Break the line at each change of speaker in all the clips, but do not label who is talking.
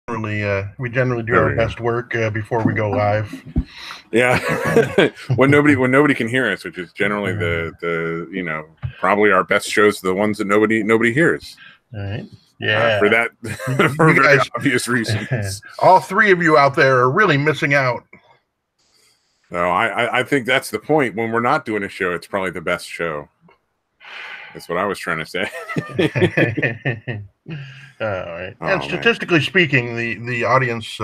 we generally do our best work before we go live.
Yeah, when nobody can hear us, which is generally the probably our best shows, the ones that nobody hears.
All right. Yeah,
for that for very obvious reasons.
All three of you out there are really missing out.
No, I think that's the point. When we're not doing a show, it's probably the best show. That's what I was trying to say.
All right. And statistically speaking, the audience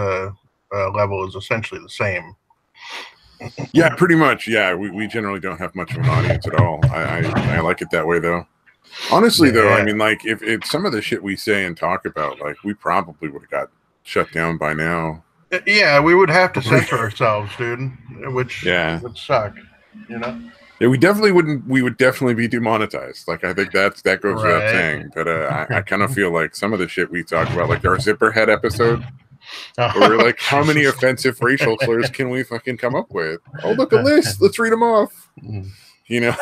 level is essentially the same.
Yeah, pretty much. Yeah, we generally don't have much of an audience at all. I like it that way, though. Honestly, though, I mean, like, if some of the shit we say and talk about, like, we probably would have got shut down by now.
Yeah, we would have to censor ourselves, dude, which would suck, you know?
Yeah, we definitely wouldn't. We would definitely be demonetized. Like, I think that goes without saying. But I kind of feel like some of the shit we talk about, like our Zipperhead episode, where we're like, how many offensive racial slurs can we fucking come up with? Oh, look, a list. Let's read them off. You know,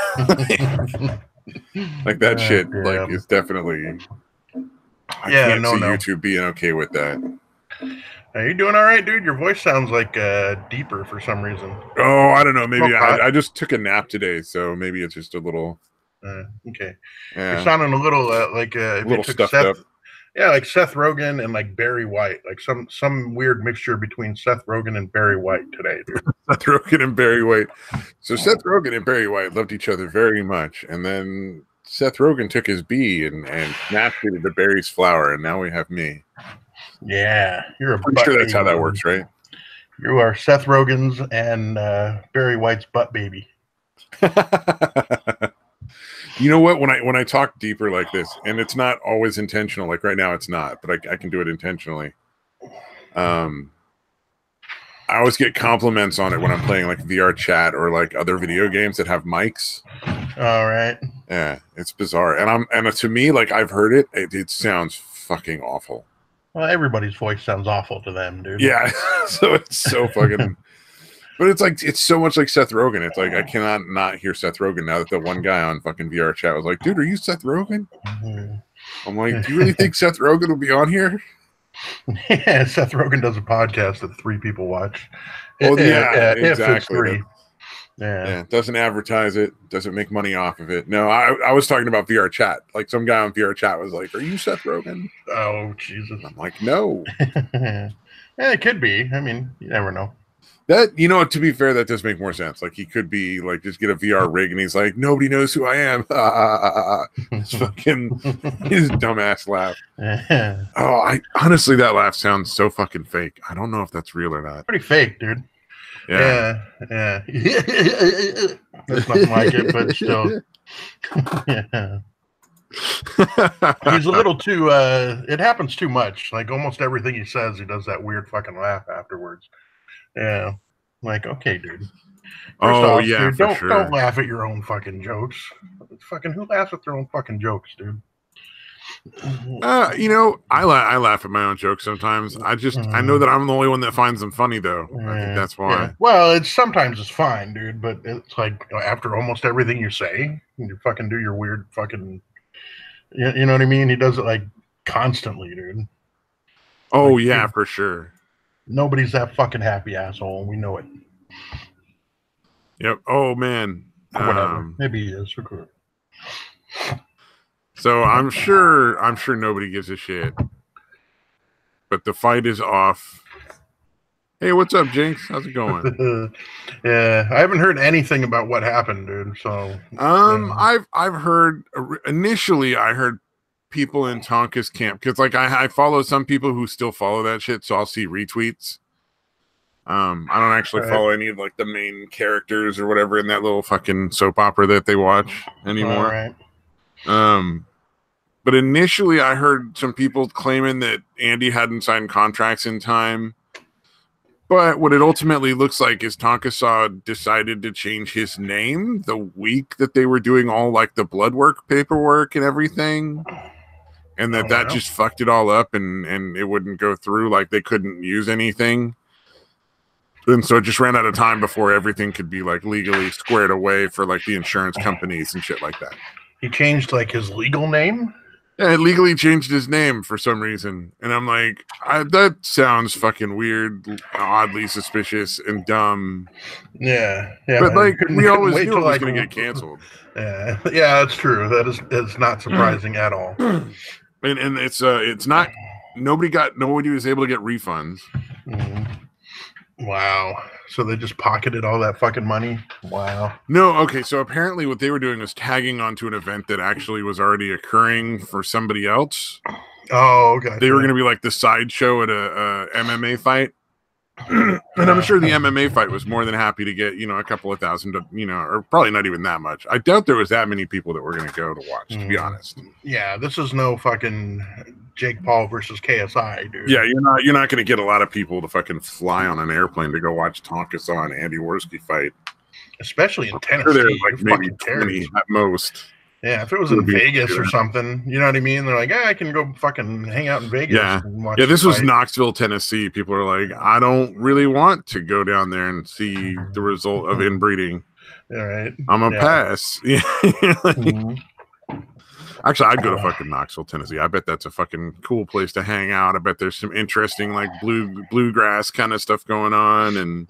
like that shit. Like, is definitely. I can't see YouTube being okay with that.
Are you doing all right, dude? Your voice sounds like deeper for some reason.
Oh, I don't know. Maybe I just took a nap today, so maybe it's just a little.
Okay. Yeah. You're sounding a little like a
little stuffed up.
Yeah, like Seth Rogen and like Barry White, like some weird mixture between Seth Rogen and Barry White today, dude.
Seth Rogen and Barry White. So Seth Rogen and Barry White loved each other very much, and then Seth Rogen took his bee and snapped it into Barry's flower, and now we have me.
Yeah, you're
pretty sure that's how that works, right?
You are Seth Rogen's and Barry White's butt baby.
You know what? When I talk deeper like this, and it's not always intentional. Like right now, it's not, but I can do it intentionally. I always get compliments on it when I'm playing like VR chat or like other video games that have mics.
All right.
Yeah, it's bizarre, and to me, like I've heard it. It sounds fucking awful.
Well, everybody's voice sounds awful to them, dude.
Yeah, so it's so fucking... But it's like, it's so much like Seth Rogen. It's like, I cannot not hear Seth Rogen now that the one guy on fucking VR chat was like, dude, are you Seth Rogen? I'm like, do you really think Seth Rogen will be on here?
Yeah, Seth Rogen does a podcast that 3 people watch.
Well, yeah, exactly.
If it's 3.
Yeah, doesn't advertise it, doesn't make money off of it. No, I was talking about VR chat. Like some guy on VR chat was like, "Are you Seth Rogen?"
Oh, Jesus!
I'm like, no.
Yeah, it could be. I mean, you never know.
That, you know, to be fair, that does make more sense. Like he could be like, just get a VR rig, and he's like, nobody knows who I am. It's fucking his dumbass laugh. Oh, honestly, that laugh sounds so fucking fake. I don't know if that's real or not.
Pretty fake, dude. Yeah. That's nothing like it, but still. Yeah. He's a little too, it happens too much. Like almost everything he says, he does that weird fucking laugh afterwards. Yeah. Like, okay, dude.
Dude,
don't laugh at your own fucking jokes. Fucking who laughs at their own fucking jokes, dude?
You know, I laugh at my own jokes sometimes. I know that I'm the only one that finds them funny, though. I think that's why.
Yeah. Well, sometimes it's fine, dude, but it's like after almost everything you say, you fucking do your weird fucking, you know what I mean? He does it like constantly, dude.
Oh, like, yeah, for sure.
Nobody's that fucking happy, asshole. We know it.
Yep. Oh, man.
Whatever. Maybe he is.
So I'm sure nobody gives a shit. But the fight is off. Hey, what's up, Jinx? How's it going?
Yeah, I haven't heard anything about what happened, dude. So
I've heard initially. I heard people in Tonka's camp because like I follow some people who still follow that shit, so I'll see retweets. I don't actually follow any of like the main characters or whatever in that little fucking soap opera that they watch anymore.
All right.
But initially I heard some people claiming that Andy hadn't signed contracts in time. But what it ultimately looks like is Tonka decided to change his name the week that they were doing all like the blood work paperwork and everything. And that just fucked it all up and it wouldn't go through, like they couldn't use anything. And so it just ran out of time before everything could be like legally squared away for like the insurance companies and shit like that.
He changed like his legal name?
And legally changed his name for some reason. And I'm like, that sounds fucking weird, oddly suspicious, and dumb.
Yeah.
But like, we always
wait
knew
till
it was
like
going to get canceled.
Yeah, that's true. It's not surprising at all.
And it's not. Nobody was able to get refunds.
Wow. So they just pocketed all that fucking money? Wow.
No, okay. So apparently what they were doing was tagging onto an event that actually was already occurring for somebody else.
Oh, okay.
They were going to be like the sideshow at a MMA fight. And I'm sure the MMA fight was more than happy to get, a couple of thousand, or probably not even that much. I doubt there was that many people that were going to go to watch, to be honest.
Yeah, this is no fucking Jake Paul versus KSI, dude.
Yeah, you're not going to get a lot of people to fucking fly on an airplane to go watch Tonka Saw and Andy Worski fight.
Especially in Tennessee.
There's like maybe 20 at most.
Yeah, if it was in Vegas or something, you know what I mean? They're like, I can go fucking hang out in Vegas.
Yeah,
and watch
this was Knoxville, Tennessee. People are like, I don't really want to go down there and see the result of inbreeding.
All right.
I'm a pass. Yeah. Actually, I'd go to fucking Knoxville, Tennessee. I bet that's a fucking cool place to hang out. I bet there's some interesting like bluegrass kind of stuff going on and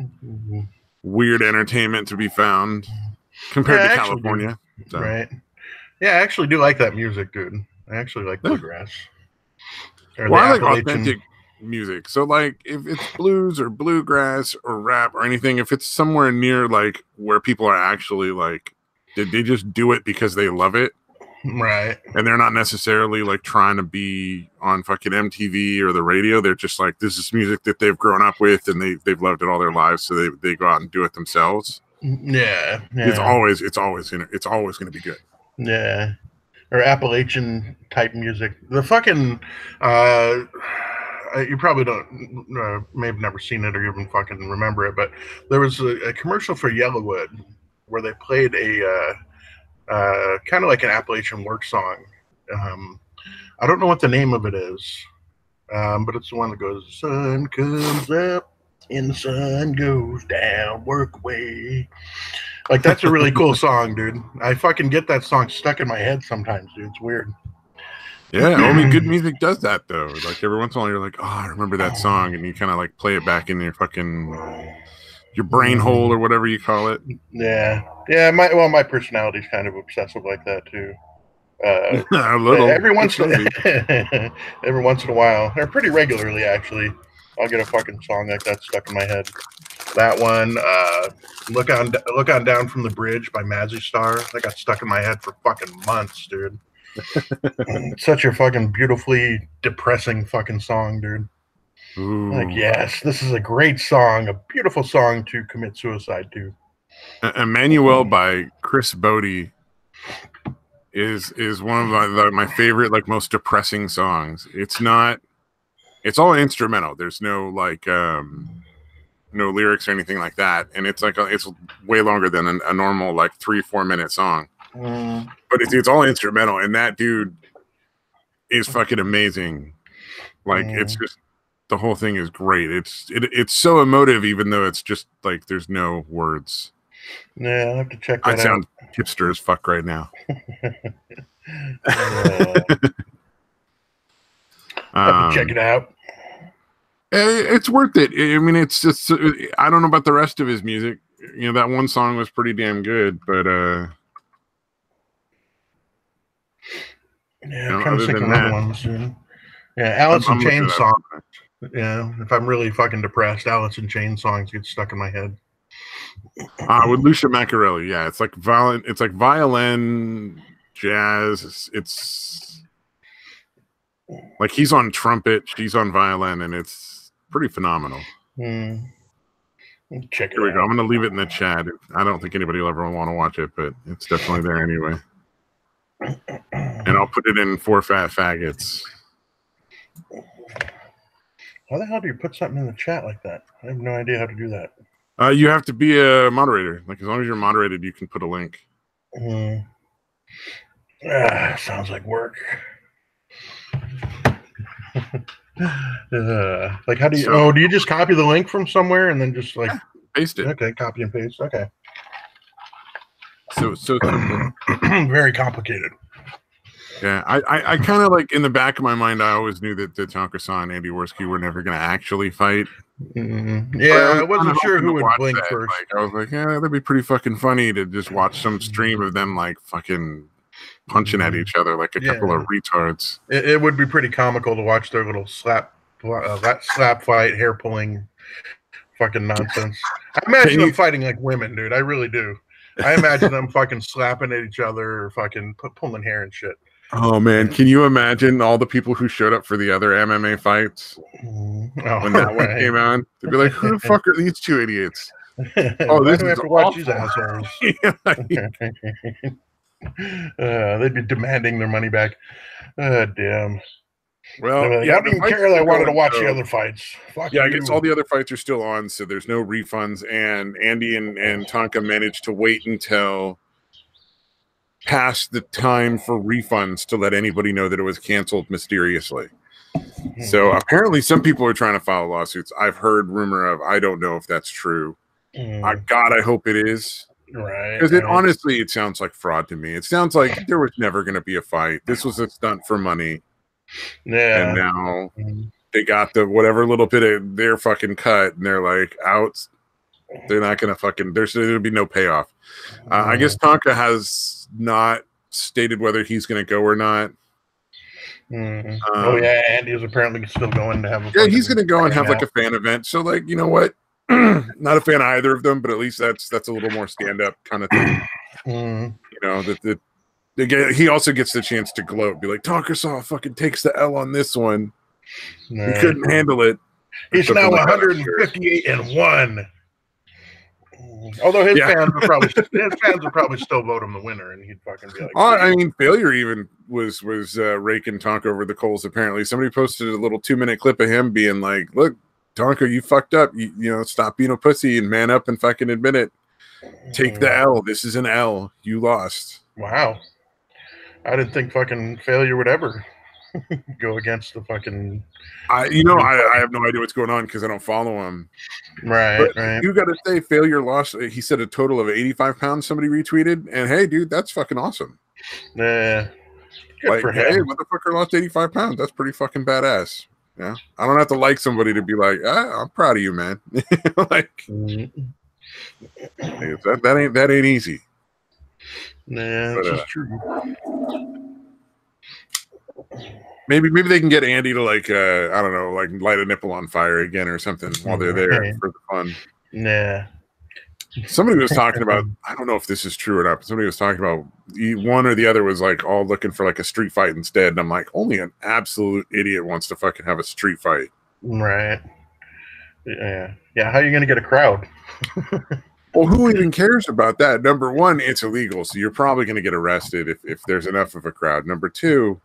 weird entertainment to be found compared to California. So.
Right. Yeah, I actually do like that music, dude. I actually like bluegrass.
Well, I like authentic music. So, like, if it's blues or bluegrass or rap or anything, if it's somewhere near, like, where people are actually, like, did they just do it because they love it?
Right.
And they're not necessarily, like, trying to be on fucking MTV or the radio. They're just like, this is music that they've grown up with and they've loved it all their lives, so they go out and do it themselves.
Yeah.
It's always going to be good.
Yeah, or Appalachian type music. The fucking you probably don't may have never seen it or even fucking remember it, but there was a commercial for Yellowwood where they played a kind of like an Appalachian work song. I don't know what the name of it is, but it's the one that goes, "Sun comes up and the sun goes down, work away." Like, that's a really cool song, dude. I fucking get that song stuck in my head sometimes, dude. It's weird.
Yeah, I mean, good music does that, though. Like, every once in a while, you're like, oh, I remember that song, and you kind of, like, play it back in your brain hole or whatever you call it.
Yeah. Yeah, my personality's kind of obsessive like that, too.
A little.
Every once in a while, or pretty regularly, actually, I'll get a fucking song like that stuck in my head. That one, Look on Down from the Bridge by Mazzy Star. That got stuck in my head for fucking months, dude. Such a fucking beautifully depressing fucking song, dude.
Ooh.
Like, yes, this is a great song, a beautiful song to commit suicide to.
Emmanuel by Chris Bodie is one of my favorite, like, most depressing songs. It's all instrumental. There's no like no lyrics or anything like that, and it's way longer than a normal like 3-4 minute song. But it's all instrumental, and that dude is fucking amazing. Like, it's just, the whole thing is great. It's so emotive, even though it's just like there's no words.
Yeah, I'll have to check that out.
I sound hipster as fuck right now.
Have to check it out.
It's worth it. I mean, it's just, I don't know about the rest of his music. That one song was pretty damn good, but
yeah, I'm trying to think of another one soon. Yeah, Alice in Chains song. Yeah, if I'm really fucking depressed, Alice in Chains songs get stuck in my head.
With Lucia Maccarelli, yeah, it's like violin. It's like violin, jazz. It's like he's on trumpet, she's on violin, and it's pretty phenomenal.
Check it out.
Here we go. I'm gonna leave it in the chat. I don't think anybody will ever want to watch it, but it's definitely there anyway. And I'll put it in 4 Fat Faggots.
How the hell do you put something in the chat like that? I have no idea how to do that.
You have to be a moderator. Like, as long as you're moderated, you can put a link.
Sounds like work. Like, how do you? Do you just copy the link from somewhere and then just like
paste it?
Okay, copy and paste. Okay.
So simple.
Very complicated.
Yeah, I kind of like in the back of my mind, I always knew that Tonka-san and Andy Worski were never going to actually fight.
Yeah, I wasn't sure who would blink first.
Like, I was like, yeah, that'd be pretty fucking funny to just watch some stream of them like fucking punching at each other like a couple of retards.
It would be pretty comical to watch their little slap fight, hair pulling, fucking nonsense. I imagine them fighting like women, dude. I really do. I imagine them fucking slapping at each other or fucking pulling hair and shit.
Oh man, can you imagine all the people who showed up for the other MMA fights when that one came on? They'd be like, "Who the fuck are these two idiots?"
Oh, this is have to watch these assholes. They'd be demanding their money back. Damn.
Well,
like, I didn't care. I wanted to watch the other fights. Fuck
I guess all the other fights are still on, so there's no refunds. And Andy and Tonka managed to wait until past the time for refunds to let anybody know that it was canceled mysteriously. So apparently some people are trying to file lawsuits. I've heard rumor of, I don't know if that's true. God, I hope it is.
Right.
Because honestly, it sounds like fraud to me. It sounds like there was never going to be a fight. This was a stunt for money.
Yeah.
And now they got the whatever little bit of their fucking cut, and they're like out. They're not going to fucking, there'll be no payoff. I guess Tonka has not stated whether he's going to go or not.
Oh yeah, Andy is apparently still going to have a
he's going to go and have like a fan event. So like, you know what? Not a fan of either of them, but at least that's a little more stand-up kind of thing. You know, he also gets the chance to gloat, be like, Tonka fucking takes the L on this one. He couldn't handle it.
He's now 158-1. Although his fans would probably still vote him the winner, and he'd fucking be like,
I mean, Failure even was raking Tonka over the coals. Apparently, somebody posted a little 2-minute clip of him being like, "Look, Tonka, you fucked up. You know, stop being a pussy and man up and fucking admit it. Take the L. This is an L. You lost."
Wow, I didn't think fucking Failure would ever go against the fucking.
I have no idea what's going on because I don't follow him.
Right.
You got to say, Failure lost. He said a total of 85 pounds. Somebody retweeted, and hey, dude, that's fucking awesome.
Yeah, good for him.
Hey, motherfucker lost 85 pounds. That's pretty fucking badass. Yeah, I don't have to like somebody to be like, I'm proud of you, man. Like, that ain't easy.
Nah, that's true.
Maybe they can get Andy to like I don't know, like light a nipple on fire again or something while they're there for the fun.
Nah.
Somebody was talking about, I don't know if this is true or not, but somebody was talking about one or the other was like all looking for like a street fight instead. And I'm like, only an absolute idiot wants to fucking have a street fight.
Right. Yeah. Yeah. How are you going to get a crowd?
Well, who even cares about that? Number one, it's illegal. So you're probably going to get arrested if there's enough of a crowd. Number two,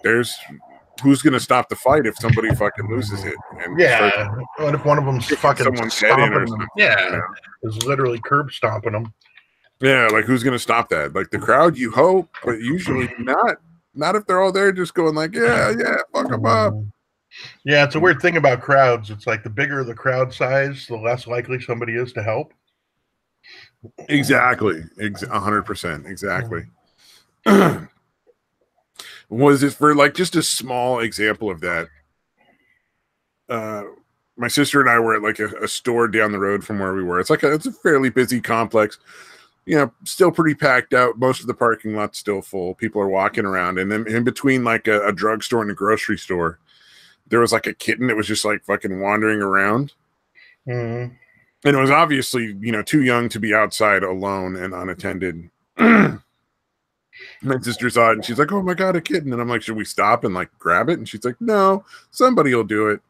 there's who's going to stop the fight if somebody fucking loses it? And
what if one of them's fucking
someone's head in or something?
Yeah, is literally curb stomping them.
Yeah, like who's going to stop that? Like the crowd, you hope, but usually not. Not if they're all there just going like, yeah, fuck them up.
Yeah, it's a weird thing about crowds. It's like the bigger the crowd size, the less likely somebody is to help.
Exactly. 100%. Exactly. Was it for like just a small example of that? My sister and I were at like a store down the road from where we were. It's a fairly busy complex, you know, still pretty packed out. Most of the parking lot's still full. People are walking around, and then in between like a drugstore and a grocery store, there was like a kitten that was just like fucking wandering around. And it was obviously, you know, too young to be outside alone and unattended. My sister saw it and she's like, "Oh my God, a kitten." And I'm like, "Should we stop and like grab it?" And she's like, "No, somebody will do it."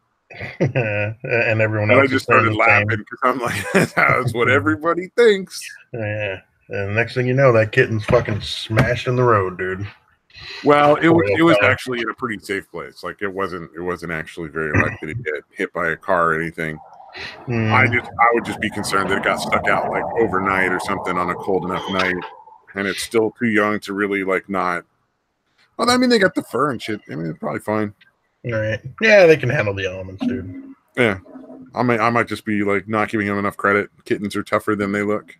And everyone else.
I just started laughing because I'm like, "That's what everybody thinks."
Yeah. And next thing you know, that kitten's fucking smashed in the road, dude.
Well, it was actually in a pretty safe place. Like it wasn't actually very likely to get hit by a car or anything. I would just be concerned that it got stuck out like overnight or something on a cold enough night, and it's still too young to really like not. Well, I mean, they got the fur and shit. I mean, it's probably fine.
All right. Yeah, they can handle the elements, dude.
Yeah, I might just be like not giving them enough credit. Kittens are tougher than they look.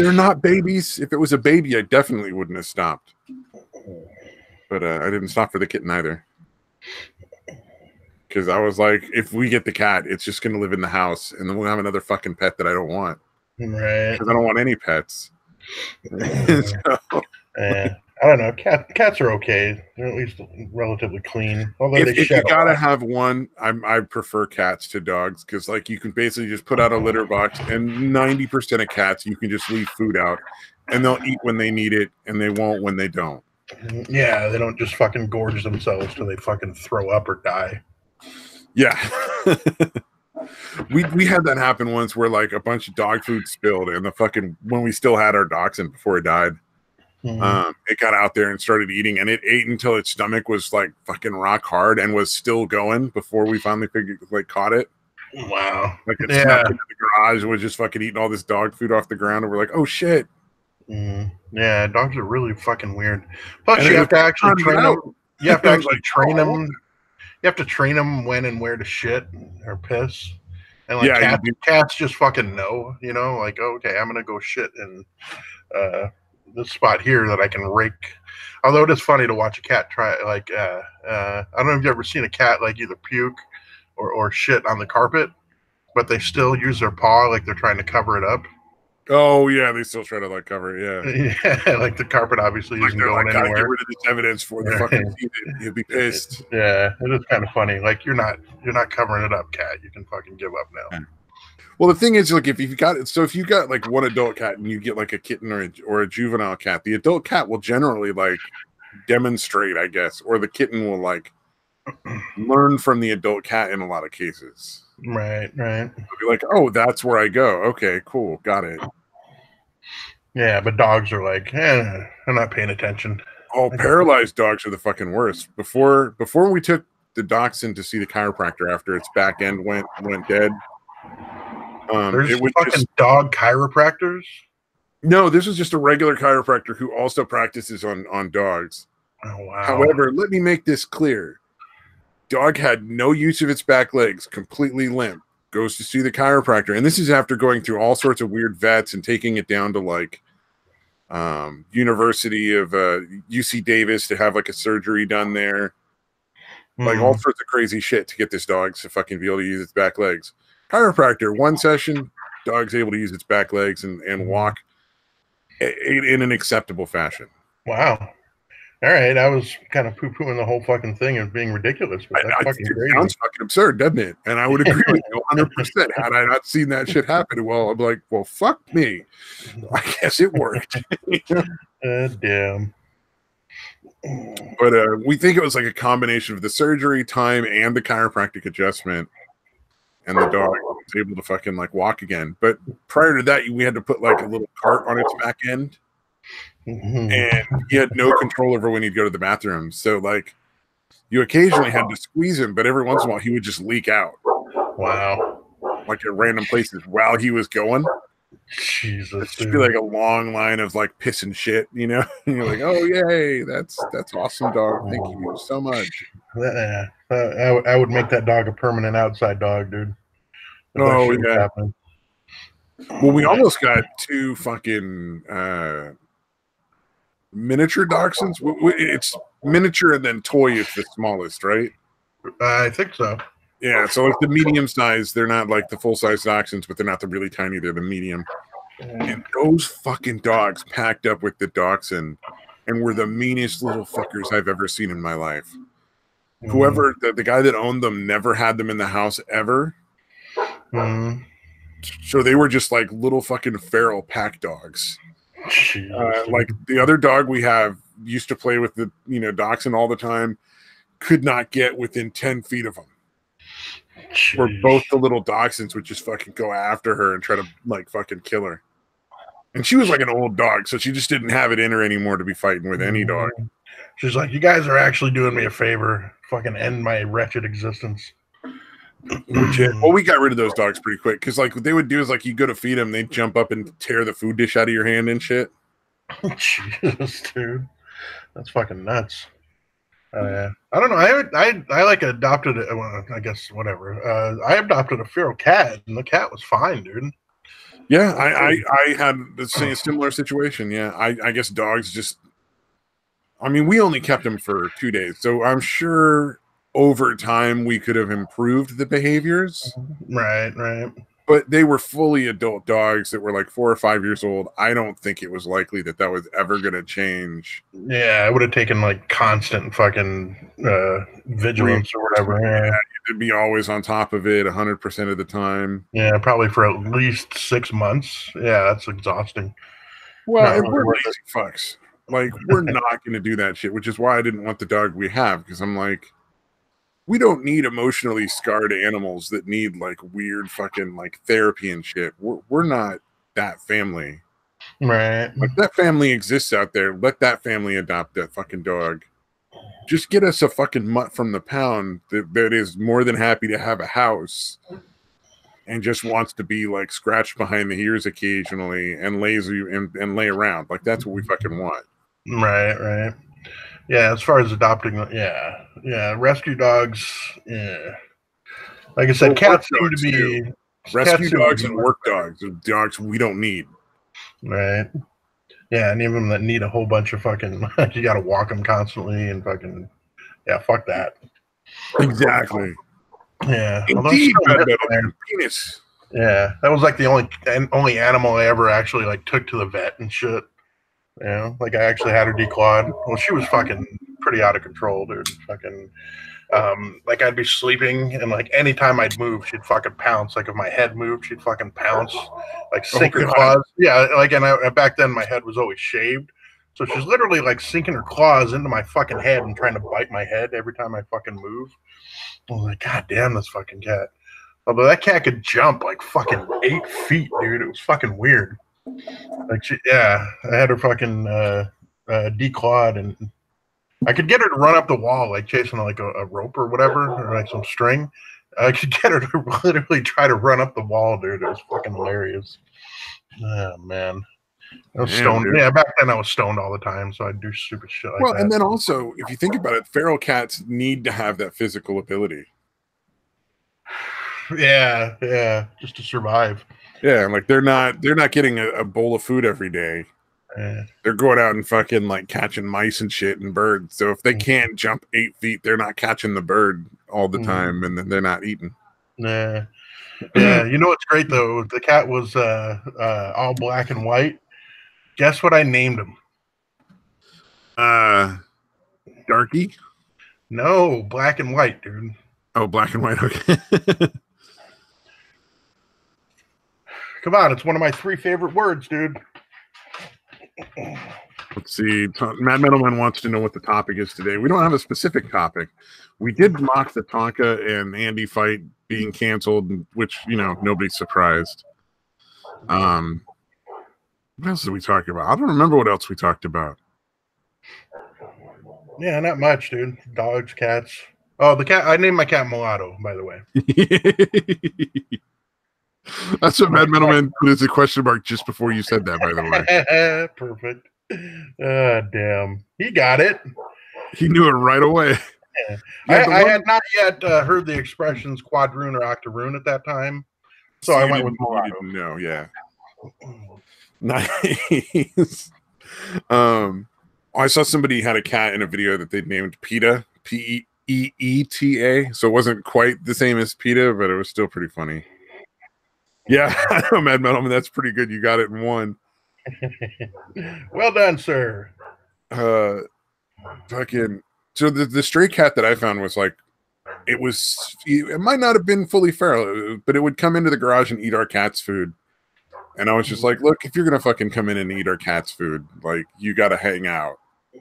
They're not babies. If it was a baby, I definitely wouldn't have stopped. But I didn't stop for the kitten either. Because I was like, if we get the cat, it's just going to live in the house. And then we'll have another fucking pet that I don't want.
Right.
Because I don't want any pets. So,
I don't know. Cats are okay. They're at least relatively clean. Although
if you gotta have one, I prefer cats to dogs because like you can basically just put out a litter box and 90% of cats you can just leave food out and they'll eat when they need it and they won't when they don't.
Yeah, they don't just fucking gorge themselves till they fucking throw up or die.
Yeah. we had that happen once where like a bunch of dog food spilled and the fucking when we still had our dachshund before it died. It got out there and started eating, and it ate until its stomach was like fucking rock hard and was still going before we finally caught it.
Wow!
Like it snapped into the garage and was just fucking eating all this dog food off the ground, and we're like, oh shit!
Yeah, dogs are really fucking weird. Plus, you have to actually train them. You have to actually train them. You have to train them when and where to shit or piss. And like cats just fucking know, you know, like, oh, okay, I'm gonna go shit in this spot here that I can rake. Although it is funny to watch a cat try, like, I don't know if you've ever seen a cat like either puke or shit on the carpet, but they still use their paw like they're trying to cover it up.
Oh yeah, they still try to like cover it.
Yeah, like the carpet obviously isn't going anywhere.
Gotta get rid of this evidence for the fucking you'll be pissed.
Yeah, it is kind of funny. Like you're not covering it up, cat. You can fucking give up now.
Well, the thing is, like, if you got like one adult cat and you get like a kitten or a juvenile cat, the adult cat will generally like demonstrate, I guess, or the kitten will like learn from the adult cat in a lot of cases.
Right.
They'll be like, oh, that's where I go. Okay, cool, got it.
Yeah, but dogs are like, I'm not paying attention.
Oh, paralyzed dogs are the fucking worst. Before we took the dachshund to see the chiropractor after its back end went dead.
There's fucking dog chiropractors?
No, this is just a regular chiropractor who also practices on dogs.
Oh, wow.
However, let me make this clear. Dog had no use of its back legs, completely limp, goes to see the chiropractor. And this is after going through all sorts of weird vets and taking it down to like University of UC Davis to have like a surgery done there. Like all sorts of crazy shit to get this dog to fucking be able to use its back legs. Chiropractor, one session, dog's able to use its back legs and walk in an acceptable fashion.
Wow. All right. I was kind of poo-pooing the whole fucking thing as being ridiculous, but that's fucking crazy. It sounds
fucking absurd, doesn't it? And I would agree with you 100%. Had I not seen that shit happen, well, I'm like, well, fuck me. I guess it worked.
Damn.
But we think it was like a combination of the surgery time and the chiropractic adjustment. And the dog was able to fucking like walk again. But prior to that, we had to put like a little cart on its back end. And he had no control over when he'd go to the bathroom. So like you occasionally had to squeeze him, but every once in a while he would just leak out.
Wow.
Like at random places while he was going.
Jesus.
It'd be like a long line of like piss and shit, you know? And you're like, oh yay, that's awesome, dog. Thank you so much.
I would make that dog a permanent outside dog, dude.
Oh yeah. Well, we almost got 2 fucking miniature dachshunds. It's miniature and then toy is the smallest, right?
I think so.
Yeah, so like the medium size, they're not like the full size dachshunds, but they're not the really tiny, they're the medium. And those fucking dogs packed up with the dachshund and were the meanest little fuckers I've ever seen in my life. Whoever, the guy that owned them never had them in the house ever. So they were just like little fucking feral pack dogs. Like the other dog we have used to play with the dachshund all the time, could not get within 10 feet of him. Where both the little dachshunds would just fucking go after her and try to like fucking kill her. And she was like an old dog, so she just didn't have it in her anymore to be fighting with any dog.
She's like, you guys are actually doing me a favor. Fucking end my wretched existence.
Well, we got rid of those dogs pretty quick because like what they would do is like you go to feed them, they'd jump up and tear the food dish out of your hand and shit.
Jesus, dude, that's fucking nuts. I don't know. I like adopted I guess whatever. I adopted a feral cat, and the cat was fine, dude.
Yeah, I had the same similar situation. Yeah, I guess dogs just. I mean, we only kept them for 2 days, so I'm sure over time we could have improved the behaviors.
Right, right.
But they were fully adult dogs that were like 4 or 5 years old. I don't think it was likely that that was ever going to change.
Yeah, it would have taken like constant fucking vigilance or whatever.
Yeah, you'd be always on top of it 100% of the time.
Yeah, probably for at least 6 months. Yeah, that's exhausting.
Well, and we're lazy fucks. Like, we're not going to do that shit, which is why I didn't want the dog we have, because I'm like, we don't need emotionally scarred animals that need like weird fucking like therapy and shit. We're not that family.
Right.
Like, that family exists out there. Let that family adopt that fucking dog. Just get us a fucking mutt from the pound that is more than happy to have a house and just wants to be like scratched behind the ears occasionally and lazy and lay around. Like, that's what we fucking want.
Right, right. Yeah, as far as adopting, yeah, rescue dogs. Yeah, like I said, cats seem to be
rescue dogs and work dogs. Dogs we don't need.
Right. Yeah, any of them that need a whole bunch of fucking, you got to walk them constantly and fucking, yeah, fuck that.
Exactly.
Yeah.
Indeed, penis.
Yeah, that was like the only animal I ever actually like took to the vet and shit. You know, like I actually had her declawed. Well, she was fucking pretty out of control, dude. Fucking, like I'd be sleeping and like anytime I'd move, she'd fucking pounce. Like if my head moved, she'd fucking pounce. Like sink her claws. Yeah, like and back then my head was always shaved, so she's literally like sinking her claws into my fucking head and trying to bite my head every time I fucking move. I was like, God damn, this fucking cat. Although that cat could jump like fucking 8 feet, dude. It was fucking weird. Like, I had her fucking declawed, and I could get her to run up the wall, like chasing like a rope or whatever, or like some string. I could get her to literally try to run up the wall, dude. It was fucking hilarious. Oh, man. I was stoned. Dude. Yeah, back then I was stoned all the time, so I'd do stupid shit like that.
Well, and then also, if you think about it, feral cats need to have that physical ability.
Yeah, just to survive.
Yeah, like they're not getting a bowl of food every day.
Yeah.
They're going out and fucking like catching mice and shit and birds. So if they can't jump 8 feet, they're not catching the bird all the time, and then they're not eating.
Yeah. You know what's great though? The cat was all black and white. Guess what I named him?
Darky?
No, black and white, dude.
Oh, black and white. Okay.
Come on, it's one of my 3 favorite words, dude.
Let's see. Mad Metalman wants to know what the topic is today. We don't have a specific topic. We did mock the Tonka and Andy fight being canceled, which, you know, nobody's surprised. What else did we talk about? I don't remember what else we talked about.
Yeah, not much, dude. Dogs, cats. Oh, the cat. I named my cat Mulatto, by the way.
That's what Mad Metalman put as a question mark just before you said that, by the
way. Perfect. Damn. He got it.
He knew it right away.
Yeah. I had not yet heard the expressions quadroon or octoroon at that time. So I went with Mulatto.
No, yeah. Nice. I saw somebody had a cat in a video that they named PETA, P-E-E-T-A. So it wasn't quite the same as PETA, but it was still pretty funny. Yeah, I know, Mad Metalman. That's pretty good. You got it in one.
Well done, sir.
Fucking. So the stray cat that I found was like, it might not have been fully feral, but it would come into the garage and eat our cat's food. And I was just like, look, if you're gonna fucking come in and eat our cat's food, like, you gotta hang out.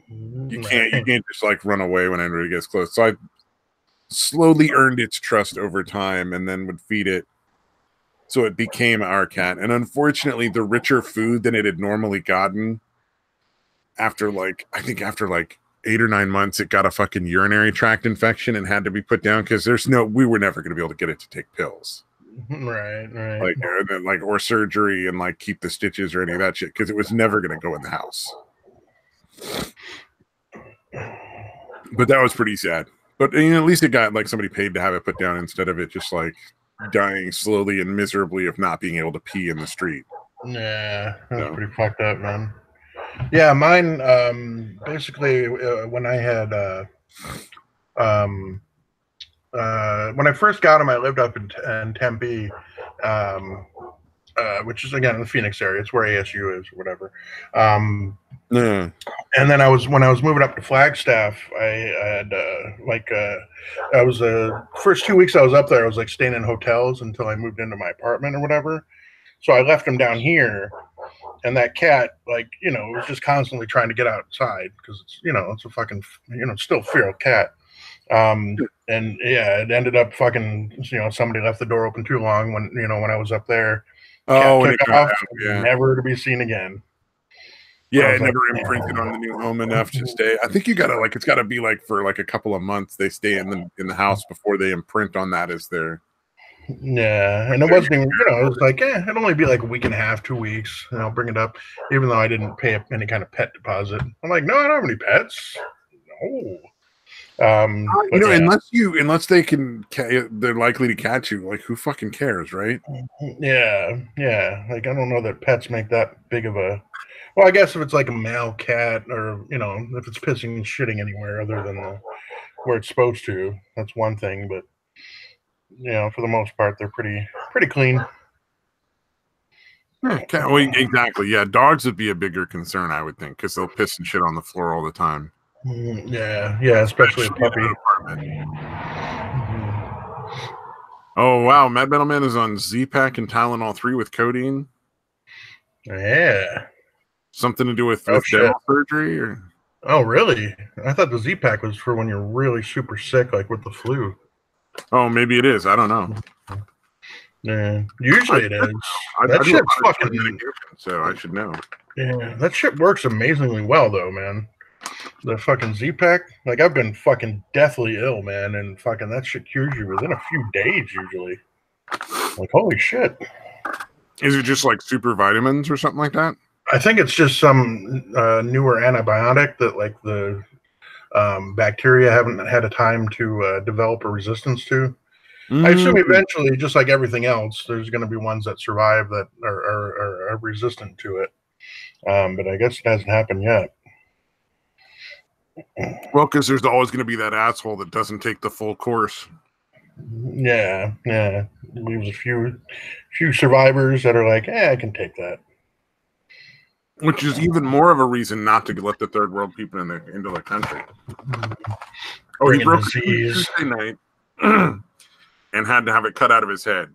You can't just like run away when anybody gets close. So I slowly earned its trust over time, and then would feed it. So it became our cat. And unfortunately, the richer food than it had normally gotten, after like 8 or 9 months, it got a fucking urinary tract infection and had to be put down, because we were never going to be able to get it to take pills.
Right.
Or surgery and like keep the stitches or any of that shit, because it was never going to go in the house. But that was pretty sad. But at least it got like somebody paid to have it put down instead of it just like dying slowly and miserably of not being able to pee in the street.
Yeah, that's
So,
pretty fucked up, man. Yeah, mine. Basically, when I had um, when I first got him, I lived up in Tempe, um, which is again in the Phoenix area. It's where ASU is, or whatever. Um,
yeah.
and then when I was moving up to Flagstaff, I had I was first 2 weeks I was up there. I was like staying in hotels until I moved into my apartment or whatever. So I left him down here, and that cat, like, was just constantly trying to get outside because it's a fucking, still feral cat. And yeah, it ended up fucking, somebody left the door open too long when I was up there. Cat
Oh, and
took
it got
off,
out. Yeah.
never to be seen again. I
Yeah,
was
it
like,
never imprinted on the new home enough to stay. I think you gotta like it's gotta be like for like a couple of months they stay in the house before they imprint on that as their
yeah, and it wasn't even, it was like, it'd only be like a week and a half, 2 weeks, and I'll bring it up, even though I didn't pay any kind of pet deposit. I'm like, no, I don't have any pets. No. But yeah,
unless they can they're likely to catch you. Like who fucking cares, right?
yeah. Like I don't know that pets make that big of a. Well, I guess if it's like a male cat, or if it's pissing and shitting anywhere other than where it's supposed to, that's one thing. But for the most part, they're pretty clean.
Okay, well, exactly. Yeah, dogs would be a bigger concern, I would think, because they'll piss and shit on the floor all the time.
Yeah, especially a puppy.
Oh wow, Mad Metal Man is on Z-Pack and Tylenol 3 with codeine.
Yeah.
Something to do with
Shit.
dental surgery, or?
Oh, really? I thought the Z-Pack was for when you're really super sick, like with the flu.
Oh, maybe it is. I don't know.
Yeah, usually it is.
That shit's
fucking
medication, so I should know.
Yeah, that shit works amazingly well, though, man. The fucking Z-Pack, like I've been fucking deathly ill, man, and fucking that shit cures you within a few days usually. Like holy shit.
Is it just like super vitamins or something like that?
I think it's just some newer antibiotic that like the bacteria haven't had a time to develop a resistance to. I assume eventually, just like everything else, there's going to be ones that survive that are resistant to it. But I guess it hasn't happened yet.
Well, because there's always going to be that asshole that doesn't take the full course.
Yeah. Leaves a few survivors that are like, I can take that.
Which is even more of a reason not to let the third world people into the country. Oh, he broke Tuesday night and had to have it cut out of his head.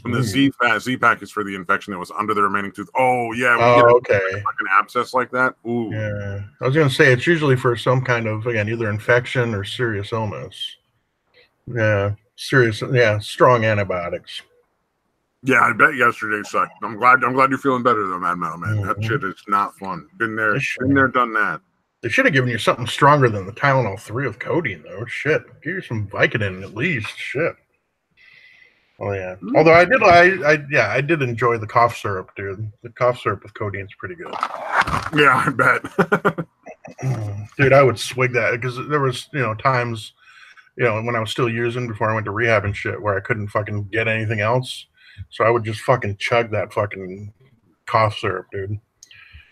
And the Z-Pack is for the infection that was under the remaining tooth. Oh, yeah.
Okay.
Like an abscess like that. Ooh.
Yeah. I was going to say it's usually for some kind of, again, either infection or serious illness. Yeah. Strong antibiotics.
Yeah, I bet yesterday sucked. I'm glad you're feeling better though, Mad Metal Man. That shit is not fun. Been there, done that.
They should have given you something stronger than the Tylenol 3 with codeine, though. Shit. Give you some Vicodin at least. Shit. Oh yeah. Although I did enjoy the cough syrup, dude. The cough syrup with codeine's pretty good.
Yeah, I bet.
Dude, I would swig that because there was, times, when I was still using before I went to rehab and shit where I couldn't fucking get anything else. So I would just fucking chug that fucking cough syrup, dude.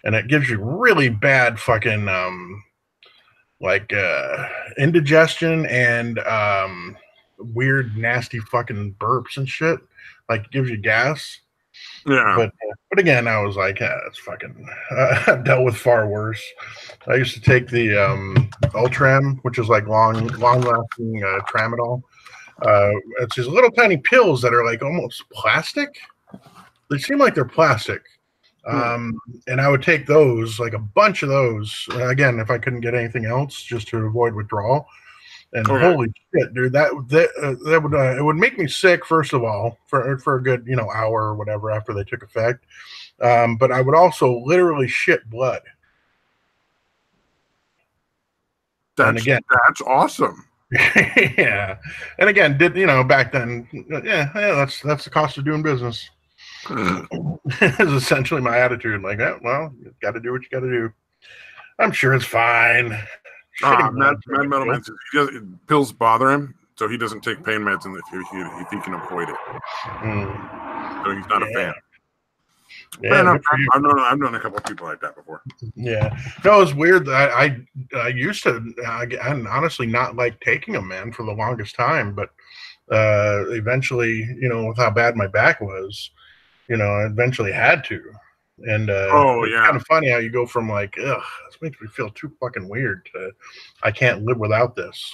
And it gives you really bad fucking indigestion and weird nasty fucking burps and shit. Like it gives you gas.
Yeah.
But again, I was like, it's fucking I've dealt with far worse. I used to take the Ultram, which is like long lasting tramadol. It's these little tiny pills that are like almost plastic. They seem like they're plastic. And I would take those, like a bunch of those, again, if I couldn't get anything else, just to avoid withdrawal. And holy shit, dude, that would it would make me sick first of all for a good hour or whatever after they took effect. But I would also literally shit blood.
That's awesome.
Yeah, and again, back then, that's the cost of doing business. Is essentially my attitude. Like, well, you got to do what you got to do. I'm sure it's fine.
Mad Metal Man says pills bother him, so he doesn't take pain meds if he can avoid it. So he's not a fan. Fair enough.
good for you.
I've known a couple of people like that before.
Yeah, no, it's weird that I used to I honestly not like taking them, man, for the longest time, but eventually, with how bad my back was, I eventually had to. And it's kind of funny how you go from like, ugh, this makes me feel too fucking weird to I can't live without this,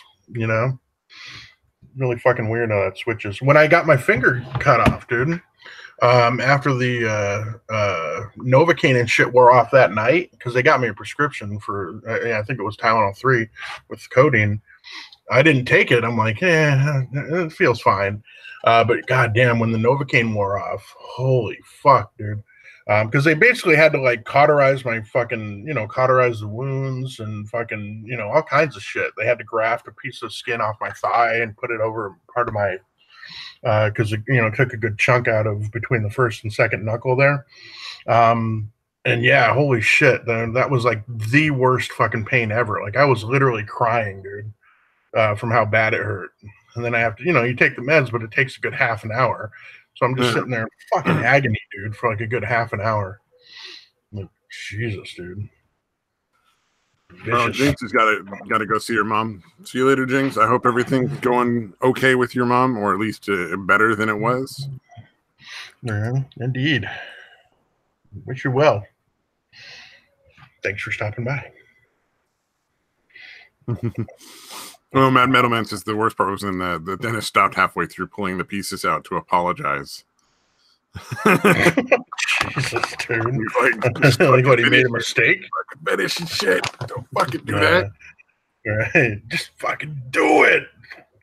really fucking weird how that switches. When I got my finger cut off, dude, after the Novocaine and shit wore off that night, because they got me a prescription for, I think it was Tylenol 3 with codeine. I didn't take it. I'm like, it feels fine. But goddamn, when the Novocaine wore off, holy fuck, dude. Because they basically had to like cauterize my fucking, cauterize the wounds and fucking, all kinds of shit. They had to graft a piece of skin off my thigh and put it over part of my, because it, took a good chunk out of between the first and second knuckle there. And yeah, holy shit, that was like the worst fucking pain ever. Like I was literally crying, dude. From how bad it hurt. And then I have to, you take the meds, but it takes a good half an hour. So I'm just sitting there in fucking agony, dude, for like a good half an hour. I'm like, Jesus, dude.
Well, Jinx has got to go see your mom. See you later, Jinx. I hope everything's going okay with your mom, or at least better than it was.
Yeah, indeed. Wish you well. Thanks for stopping by.
Well, Mad Metalman says the worst part was when the dentist stopped halfway through pulling the pieces out to apologize.
Jesus, dude.
Like
what, he made a mistake?
Finish and shit. Don't fucking do that.
Right. Just fucking do it.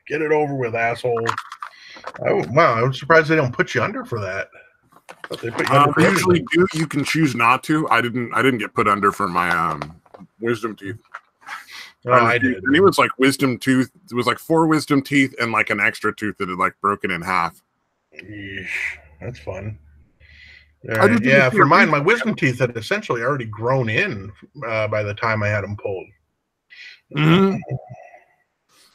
Get it over with, asshole. Wow, I'm surprised they don't put you under for that. They put you under for
usually do. You can choose not to. I didn't get put under for my wisdom teeth.
Oh, I did.
And it was like wisdom tooth. It was like 4 wisdom teeth and like an extra tooth that had like broken in half.
Yeesh, that's fun. Yeah, for mine, my wisdom teeth had essentially already grown in by the time I had them pulled.
Mm-hmm.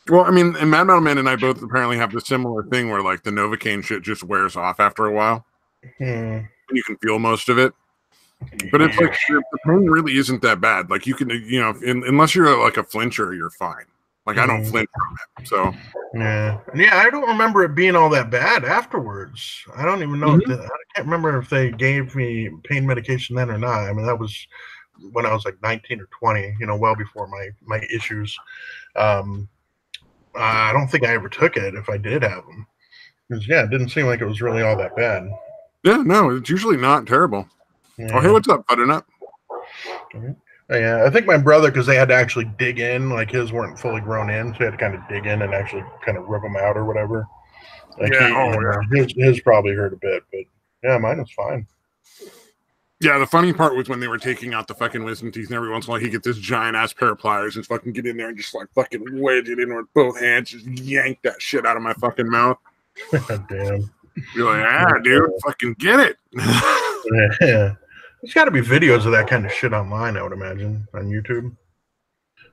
Well, I mean, and Mad Metal Man and I both apparently have the similar thing where like the Novocaine shit just wears off after a while. And you can feel most of it. But it's like the pain really isn't that bad. Like you can, unless you're like a flincher, you're fine. Like I don't flinch from it. So
yeah, I don't remember it being all that bad afterwards. I don't even know. I can't remember if they gave me pain medication then or not. I mean, that was when I was like 19 or 20. Well before my issues. I don't think I ever took it if I did have them. Because it didn't seem like it was really all that bad.
Yeah, no, it's usually not terrible. Yeah. Oh, hey, what's up, Butternut?
Yeah, I think my brother, because they had to actually dig in, like his weren't fully grown in, so he had to kind of dig in and actually kind of rip them out or whatever. Like his probably hurt a bit, but yeah, mine was fine.
Yeah, the funny part was when they were taking out the fucking wisdom teeth, and every once in a while he get this giant ass pair of pliers and fucking get in there and just like fucking wedge it in with both hands, just yank that shit out of my fucking mouth.
Damn.
You're like, dude, fucking get it.
Yeah. There's got to be videos of that kind of shit online, I would imagine, on YouTube.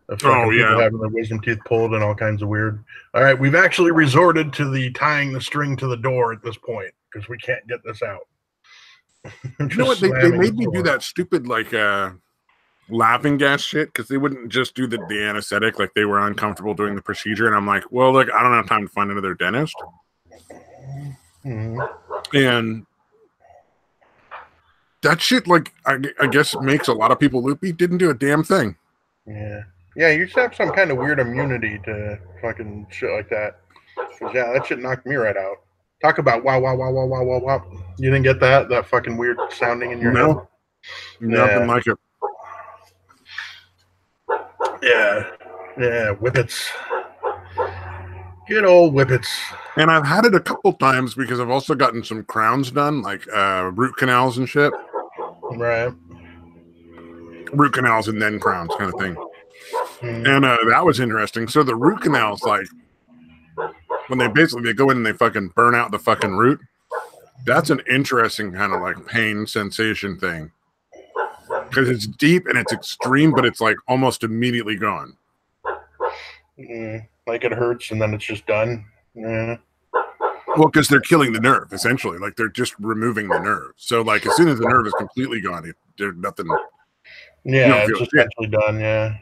People having their wisdom teeth pulled and all kinds of weird. All right, we've actually resorted to the tying the string to the door at this point because we can't get this out.
You know what? They made me do that stupid like laughing gas shit because they wouldn't just do the anesthetic. Like they were uncomfortable doing the procedure, and I'm like, well, look, I don't have time to find another dentist. And that shit, like, I guess makes a lot of people loopy. Didn't do a damn thing.
Yeah, you should have some kind of weird immunity to fucking shit like that. Because that shit knocked me right out. Talk about wow. You didn't get that fucking weird sounding in your head?
Nothing like it.
Yeah, whippets. Good old whippets.
And I've had it a couple times because I've also gotten some crowns done, like root canals and shit.
Right.
Root canals and then crowns kind of thing. And that was interesting. So the root canals, like, when they go in and they fucking burn out the fucking root, that's an interesting kind of like pain sensation thing. Because it's deep and it's extreme, but it's like almost immediately gone.
Like it hurts and then it's just done. Yeah.
Well, because they're killing the nerve, essentially. Like, they're just removing the nerve. So, like, as soon as the nerve is completely gone, there's nothing.
Yeah, it's essentially done, yeah.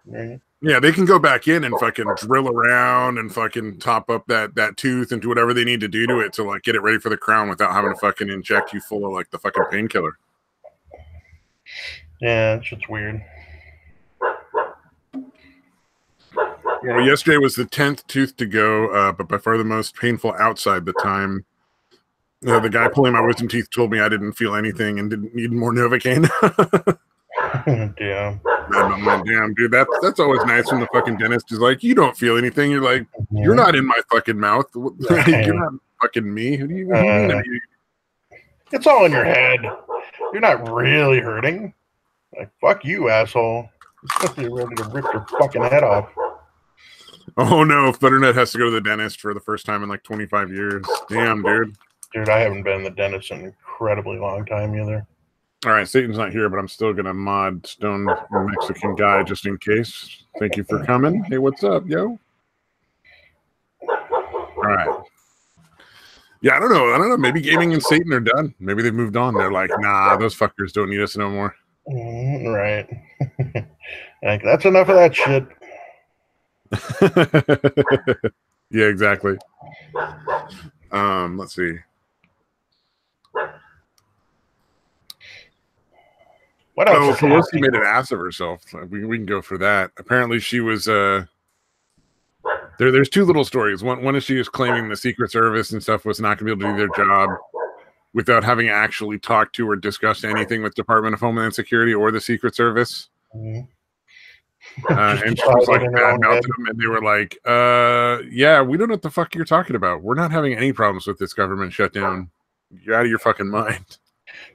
Right.
Yeah, they can go back in and fucking drill around and fucking top up that tooth and do whatever they need to do to it to, like, get it ready for the crown without having to fucking inject you full of, like, the fucking painkiller.
Yeah, it's just weird.
Well, yesterday was the 10th tooth to go, but by far the most painful outside the time. The guy pulling my wisdom teeth told me I didn't feel anything and didn't need more Novocaine.
Damn.
Damn, dude, that's always nice when the fucking dentist is like, you don't feel anything. You're like, you're not in my fucking mouth. You're not fucking me. Who do you mean?
It's all in your head. You're not really hurting. Like, fuck you, asshole. You're ready to rip your fucking head off.
Oh no, Butternut has to go to the dentist for the first time in like 25 years. Damn, dude.
Dude, I haven't been to the dentist in an incredibly long time either.
All right, Satan's not here, but I'm still going to mod Stone Mexican Guy just in case. Thank you for coming. Hey, what's up, yo? All right. Yeah, I don't know. Maybe Gaming and Satan are done. Maybe they've moved on. They're like, nah, those fuckers don't need us no more.
Right. Like, that's enough of that shit.
Yeah, exactly. Let's see.
What else?
Pelosi made an ass of herself. We can go for that. Apparently, she was. There's two little stories. One is she was claiming the Secret Service and stuff was not going to be able to do their job without having actually talked to or discussed anything with Department of Homeland Security or the Secret Service.
Mm-hmm.
And she was like bad mouthing them, and they were like, yeah, we don't know what the fuck you're talking about. We're not having any problems with this government shutdown. You're out of your fucking mind.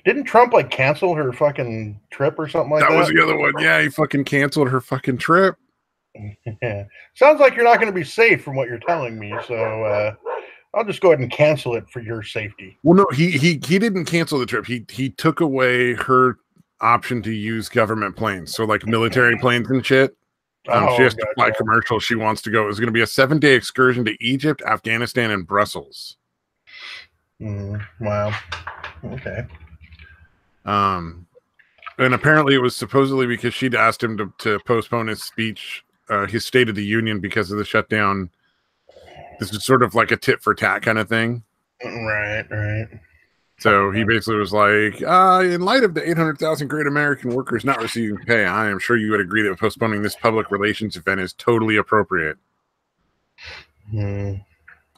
Didn't Trump like cancel her fucking trip or something like that?
That was the other one. Yeah, he fucking canceled her fucking trip.
Yeah. Sounds like you're not going to be safe from what you're telling me. So I'll just go ahead and cancel it for your safety.
Well, no, he didn't cancel the trip. He took away her option to use government planes, so like military planes and shit. She has to fly commercial. She wants to go. It was going to be a 7-day excursion to Egypt, Afghanistan, and Brussels.
Wow. Okay.
And apparently it was supposedly because she'd asked him to postpone his speech, his State of the Union, because of the shutdown. This is sort of like a tit for tat kind of thing.
Right.
So he basically was like, in light of the 800,000 great American workers not receiving pay, I am sure you would agree that postponing this public relations event is totally appropriate.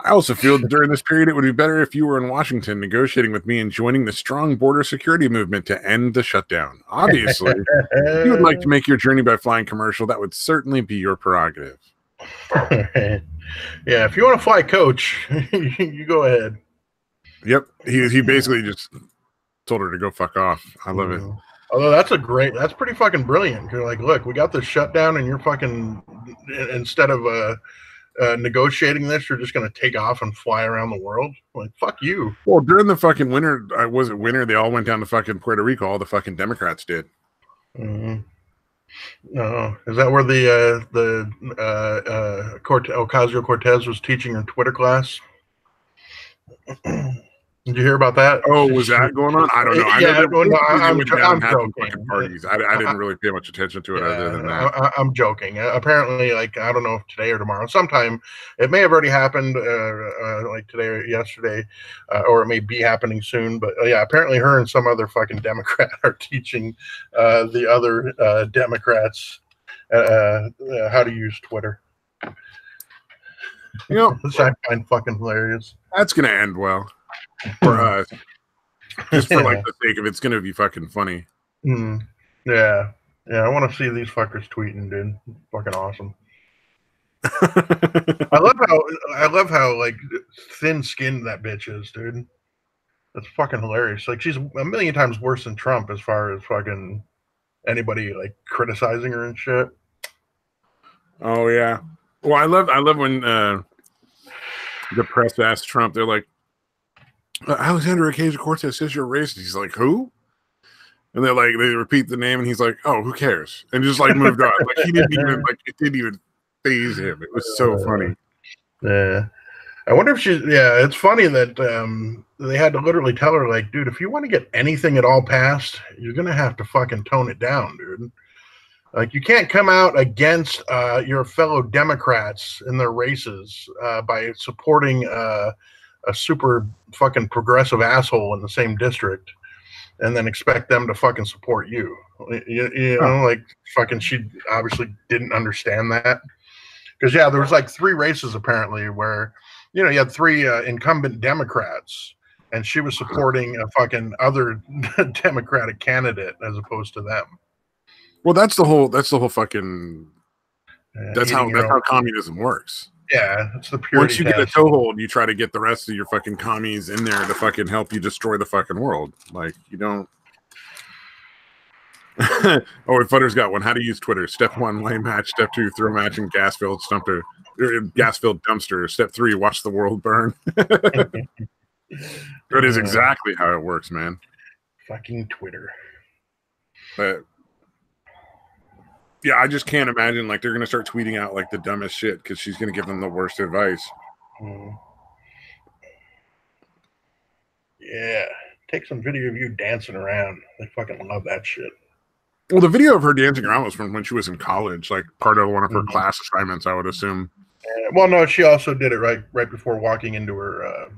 I also feel that during this period, it would be better if you were in Washington negotiating with me and joining the strong border security movement to end the shutdown. Obviously, if you would like to make your journey by flying commercial, that would certainly be your prerogative.
Yeah, if you want to fly coach, you go ahead.
Yep, he basically just told her to go fuck off. I love it.
Although that's pretty fucking brilliant. You're like, look, we got this shutdown, and you're fucking, instead of negotiating this, you're just going to take off and fly around the world. Like, fuck you.
Well, during the fucking winter, they all went down to fucking Puerto Rico. All the fucking Democrats did.
No, is that where the Ocasio-Cortez was teaching her Twitter class? Did you hear about that?
Oh, was that going on? I don't know.
I'm joking.
Parties. I didn't really pay much attention to it other than that.
I'm joking. Apparently, like, I don't know if today or tomorrow, sometime, it may have already happened, like today or yesterday, or it may be happening soon. But yeah, apparently her and some other fucking Democrat are teaching the other Democrats how to use Twitter.
You know,
which I find fucking hilarious.
That's going to end well. For us, just for like the sake of it's gonna be fucking funny.
Yeah, I want to see these fuckers tweeting, dude. Fucking awesome. I love how like thin-skinned that bitch is, dude. That's fucking hilarious. Like, she's a million times worse than Trump as far as fucking anybody like criticizing her and shit.
Oh yeah. Well, I love when the press asks Trump, they're like, Alexander Ocasio-Cortez says you're racist. He's like, who? And they repeat the name, and he's like, oh, who cares? And just like moved on. Like, he didn't even it didn't even faze him. It was so funny.
Yeah. I wonder if she. Yeah, it's funny that they had to literally tell her, like, dude, if you want to get anything at all passed, you're gonna have to fucking tone it down, dude. Like, you can't come out against your fellow Democrats in their races by supporting a super fucking progressive asshole in the same district, and then expect them to fucking support you. You know, like fucking. She obviously didn't understand that. Because yeah, there was like 3 races apparently where, you had 3 incumbent Democrats, and she was supporting a fucking other Democratic candidate as opposed to them.
Well, that's the whole fucking. That's how communism works.
Yeah, it's the purity.
Once you get a toehold, you try to get the rest of your fucking commies in there to fucking help you destroy the fucking world. Like, you don't. Oh, Futter's got one. How to use Twitter. Step 1, lane match. Step 2, throw match and gas-filled dumpster. Step 3, watch the world burn. That is exactly how it works, man.
Fucking Twitter.
But yeah, I just can't imagine, like, they're gonna start tweeting out like the dumbest shit because she's gonna give them the worst advice.
Yeah, take some video of you dancing around. They fucking love that shit.
Well, the video of her dancing around was from when she was in college, like part of one of her class assignments, I would assume.
Well, no, she also did it right before walking into her office.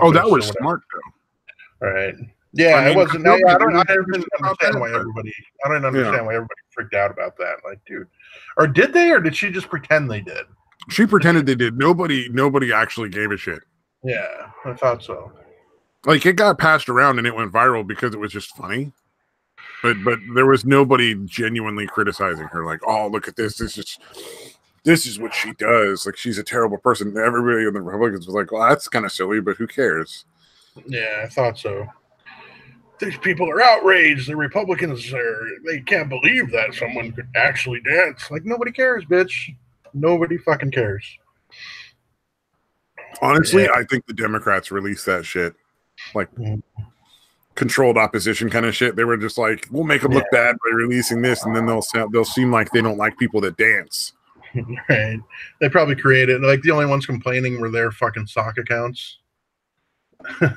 Oh, that was smart though.
Right. Yeah, I mean, it wasn't. I didn't understand why everybody. I don't understand why everybody freaked out about that. Like, dude, or did they, or did she just pretend they did?
She pretended they did. Nobody actually gave a shit.
Yeah, I thought so.
Like, it got passed around and it went viral because it was just funny. But there was nobody genuinely criticizing her. Like, oh, look at this. This is what she does. Like, she's a terrible person. Everybody in the Republicans was like, well, that's kind of silly, but who cares?
Yeah, I thought so. These people are outraged. The Republicans they can't believe that someone could actually dance. Like, nobody cares, bitch. Nobody fucking cares.
Honestly, I think the Democrats released that shit. Like, controlled opposition kind of shit. They were just like, we'll make them look bad by releasing this, and then they'll seem like they don't like people that dance.
Right. They probably created, like, the only ones complaining were their fucking sock accounts.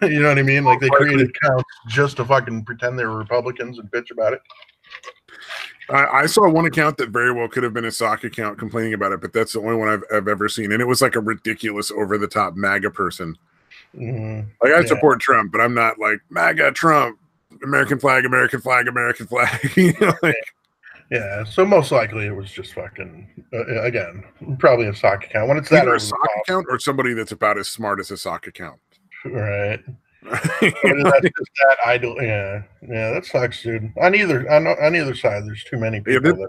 You know what I mean? Like, they created accounts just to fucking pretend they were Republicans and bitch about it.
I saw one account that very well could have been a sock account complaining about it, but that's the only one I've ever seen. And it was like a ridiculous over-the-top MAGA person. Like, I support Trump, but I'm not like MAGA Trump, American flag, American flag, American flag. You know, like,
yeah, so most likely it was just fucking again, probably a sock account. When it's that
either a sock account or somebody that's about as smart as a sock account.
Right. That's just that idle. Yeah, that sucks, dude. On either side, there's too many people that are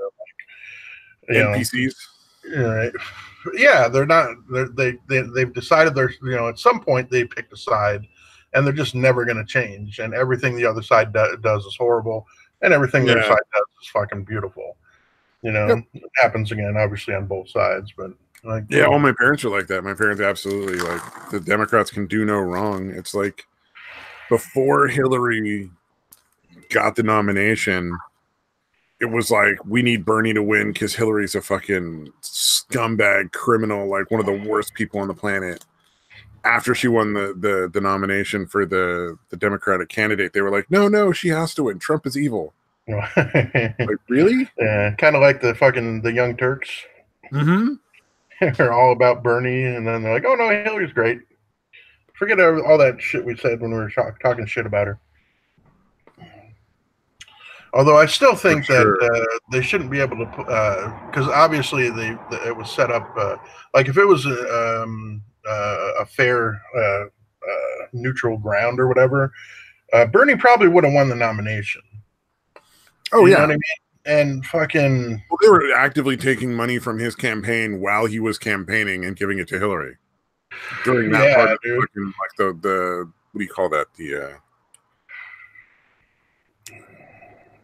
like
NPCs.
Right. Yeah, they're not. They've decided at some point they picked a side, and they're just never going to change. And everything the other side does is horrible, and everything the other side does is fucking beautiful. It happens again, obviously on both sides, but. Like,
all my parents are like that. My parents absolutely, like, the Democrats can do no wrong. It's like before Hillary got the nomination, it was like, we need Bernie to win because Hillary's a fucking scumbag criminal, like one of the worst people on the planet. After she won the nomination for the Democratic candidate, they were like, no, she has to win. Trump is evil. Like, really?
Yeah, kind of like the Young Turks.
Mm-hmm.
They're all about Bernie, and then they're like, "Oh no, Hillary's great." Forget all that shit we said when we were talking shit about her. Although I still think that they shouldn't be able to, because obviously it was set up like if it was a fair, neutral ground or whatever, Bernie probably would have won the nomination.
Oh,
you know what I mean? And fucking...
Well, they were actively taking money from his campaign while he was campaigning and giving it to Hillary. During that part of fucking, like the what do you call that? The...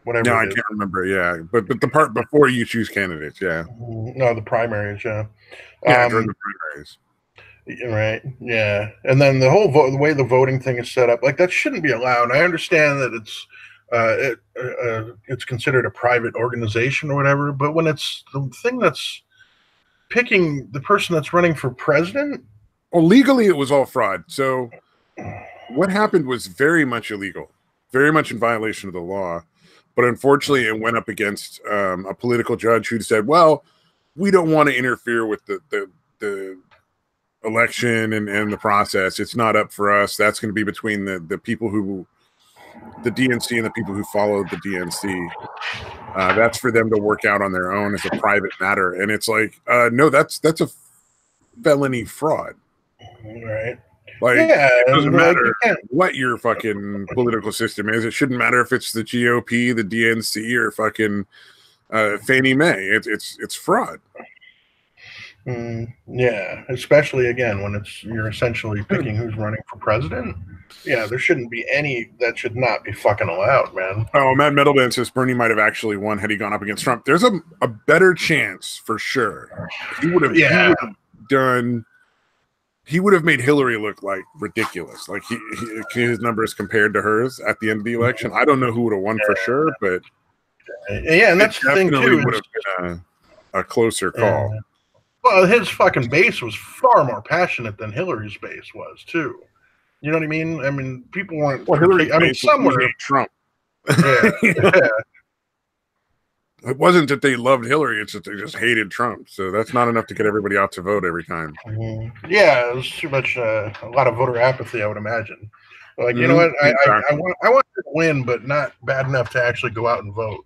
whatever.
No, I can't remember. Yeah, but the part before you choose candidates, yeah.
No, the primaries, yeah.
Yeah, during the primaries.
Right. Yeah, and then the whole the way the voting thing is set up, like that shouldn't be allowed. I understand that it's considered a private organization or whatever, but when it's the thing that's picking the person that's running for president,
Well, legally, it was all fraud. So what happened was very much illegal, very much in violation of the law. But unfortunately, it went up against a political judge who said, well, we don't want to interfere with the election and the process. It's not up for us. That's going to be between the people who, the DNC and the people who follow the DNC. That's for them to work out on their own as a private matter. And it's like, no, that's a felony fraud.
Right.
Like,
yeah,
it doesn't matter what your fucking political system is. It shouldn't matter if it's the GOP, the DNC, or fucking Fannie Mae. It's fraud.
Yeah, especially again when you're essentially picking who's running for president. Yeah, there shouldn't be any. That should not be fucking allowed, man.
Oh, Matt Middleman says Bernie might have actually won had he gone up against Trump. There's a better chance for sure. He would have done. He would have made Hillary look like ridiculous. Like his numbers compared to hers at the end of the election. I don't know who would have won for sure, but
yeah, and that's the thing too.
Would have been a closer call.
Yeah. Well, his fucking base was far more passionate than Hillary's base was too. You know what I mean? I mean, people weren't.
Well, Hillary's base was Trump.
Yeah. Yeah.
It wasn't that they loved Hillary; it's that they just hated Trump. So that's not enough to get everybody out to vote every time.
Yeah, it was too much. A lot of voter apathy, I would imagine. Like, you know what? I want her to win, but not bad enough to actually go out and vote.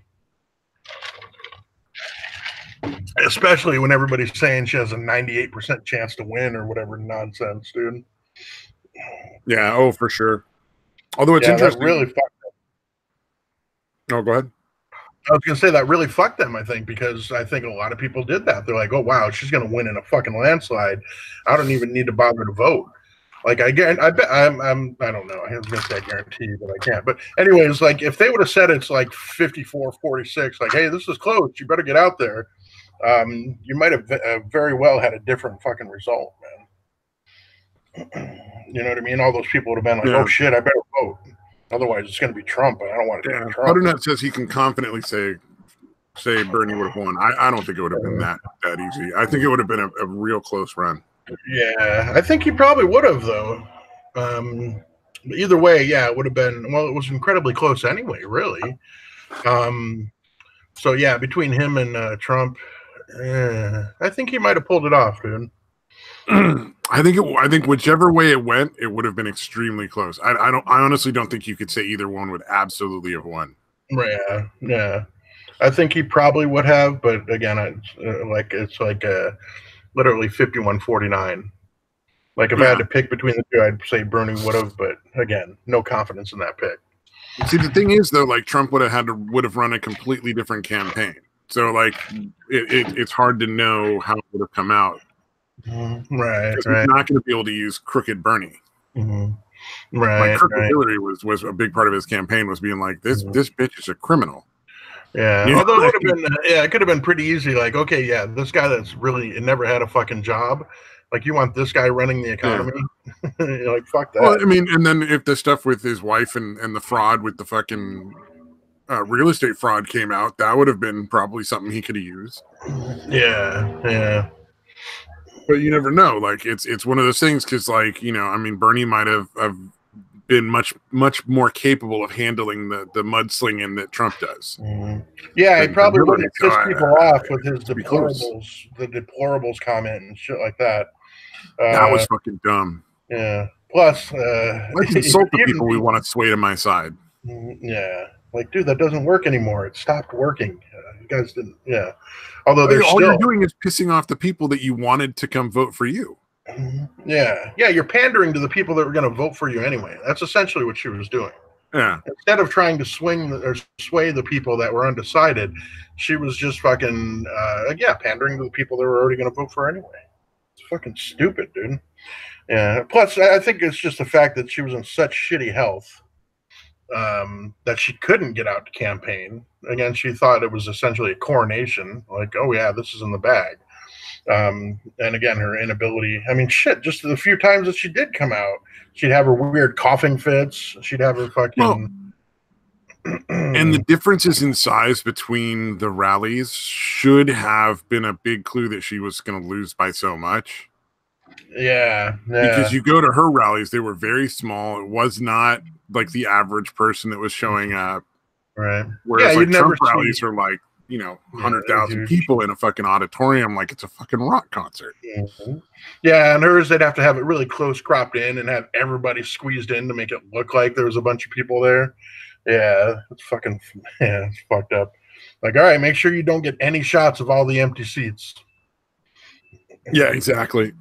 Especially when everybody's saying she has a 98% chance to win or whatever nonsense, dude.
Yeah. Oh, for sure. Although it's interesting.
Really fucked them.
Oh, go ahead.
I was going to say that really fucked them, I think, because I think a lot of people did that. They're like, oh, wow, she's going to win in a fucking landslide. I don't even need to bother to vote. Like, I don't know. I was going to say I guarantee, but I can't. But anyways, like, if they would have said it's like 54-46, like, hey, this is close. You better get out there. You might have very well had a different fucking result, man. You know what I mean? All those people would have been like, oh, shit, I better vote. Otherwise, it's going to be Trump. I don't want it to be Trump.
Butternut says he can confidently say Bernie would have won. I don't think it would have been that easy. I think it would have been a real close run.
Yeah, I think he probably would have, though. Either way, yeah, it would have been. Well, it was incredibly close anyway, really. So yeah, between him and Trump, I think he might have pulled it off, dude.
I think whichever way it went, it would have been extremely close. I honestly don't think you could say either one would absolutely have won.
Yeah. I think he probably would have, but again, it's like literally 51-49. Like if I had to pick between the two, I'd say Bernie would have, but again, no confidence in that pick.
See, the thing is though, like Trump would have run a completely different campaign. So like it's hard to know how it would have come out.
Right.
He's not going to be able to use crooked Bernie.
Right.
Like crooked Hillary was a big part of his campaign, was being like, this bitch is a criminal.
Yeah. You although it would have been it could have been pretty easy. Like, okay, yeah, this guy that's really never had a fucking job. Like, you want this guy running the economy? Yeah. You're like, fuck that.
Well, I mean, and then if the stuff with his wife and the fraud with the fucking real estate fraud came out, that would have been probably something he could have used.
Yeah.
But you never know. Like it's one of those things because, like, you know, I mean, Bernie might have been much more capable of handling the mudslinging that Trump does.
Yeah, he probably wouldn't piss people off with his deplorables, the deplorables comment and shit like that.
That was fucking dumb.
Yeah. Plus,
let's insult the people we want to sway to my side.
Yeah. Like, dude, that doesn't work anymore. It stopped working. You guys didn't. Yeah. Although all
you're doing is pissing off the people that you wanted to come vote for you.
Yeah. You're pandering to the people that were going to vote for you anyway. That's essentially what she was doing.
Yeah.
Instead of trying to sway the people that were undecided, she was just fucking pandering to the people that were already going to vote for anyway. It's fucking stupid, dude. Yeah. Plus, I think it's just the fact that she was in such shitty health that she couldn't get out to campaign. Again, she thought it was essentially a coronation. Like, oh yeah, this is in the bag. And again, her inability. I mean, shit. Just the few times that she did come out, she'd have her weird coughing fits. She'd have her fucking.
And the differences in size between the rallies should have been a big clue that she was going to lose by so much.
Yeah,
Because you go to her rallies, they were very small. It was not like the average person that was showing up.
Right.
Whereas like Trump rallies
see...
are like, 100,000 people in a fucking auditorium, like it's a fucking rock concert.
Mm-hmm. Yeah, and hers, they'd have to have it really close cropped in and have everybody squeezed in to make it look like there was a bunch of people there. Yeah, it's fucked up. Like, all right, make sure you don't get any shots of all the empty seats.
Yeah, exactly.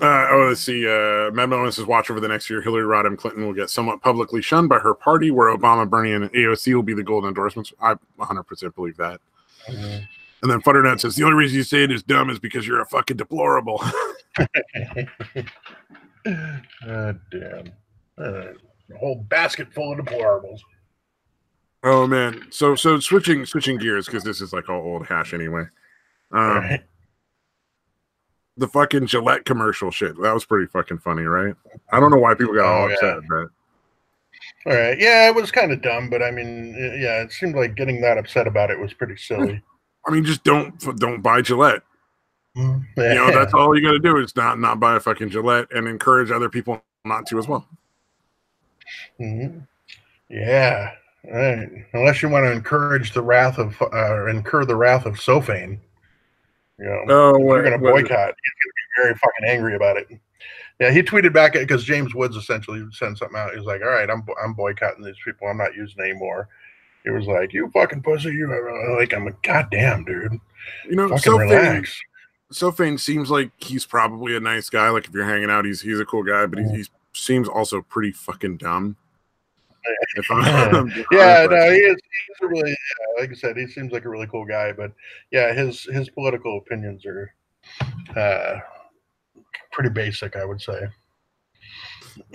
Let's see. Mad Melon says, watch over the next year, Hillary Rodham Clinton will get somewhat publicly shunned by her party, where Obama, Bernie, and AOC will be the golden endorsements. I 100% believe that.
Mm-hmm.
And then Futternut says, the only reason you say it is dumb is because you're a fucking deplorable.
Damn. A whole basket full of deplorables.
Oh, man. So switching gears, because this is like all old hash anyway.
Right.
The fucking Gillette commercial shit. That was pretty fucking funny, right? I don't know why people got all upset at that.
All right. Yeah, it was kind of dumb, but I mean, yeah, it seemed like getting that upset about it was pretty silly.
I mean, just don't buy Gillette.
Yeah.
That's all you got to do is not buy a fucking Gillette and encourage other people not to as well.
Mm-hmm. Yeah. Right. Unless you want to encourage the wrath of incur the wrath of Sophane. You're going to boycott. He's going to be very fucking angry about it. Yeah, he tweeted back because James Woods essentially sent something out. He was like, "All right, I'm boycotting these people. I'm not using anymore." He was like, "You fucking pussy!" I'm like, "Goddamn, dude." Fucking relax.
Sophane seems like he's probably a nice guy. Like if you're hanging out, he's a cool guy, but he seems also pretty fucking dumb.
No, he is. He's a really, like I said, he seems like a really cool guy. But yeah, his political opinions are pretty basic, I would say.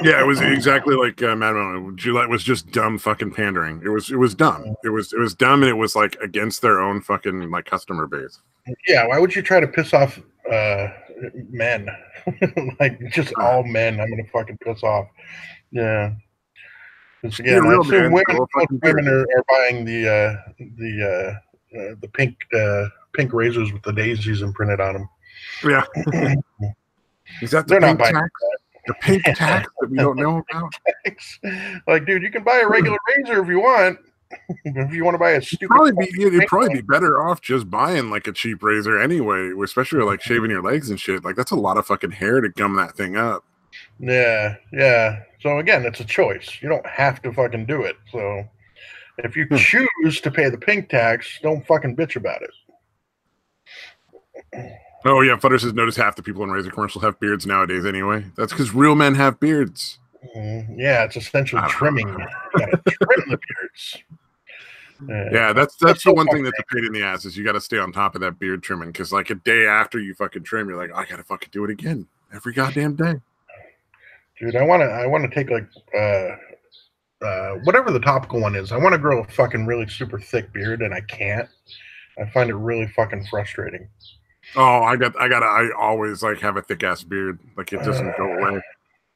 Yeah, it was exactly like Mad Gillette was just dumb fucking pandering. It was dumb. It was dumb, and it was like against their own fucking like customer base.
Yeah, why would you try to piss off men? Like just all men. I'm gonna fucking piss off. Yeah. Again, I assume women are buying the pink razors with the daisies imprinted on them.
Yeah. Is that the pink tax? The pink tax that we don't know about?
Like, dude, you can buy a regular razor if you want. If you want to buy a stupid,
it'd probably be better off just buying like a cheap razor anyway, especially like shaving your legs and shit. Like that's a lot of fucking hair to gum that thing up.
Yeah. So again, it's a choice. You don't have to fucking do it. So if you choose to pay the pink tax, don't fucking bitch about it.
Oh yeah, Futter says notice half the people in razor commercials have beards nowadays anyway. That's because real men have beards.
Yeah, it's essentially trimming. You gotta trim the beards.
Yeah, that's the one thing that's a pain in the ass is you got to stay on top of that beard trimming because like a day after you fucking trim, you're like, I gotta fucking do it again every goddamn day.
Dude, I want to take like whatever the topical one is. I want to grow a fucking really super thick beard, and I can't. I find it really fucking frustrating.
Oh, I always like have a thick ass beard. Like it doesn't go away.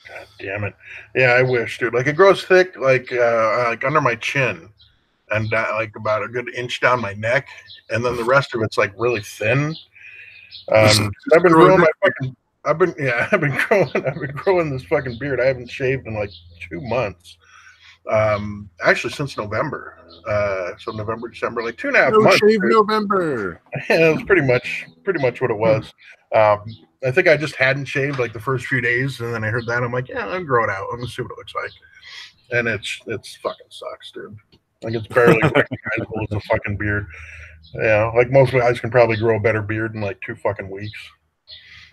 God damn it. Yeah, I wish, dude. Like it grows thick, like under my chin, and like about a good inch down my neck, and then the rest of it's like really thin. I've been growing I've been growing this fucking beard. I haven't shaved in like 2 months. Actually since November. So November, December, like 2.5 months.
Shave November.
Yeah, it was pretty much what it was. I think I just hadn't shaved like the first few days, and then I heard that. I'm like, yeah, I'll grow it out. I'm gonna see what it looks like. And it's fucking sucks, dude. Like it's barely recognizable as a fucking beard. Yeah, like most guys can probably grow a better beard in like 2 fucking weeks.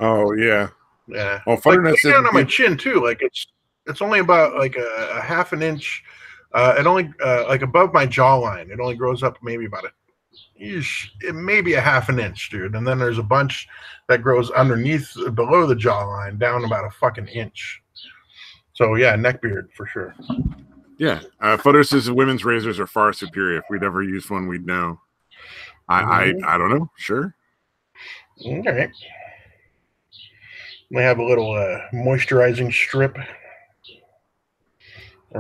Oh yeah.
Yeah.
Well,
like down on my chin too. Like it's only about like a half an inch. It only like above my jawline. It only grows up maybe about maybe a half an inch, dude. And then there's a bunch that grows underneath, below the jawline, down about a fucking inch. So yeah, neck beard for sure.
Yeah, Futter says women's razors are far superior. If we'd ever used one, we'd know. I don't know. Sure.
Okay. They have a little moisturizing strip.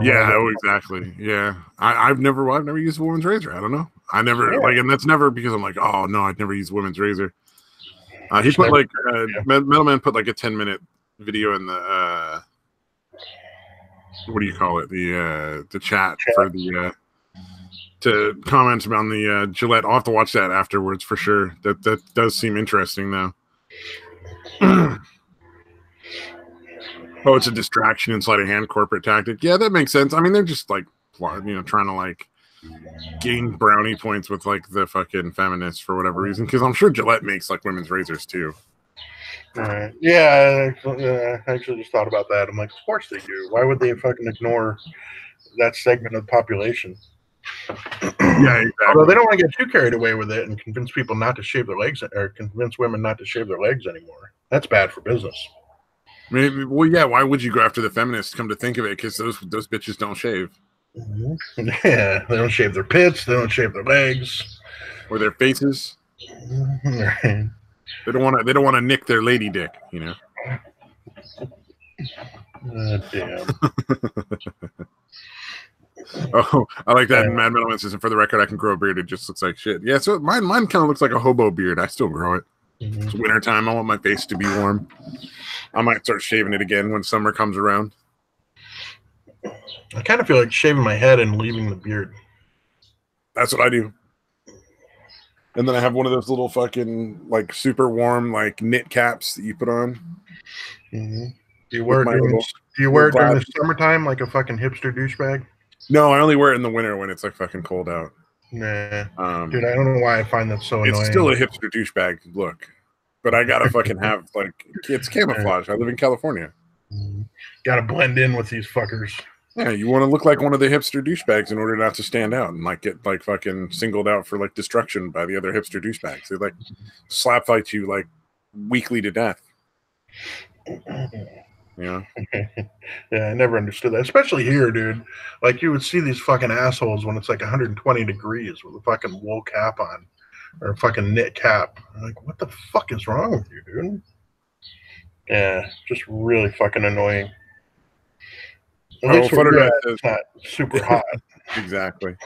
Yeah, exactly. Yeah, I've never used a woman's razor. I don't know. I never and that's never because I'm like, oh no, I'd never use a women's razor. He put like
yeah.
Metal Man put like a 10-minute video in the what do you call it, the chat for the to comment on the Gillette. I'll have to watch that afterwards for sure. That does seem interesting though. Oh, it's a distraction inside a hand corporate tactic. Yeah, that makes sense. I mean, they're just like, trying to like gain brownie points with like the fucking feminists for whatever reason. Because I'm sure Gillette makes like women's razors too.
Yeah, I actually just thought about that. I'm like, of course they do. Why would they fucking ignore that segment of the population?
Yeah, exactly.
Although they don't want to get too carried away with it and convince people not to shave their legs, or convince women not to shave their legs anymore. That's bad for business.
Maybe, well, yeah. Why would you go after the feminists? Come to think of it, because those bitches don't shave.
Mm-hmm. Yeah, they don't shave their pits. They don't shave their legs
or their faces.
Right.
They don't want to nick their lady dick, you know.
Damn.
Oh, I like that. Mad Metal Man says, and for the record, I can grow a beard. It just looks like shit. Yeah, so mine kind of looks like a hobo beard. I still grow it. Mm-hmm. It's wintertime. I want my face to be warm. I might start shaving it again when summer comes around.
I kind of feel like shaving my head and leaving the beard.
That's what I do. And then I have one of those little fucking like super warm like knit caps that you put on.
Mm-hmm. Do you wear it during the summertime like a fucking hipster douchebag?
No, I only wear it in the winter when it's like fucking cold out.
Nah. Dude, I don't know why I find that so annoying.
It's still a hipster douchebag look. But I gotta fucking have like it's camouflage. I live in California.
Mm-hmm. Gotta blend in with these fuckers.
Yeah, you want to look like one of the hipster douchebags in order not to stand out and like get like fucking singled out for like destruction by the other hipster douchebags. They like slap fight you like weekly to death. Yeah.
Yeah, I never understood that, especially here, dude. Like you would see these fucking assholes when it's like 120 degrees with a fucking wool cap on or a fucking knit cap. I'm like, what the fuck is wrong with you, dude? Yeah, just really fucking annoying. At least it's not super hot.
Exactly.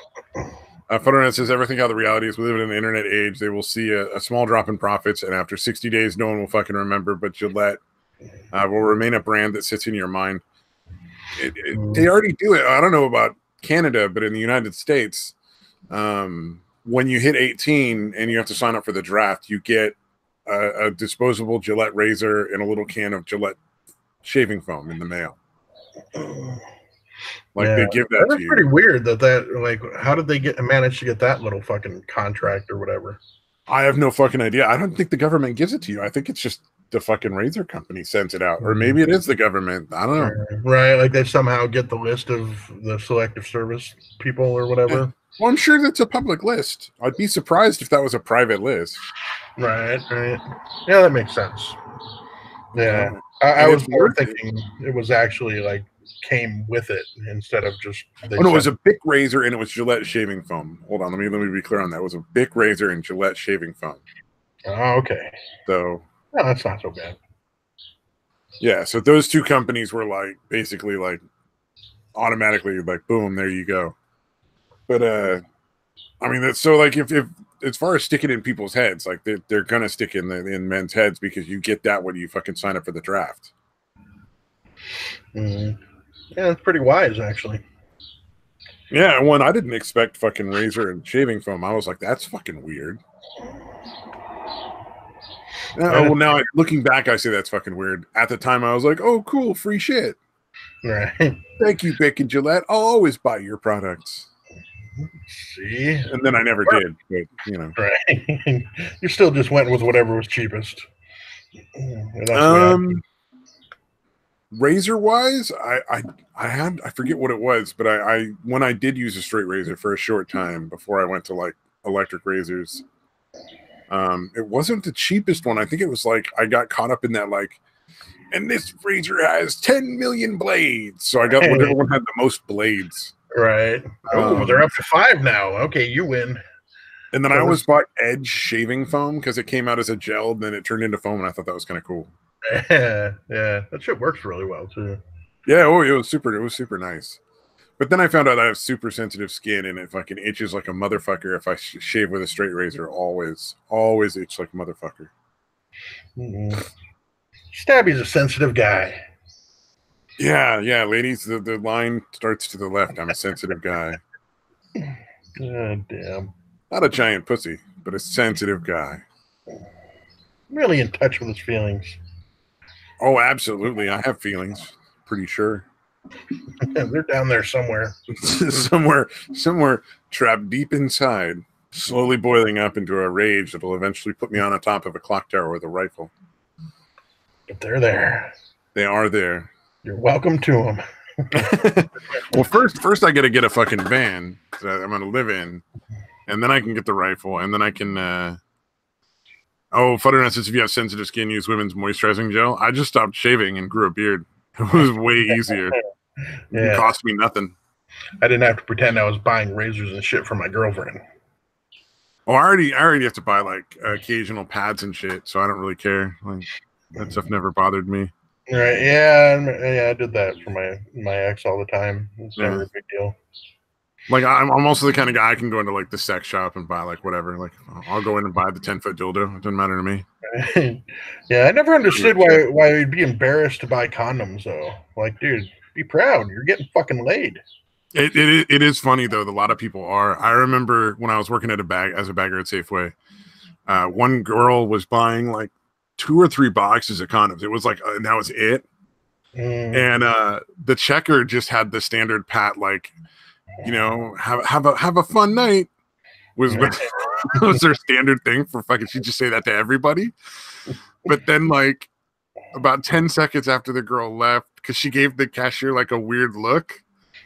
Photonet says, everything how the reality is. We live in an internet age. They will see a small drop in profits, and after 60 days, no one will fucking remember, but Gillette will remain a brand that sits in your mind. They already do it. I don't know about Canada, but in the United States, when you hit 18 and you have to sign up for the draft, you get a disposable Gillette razor and a little can of Gillette shaving foam in the mail. Like they give that to you.
That's pretty weird that like how did they manage to get that little fucking contract or whatever?
I have no fucking idea. I don't think the government gives it to you. I think it's just the fucking razor company sends it out, or maybe it is the government. I don't know.
Right, like they somehow get the list of the selective service people or whatever.
Yeah. Well, I'm sure that's a public list. I'd be surprised if that was a private list.
Right. Yeah, that makes sense. Yeah, I was more thinking it was actually like came with it instead of just.
No, it was a Bic razor and it was Gillette shaving foam. Hold on, let me be clear on that. It was a Bic razor and Gillette shaving foam.
Oh, okay.
So.
No, that's not so bad.
Yeah, so those two companies were like basically like automatically like boom, there you go. But I mean that's so like if as far as sticking in people's heads, like they're gonna stick in men's heads because you get that when you fucking sign up for the draft.
Mm-hmm. Yeah, it's pretty wise actually.
Yeah, one I didn't expect fucking razor and shaving foam. I was like, that's fucking weird. Well, now looking back, I say that's fucking weird. At the time, I was like, "Oh, cool, free shit."
Right.
Thank you, Bic and Gillette. I'll always buy your products.
See,
and then I never did. But you know,
right? You still just went with whatever was cheapest.
Razor wise, I forget what it was, but I when I did use a straight razor for a short time before I went to like electric razors. It wasn't the cheapest one. I think it was like I got caught up in that like, and this razor has 10 million blades. So I got whatever one had the most blades.
Right. Oh, they're up to 5 now. Okay, you win.
And then I always bought Edge shaving foam because it came out as a gel, and then it turned into foam, and I thought that was kind of cool.
Yeah, that shit works really well too.
Yeah, it was super nice. But then I found out I have super sensitive skin and it fucking itches like a motherfucker if I shave with a straight razor. Always itch like a motherfucker.
Stabby's a sensitive guy.
Yeah, ladies, the line starts to the left. I'm a sensitive guy.
Oh, damn.
Not a giant pussy, but a sensitive guy.
Really in touch with his feelings.
Oh, absolutely. I have feelings. Pretty sure.
They're down there somewhere.
somewhere trapped deep inside, slowly boiling up into a rage that'll eventually put me on the top of a clock tower with a rifle.
But they're there.
They are there.
You're welcome to them.
Well, first I got to get a fucking van that I'm going to live in, and then I can get the rifle, and then I can. Futternut says if you have sensitive skin, use women's moisturizing gel. I just stopped shaving and grew a beard. It was way easier. It cost me nothing.
I didn't have to pretend I was buying razors and shit for my girlfriend.
Oh, I already have to buy like occasional pads and shit, so I don't really care. Like that stuff never bothered me.
Right? Yeah, I did that for my ex all the time. It's never a big deal.
Like I'm also the kind of guy I can go into like the sex shop and buy like whatever. Like I'll go in and buy the 10-foot dildo. It doesn't matter to me.
Yeah, I never understood why you'd be embarrassed to buy condoms though. Like, dude, be proud. You're getting fucking laid.
It is funny though. A lot of people are. I remember when I was working at as a bagger at Safeway, one girl was buying like 2 or 3 boxes of condoms. It was like and that was it. And the checker just had the standard pat like, you know, have a fun night was their standard thing for fucking. She'd just say that to everybody. But then like about 10 seconds after the girl left, because she gave the cashier like a weird look.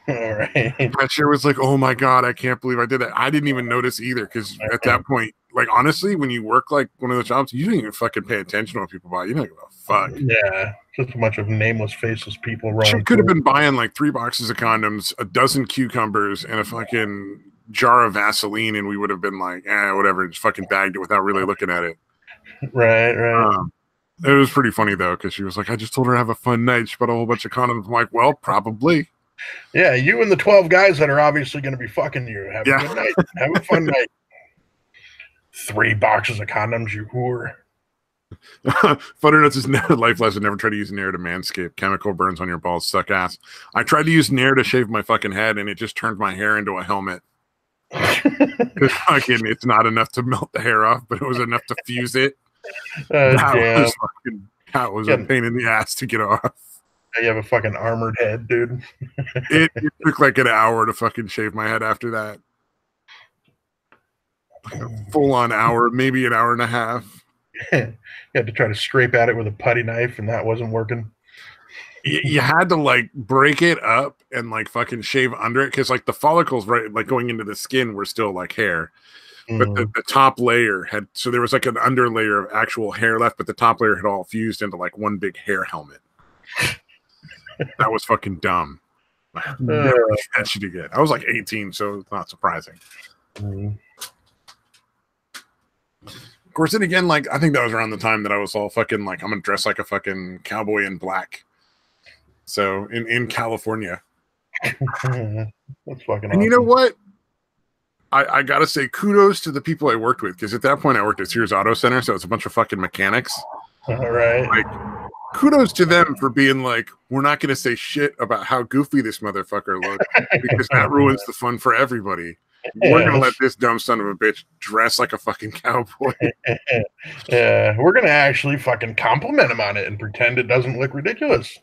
All right.
Cashier was like, "Oh my god, I can't believe I did that." I didn't even notice either, because at that point, like honestly, when you work like one of the jobs, you don't even fucking pay attention to what people buy. You don't give a fuck.
Yeah, just a bunch of nameless, faceless people rolling.
She could have been buying like 3 boxes of condoms, a dozen cucumbers, and a fucking jar of Vaseline, and we would have been like, whatever, just fucking bagged it without really looking at it.
Right.
It was pretty funny though, because she was like, "I just told her to have a fun night. She bought a whole bunch of condoms." I'm like, "Well, probably."
Yeah, you and the 12 guys that are obviously going to be fucking you. Have a good night. Have a fun night. 3 boxes of condoms, you whore.
Futternuts' life lesson: never try to use Nair to manscape. Chemical burns on your balls suck ass. I tried to use Nair to shave my fucking head, and it just turned my hair into a helmet. It's not enough to melt the hair off, but it was enough to fuse it. That was a pain in the ass to get off.
You have a fucking armored head, dude.
It took like an hour to fucking shave my head after that. Like a full-on hour, maybe an hour and a half.
You had to try to scrape at it with a putty knife, and that wasn't working.
You had to like break it up and like fucking shave under it, because like the follicles right like going into the skin were still like hair. But the top layer had, so there was like an under layer of actual hair left, but the top layer had all fused into like one big hair helmet. That was fucking dumb. Never that shit again. I was like 18, so it's not surprising. Of course, then again, like I think that was around the time that I was all fucking like, I'm gonna dress like a fucking cowboy in black. So in California.
That's fucking
and
awesome.
You know what? I gotta say kudos to the people I worked with, because at that point I worked at Sears Auto Center, so it's a bunch of fucking mechanics.
All right.
Like, kudos to them for being like, we're not gonna say shit about how goofy this motherfucker looks, because that ruins the fun for everybody. We're gonna let this dumb son of a bitch dress like a fucking cowboy.
Yeah, we're gonna actually fucking compliment him on it and pretend it doesn't look ridiculous,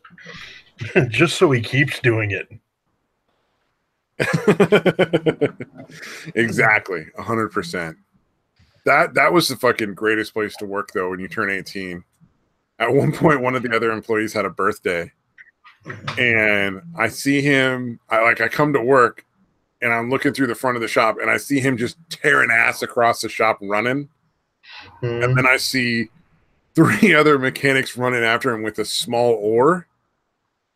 just so he keeps doing it.
Exactly, 100%. That was the fucking greatest place to work though. When you turn 18, at one point, one of the other employees had a birthday, and I see him. I come to work, and I'm looking through the front of the shop, and I see him just tearing ass across the shop running, and then I see 3 other mechanics running after him with a small oar.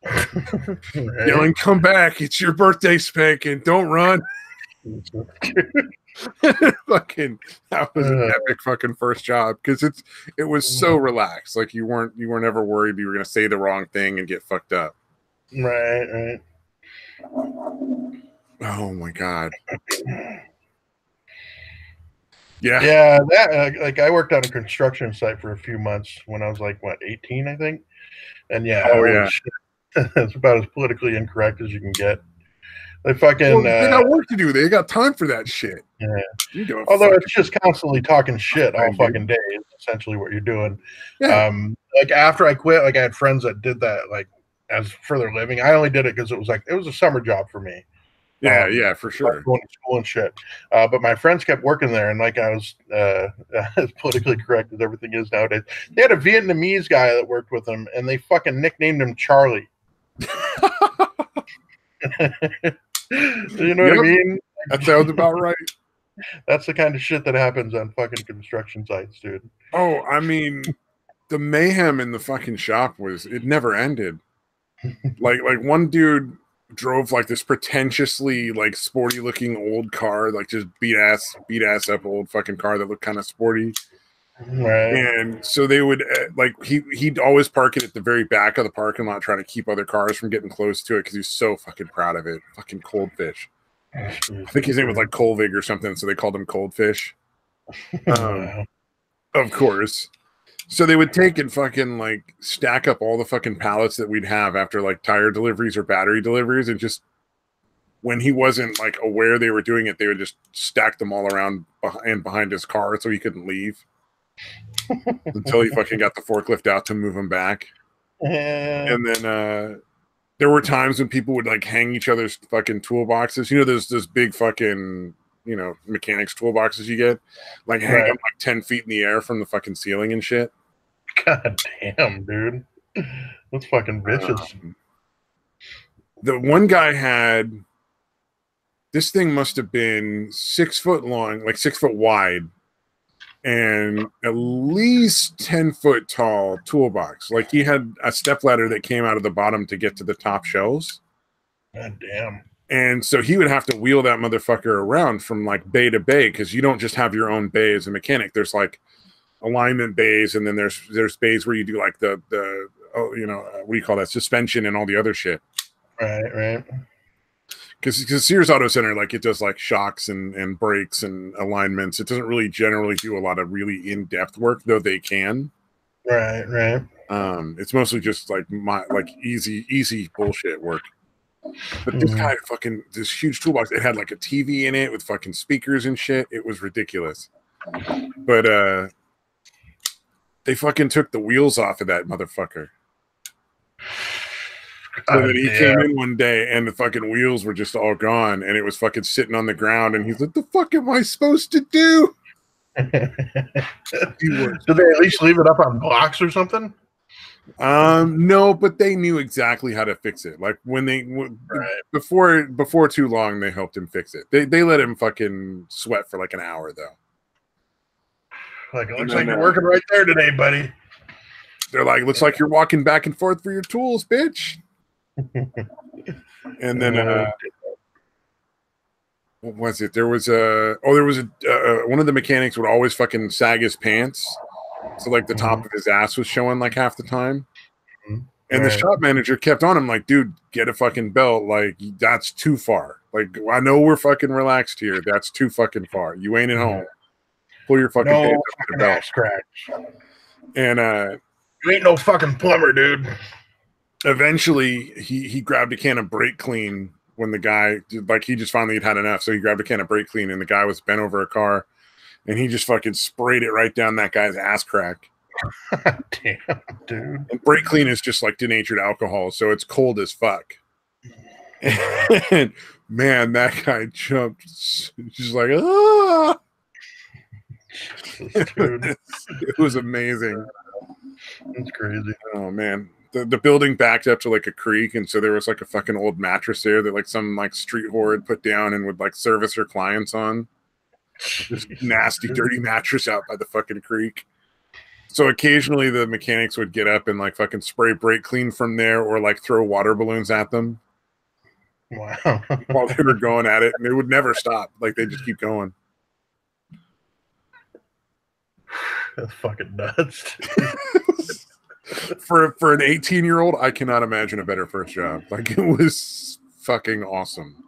Right.
Yelling, "Come back, it's your birthday, Spankin', don't run." Fucking, that was an epic fucking first job, because it was so relaxed. Like you weren't ever worried you were gonna say the wrong thing and get fucked up.
Right.
Oh my god.
Yeah, that like I worked on a construction site for a few months when I was like what 18, I think. And yeah,
Oh
holy
yeah.
shit, it's about as politically incorrect as you can get. They fucking
Well, they got work to do. They got time for that shit.
yeah.
You go.
Although it's just constantly talking shit all
Fine, dude.
fucking day is essentially what you're doing.
Yeah.
Like after I quit, like I had friends that did that like as for their living. I only did it because it was a summer job for me.
Yeah, for
Like
sure.
going to school and shit. But my friends kept working there, and like I was as politically correct as everything is nowadays. They had a Vietnamese guy that worked with them, and they fucking nicknamed him Charlie. You know what I mean?
That sounds about right.
That's the kind of shit that happens on fucking construction sites, dude.
Oh, I mean, the mayhem in the fucking shop it never ended. Like one dude drove like this pretentiously like sporty looking old car, like just beat ass up old fucking car that looked kind of sporty.
Right.
And so they would like he'd always park it at the very back of the parking lot, trying to keep other cars from getting close to it because he's so fucking proud of it. Fucking Coldfish. I think his name was like Colvig or something, so they called him Coldfish.
Wow.
Of course. So they would take and fucking like stack up all the fucking pallets that we'd have after like tire deliveries or battery deliveries, and just when he wasn't like aware they were doing it, they would just stack them all around and behind his car so he couldn't leave until he fucking got the forklift out to move him back. And then there were times when people would like hang each other's fucking toolboxes. You know, there's those big fucking, you know, mechanics toolboxes you get, like hang them like 10 feet in the air from the fucking ceiling and shit.
God damn, dude. That's fucking vicious.
The one guy had, this thing must have been 6 foot long, like 6 foot wide, and at least 10 foot tall toolbox. Like he had a step ladder that came out of the bottom to get to the top shelves.
God damn.
And so he would have to wheel that motherfucker around from like bay to bay, because you don't just have your own bay as a mechanic. There's like alignment bays, and then there's bays where you do like the what do you call that, suspension and all the other shit.
Right.
Because Sears Auto Center, like it does like shocks and brakes and alignments. It doesn't really generally do a lot of really in-depth work, though they can.
Right.
It's mostly just like easy bullshit work. But this guy fucking, this huge toolbox, it had like a TV in it with fucking speakers and shit. It was ridiculous. But they fucking took the wheels off of that motherfucker. So then he came in one day and the fucking wheels were just all gone, and it was fucking sitting on the ground, and he's like, the fuck am I supposed to do?
Did they at least leave it up on blocks or something?
No, but they knew exactly how to fix it. Like when before too long, they helped him fix it. They let him fucking sweat for like an hour though.
Like, it looks like you're working right there today, buddy.
They're like, looks like you're walking back and forth for your tools, bitch. And then what was it? There was one of the mechanics would always fucking sag his pants, so like the top of his ass was showing like half the time. And the shop manager kept on him like, dude, get a fucking belt. Like, that's too far. Like, I know we're fucking relaxed here. That's too fucking far. You ain't at home. Pull your fucking pants up with the belt.
Scratch.
And
you ain't no fucking plumber, dude.
Eventually, he grabbed a can of brake clean when the guy, like, he just finally had enough. So he grabbed a can of brake clean, and the guy was bent over a car, and he just fucking sprayed it right down that guy's ass crack.
Damn, dude.
And brake clean is just like denatured alcohol, so it's cold as fuck. And man, that guy jumped just like, ah! It was amazing.
That's crazy.
Oh man, the building backed up to like a creek, and so there was like a fucking old mattress there that like some like street whore had put down and would like service her clients on. This nasty, dirty mattress out by the fucking creek. So occasionally the mechanics would get up and like fucking spray brake clean from there, or like throw water balloons at them.
Wow.
While they were going at it, and they would never stop. Like they just keep going.
That's fucking nuts.
For an 18-year-old, I cannot imagine a better first job. Like, it was fucking awesome.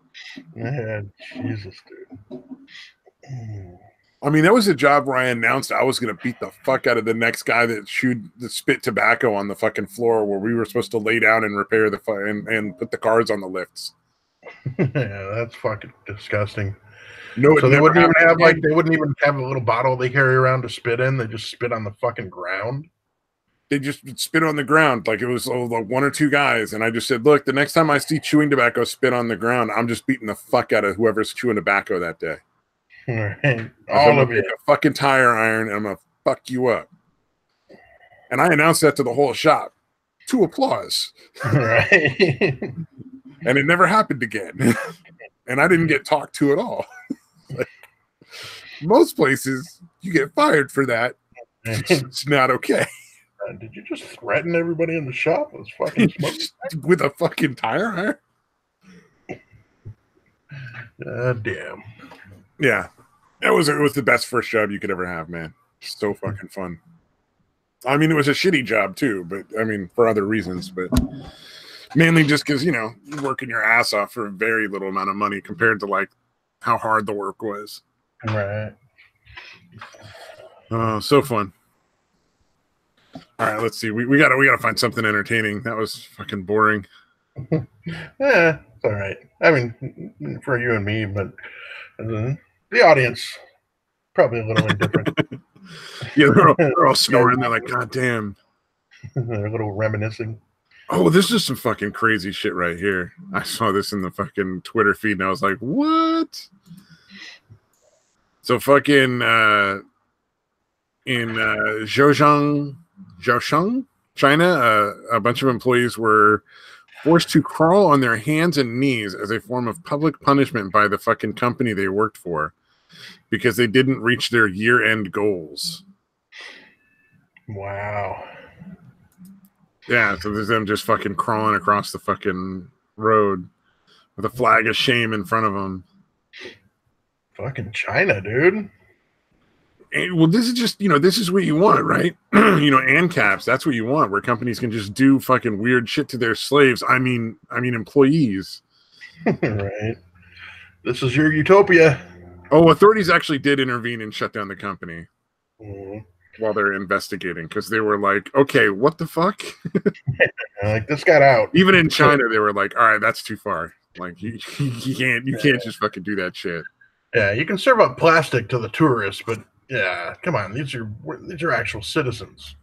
Man, Jesus, dude.
I mean, that was a job where I announced I was going to beat the fuck out of the next guy that chewed the spit tobacco on the fucking floor where we were supposed to lay down and repair the and put the cars on the lifts.
Yeah, that's fucking disgusting.
No,
so they wouldn't even have they wouldn't even have a little bottle they carry around to spit in. They just spit on the fucking ground.
They just spit on the ground like it was like one or two guys. And I just said, look, the next time I see chewing tobacco spit on the ground, I'm just beating the fuck out of whoever's chewing tobacco that day.
Right. All of it.
A fucking tire iron, and I'm going to fuck you up. And I announced that to the whole shop to applause.
Right.
And it never happened again. And I didn't get talked to at all. Like, most places, you get fired for that. It's not okay.
Did you just threaten everybody in the shop? It was fucking
with a fucking tire
iron? Damn.
Yeah. It was the best first job you could ever have, man. So fucking fun. I mean, it was a shitty job too, but I mean, for other reasons, but mainly just because, you know, you're working your ass off for a very little amount of money compared to like how hard the work was.
Right.
Oh, so fun. All right, let's see. We gotta find something entertaining. That was fucking boring.
Yeah, it's all right. I mean, for you and me, but the audience probably a little indifferent.
Yeah, they're all snoring. They're like, God damn.
They're a little reminiscing.
Oh, this is some fucking crazy shit right here. I saw this in the fucking Twitter feed, and I was like, what? So fucking in Zhoushan, China, a bunch of employees were forced to crawl on their hands and knees as a form of public punishment by the fucking company they worked for because they didn't reach their year-end goals.
Wow.
Yeah, so there's them just fucking crawling across the fucking road with a flag of shame in front of them.
Fucking China, dude.
And, well, this is just, you know, this is what you want, right? You know, ANCAPs, that's what you want, where companies can just do fucking weird shit to their slaves. I mean employees.
Right. This is your utopia.
Oh, authorities actually did intervene and shut down the company while they're investigating because they were like, okay, what the fuck?
Like, this got out.
Even in China, they were like, all right, that's too far. Like, you can't just fucking do that shit.
Yeah, you can serve up plastic to the tourists, but yeah, come on, these are actual citizens.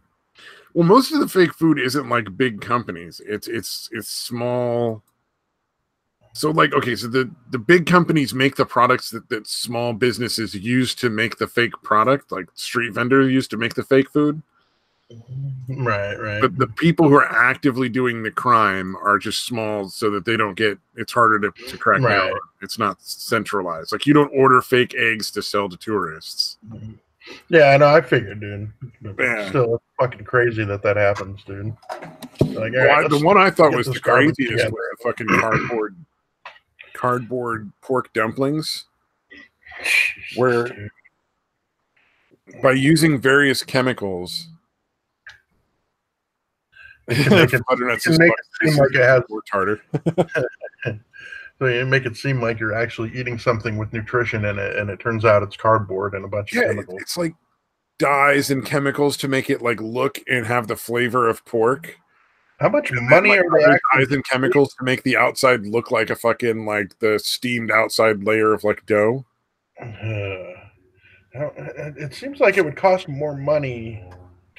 Well, most of the fake food isn't like big companies. It's small. So like, okay, so the big companies make the products that small businesses use to make the fake product, like street vendors used to make the fake food.
Right.
But the people who are actively doing the crime are just small so that they don't get, it's harder to crack down. It's not centralized. Like, you don't order fake eggs to sell to tourists.
Yeah, I know, I figured, dude.
Yeah.
Still, it's fucking crazy that happens, dude. Like,
the one I thought was the craziest was the fucking cardboard pork dumplings, where by using various chemicals,
make it seem like it has
more tartar.
So you make it seem like you're actually eating something with nutrition in it, and it turns out it's cardboard and a bunch of chemicals.
It's like dyes and chemicals to make it like look and have the flavor of pork.
How much money are they
dyes and chemicals to make the outside look like a fucking like the steamed outside layer of like dough?
It seems like it would cost more money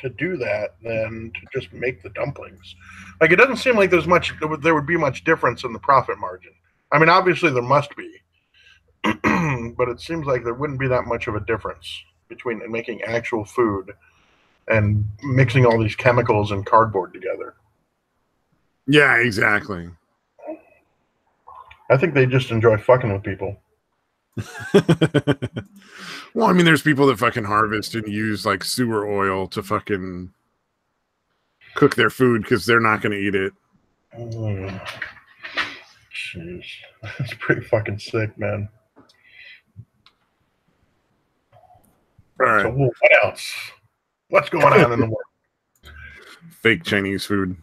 to do that than to just make the dumplings. Like, it doesn't seem like there would be much difference in the profit margin. I mean, obviously there must be, but it seems like there wouldn't be that much of a difference between making actual food and mixing all these chemicals and cardboard together.
Yeah, exactly.
I think they just enjoy fucking with people.
Well, I mean, there's people that fucking harvest and use like sewer oil to fucking cook their food because they're not going to eat it.
Jeez, that's pretty fucking sick, man.
All right.
So what else? What's going on in the world?
Fake Chinese food.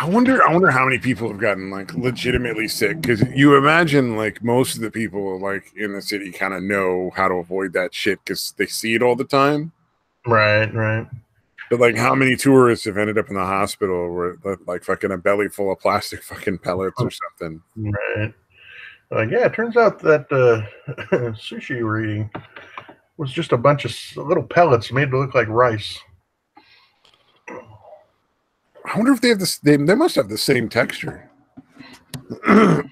I wonder how many people have gotten like legitimately sick, because you imagine like most of the people like in the city kind of know how to avoid that shit because they see it all the time.
Right.
But like, how many tourists have ended up in the hospital with like fucking a belly full of plastic fucking pellets or something?
Right. Yeah, it turns out that sushi you were eating was just a bunch of little pellets made to look like rice.
I wonder if they have this. They must have the same texture.
Yeah,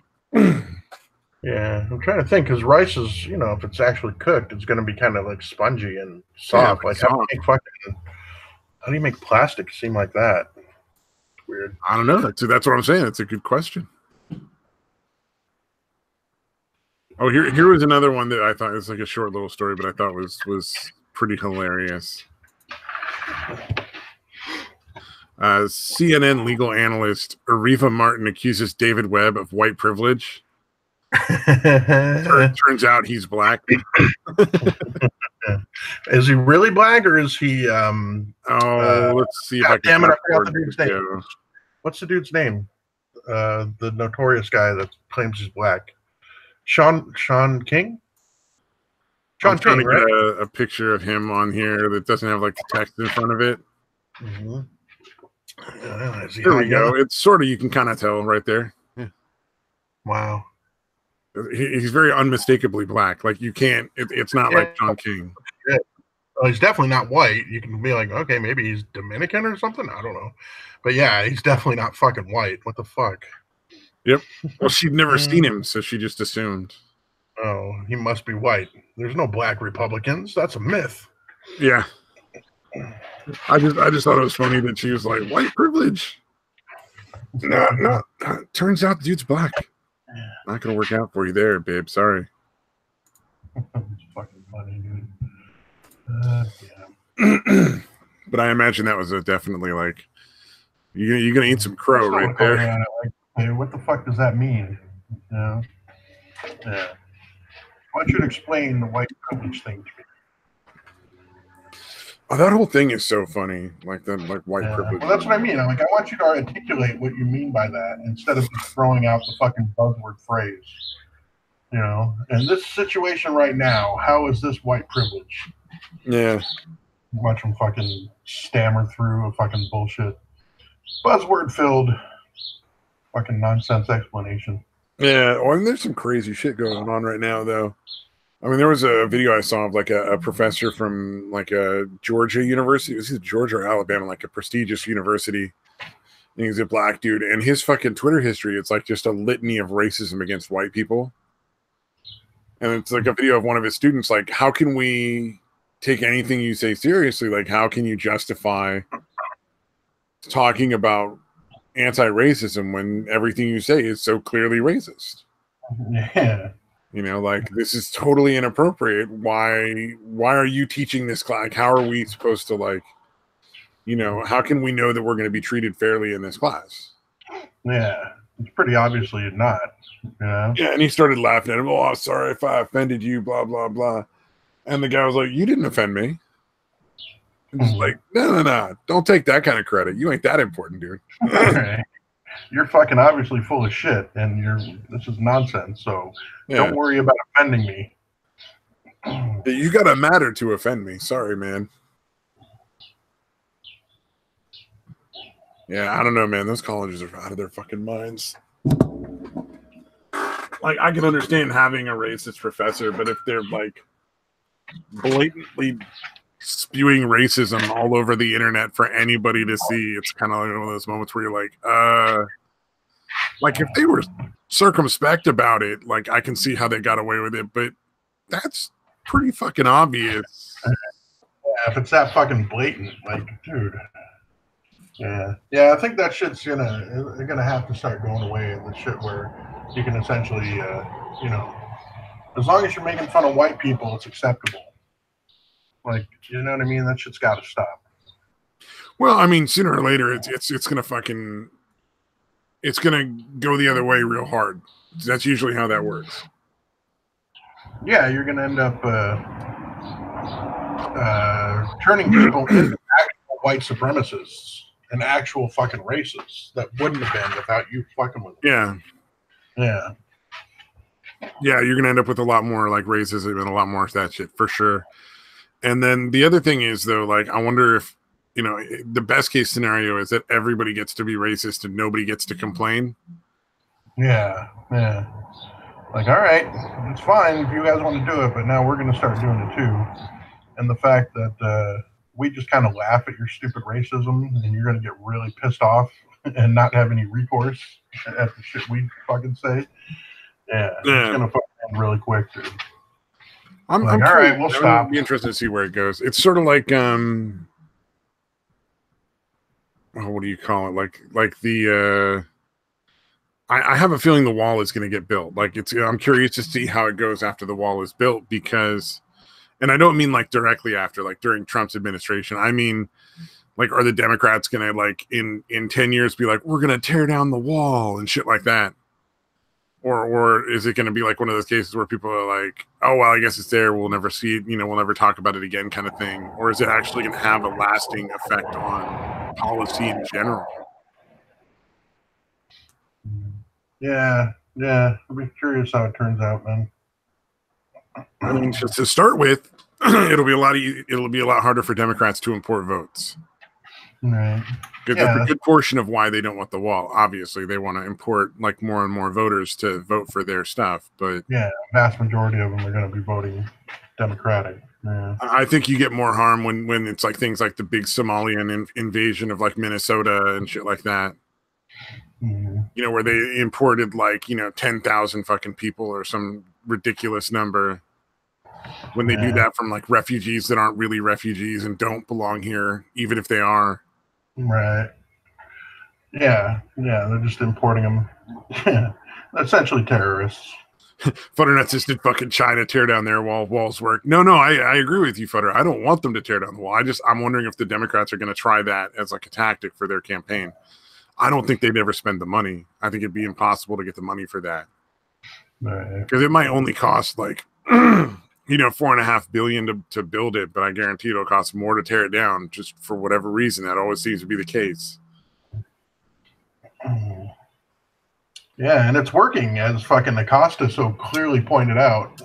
I'm trying to think because rice is, if it's actually cooked, it's going to be kind of like spongy and soft.
Yeah,
like
soft.
how do you make plastic seem like that? It's weird.
I don't know. That's what I'm saying. It's a good question. Oh, here was another one that I thought was like a short little story, but I thought was pretty hilarious. CNN legal analyst Arifa Martin accuses David Webb of white privilege. Turns out he's black.
Is he really black or is he?
Let's see if I can.
Damn it! I forgot the dude's name. What's the dude's name? The notorious guy that claims he's black. Sean King.
I'm trying to get a picture of him on here that doesn't have like the text in front of it.
Mm-hmm.
There we go. It's sort of, you can kind of tell right there. Yeah.
Wow.
He's very unmistakably black. Like you can't. It's not like Sean King.
Yeah. Well, he's definitely not white. You can be like, okay, maybe he's Dominican or something. I don't know, but yeah, he's definitely not fucking white. What the fuck?
Yep. Well, she'd never seen him, so she just assumed.
Oh, he must be white. There's no black Republicans. That's a myth.
Yeah. I just thought it was funny that she was like, white privilege. No. Turns out the dude's black. Not gonna work out for you there, babe. Sorry.
It's fucking funny, dude.
Yeah. But I imagine that was definitely like, you're gonna eat some crow right there.
Like, hey, what the fuck does that mean? Yeah. Why don't you explain the white privilege thing to me?
Oh, that whole thing is so funny. Like white privilege.
Well, that's what I mean. I want you to articulate what you mean by that instead of just throwing out the fucking buzzword phrase. In this situation right now, how is this white privilege?
Yeah.
Watch them fucking stammer through a fucking bullshit, buzzword-filled fucking nonsense explanation.
Yeah, and there's some crazy shit going on right now, though. I mean, there was a video I saw of like a professor from like a Georgia university. Was it Georgia or Alabama? Like a prestigious university. And he's a black dude, and his fucking Twitter history, it's like just a litany of racism against white people. And it's like a video of one of his students, like, how can we take anything you say seriously? Like, how can you justify talking about anti-racism when everything you say is so clearly racist?
Yeah.
Like, this is totally inappropriate. Why are you teaching this class? Like, how are we supposed to, like, how can we know that we're going to be treated fairly in this class?
Yeah, it's pretty obviously not. Yeah.
Yeah, and he started laughing at him. Oh, sorry if I offended you, blah, blah, blah. And the guy was like, you didn't offend me. And he's like, no. Don't take that kind of credit. You ain't that important, dude.
Okay. You're fucking obviously full of shit, and this is nonsense. So don't worry about offending me.
You gotta matter to offend me. Sorry, man. Yeah, I don't know, man. Those colleges are out of their fucking minds. Like, I can understand having a racist professor, but if they're like blatantly spewing racism all over the internet for anybody to see, it's kind of like one of those moments where you're like if they were circumspect about it, like I can see how they got away with it, but that's pretty fucking obvious.
Yeah, if it's that fucking blatant, like, dude. Yeah, I think that shit's gonna have to start going away. The shit where you can essentially, as long as you're making fun of white people, it's acceptable. Like, you know what I mean? That shit's got to stop.
Well, I mean, sooner or later, it's gonna go the other way real hard. That's usually how that works.
Yeah, you're gonna end up turning people into actual white supremacists. and actual fucking races that wouldn't have been without you fucking with them.
Yeah. Yeah, you're gonna end up with a lot more like racism and a lot more of that shit for sure. And then the other thing is though, like I wonder if the best case scenario is that everybody gets to be racist and nobody gets to complain.
Yeah. Like, all right, it's fine if you guys want to do it, but now we're going to start doing it too. And the fact that we just kind of laugh at your stupid racism and you're going to get really pissed off and not have any recourse at the shit we fucking say. Yeah. It's going to fucking end really quick, dude.
I'm
all right, we'll stop.
I'll be interested to see where it goes. It's sort of like what do you call it? Like the I have a feeling the wall is going to get built. Like I'm curious to see how it goes after the wall is built because, and I don't mean like directly after, like during Trump's administration. I mean, like, are the Democrats going to like in 10 years be like, we're going to tear down the wall and shit like that? Or is it going to be like one of those cases where people are like, oh, well, I guess it's there. We'll never see it. We'll never talk about it again kind of thing. Or is it actually going to have a lasting effect on policy in general?
Yeah. I'll be curious how it turns out, man.
I mean, just to start with, it'll be a lot harder for Democrats to import votes.
Right.
Because that's a good portion of why they don't want the wall. Obviously, they want to import like more and more voters to vote for their stuff. But
vast majority of them are going to be voting Democratic. Yeah.
I think you get more harm when it's like things like the big Somalian invasion of like Minnesota and shit like that.
Mm-hmm.
Where they imported like 10,000 fucking people or some ridiculous number. When they do that from like refugees that aren't really refugees and don't belong here, even if they are.
Right. Yeah, they're just importing them. Essentially terrorists.
Futter Nuts did fucking China tear down their walls work. No, I agree with you, Futter. I don't want them to tear down the wall. I'm wondering if the Democrats are going to try that as like a tactic for their campaign. I don't think they'd ever spend the money. I think it'd be impossible to get the money for that. Because it might only cost like $4.5 billion to build it, but I guarantee it'll cost more to tear it down just for whatever reason. That always seems to be the case.
Yeah, and it's working, as fucking Acosta so clearly pointed out.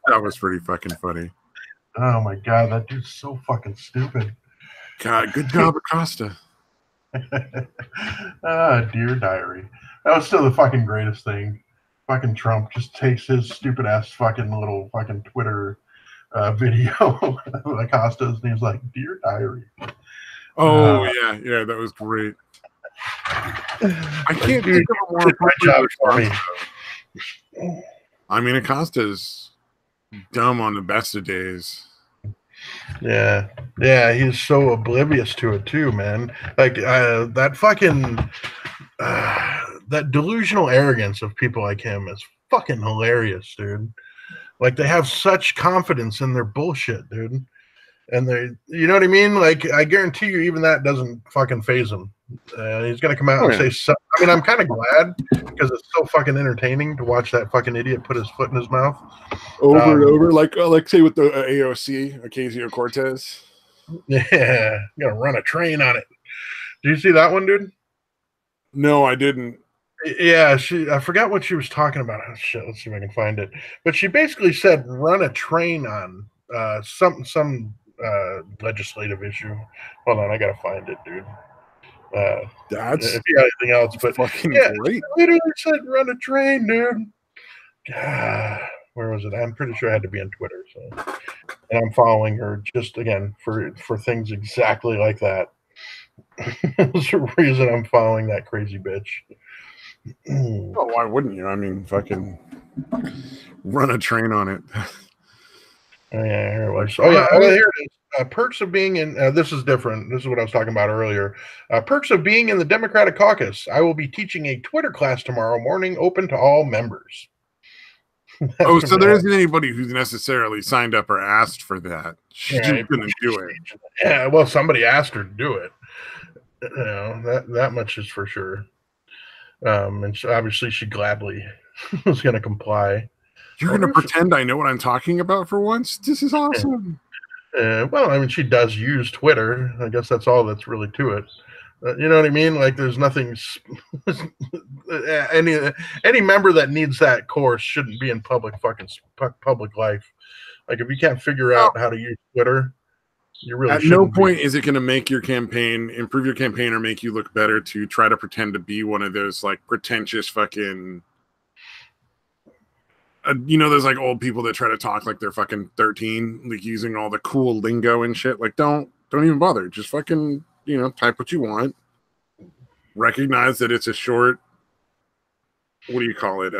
That was pretty fucking funny.
Oh my god, that dude's so fucking stupid.
God, good job, Acosta.
Dear diary. That was still the fucking greatest thing. Fucking Trump just takes his stupid ass fucking little fucking Twitter video of Acosta's and he's like, Dear diary.
Oh yeah, that was great. I can't think of a more appropriate response. I mean, Acosta's dumb on the best of days.
Yeah, he's so oblivious to it too, man. Like that fucking that delusional arrogance of people like him is fucking hilarious, dude. Like they have such confidence in their bullshit, dude. And they, you know what I mean? Like I guarantee you, even that doesn't fucking phase him. He's gonna come out and say so. I mean, I'm kind of glad because it's so fucking entertaining to watch that fucking idiot put his foot in his mouth
over and over, like say with the AOC, Ocasio-Cortez.
Yeah, I'm gonna run a train on it. Did you see that one, dude?
No, I didn't.
Yeah, I forgot what she was talking about. Oh, shit, let's see if I can find it. But she basically said run a train on some legislative issue. Hold on, I gotta find it, dude.
That's
if you got anything else, but
fucking great.
Literally said run a train, dude. Where was it? I'm pretty sure it had to be on Twitter. So, and I'm following her just again for things exactly like that. There's a reason I'm following that crazy bitch.
Oh, why wouldn't you? I mean, fucking run a train on it.
Oh, yeah, here it was. Oh, yeah, here it is. Perks of being in, this is different. This is what I was talking about earlier. Perks of being in the Democratic caucus. I will be teaching a Twitter class tomorrow morning, open to all members.
Oh, so there isn't anybody who's necessarily signed up or asked for that. She's just going to do it.
Yeah, well, somebody asked her to do it. You know, that much is for sure. And so obviously she gladly was going to comply.
You're going to pretend I know what I'm talking about for once? This is awesome.
Well, I mean, she does use Twitter. I guess that's all that's really to it. You know what I mean? Like, there's nothing. Any member that needs that course shouldn't be in public life. Like, if you can't figure out how to use Twitter, you really
At no
shouldn't be.
point is it going to make your campaign, improve your campaign, or make you look better to try to pretend to be one of those like pretentious fucking, those like old people that try to talk like they're fucking 13, like using all the cool lingo and shit. Like, don't even bother. Just fucking, type what you want. Recognize that it's a short, what do you call it?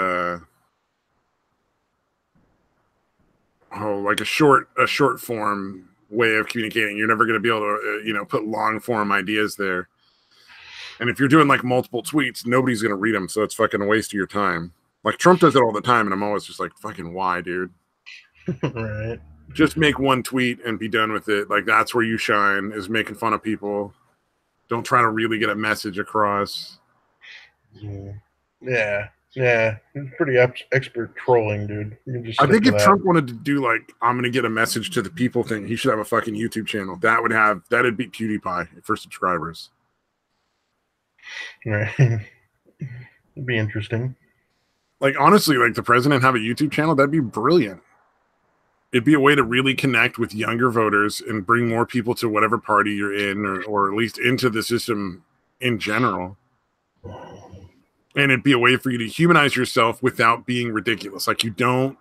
Like a short form way of communicating. You're never going to be able to, put long form ideas there. And if you're doing like multiple tweets, nobody's going to read them. So it's fucking a waste of your time. Like Trump does it all the time. And I'm always just like, fucking why, dude?
Right.
Just make one tweet and be done with it. Like, that's where you shine, is making fun of people. Don't try to really get a message across.
Yeah. He's pretty expert trolling, dude.
I think if Trump wanted to do like, I'm going to get a message to the people thing, he should have a fucking YouTube channel. That'd beat PewDiePie for subscribers.
Right. It'd be interesting.
Like, honestly, like the president have a YouTube channel, that'd be brilliant. It'd be a way to really connect with younger voters and bring more people to whatever party you're in, or at least into the system in general. And it'd be a way for you to humanize yourself without being ridiculous. Like, you don't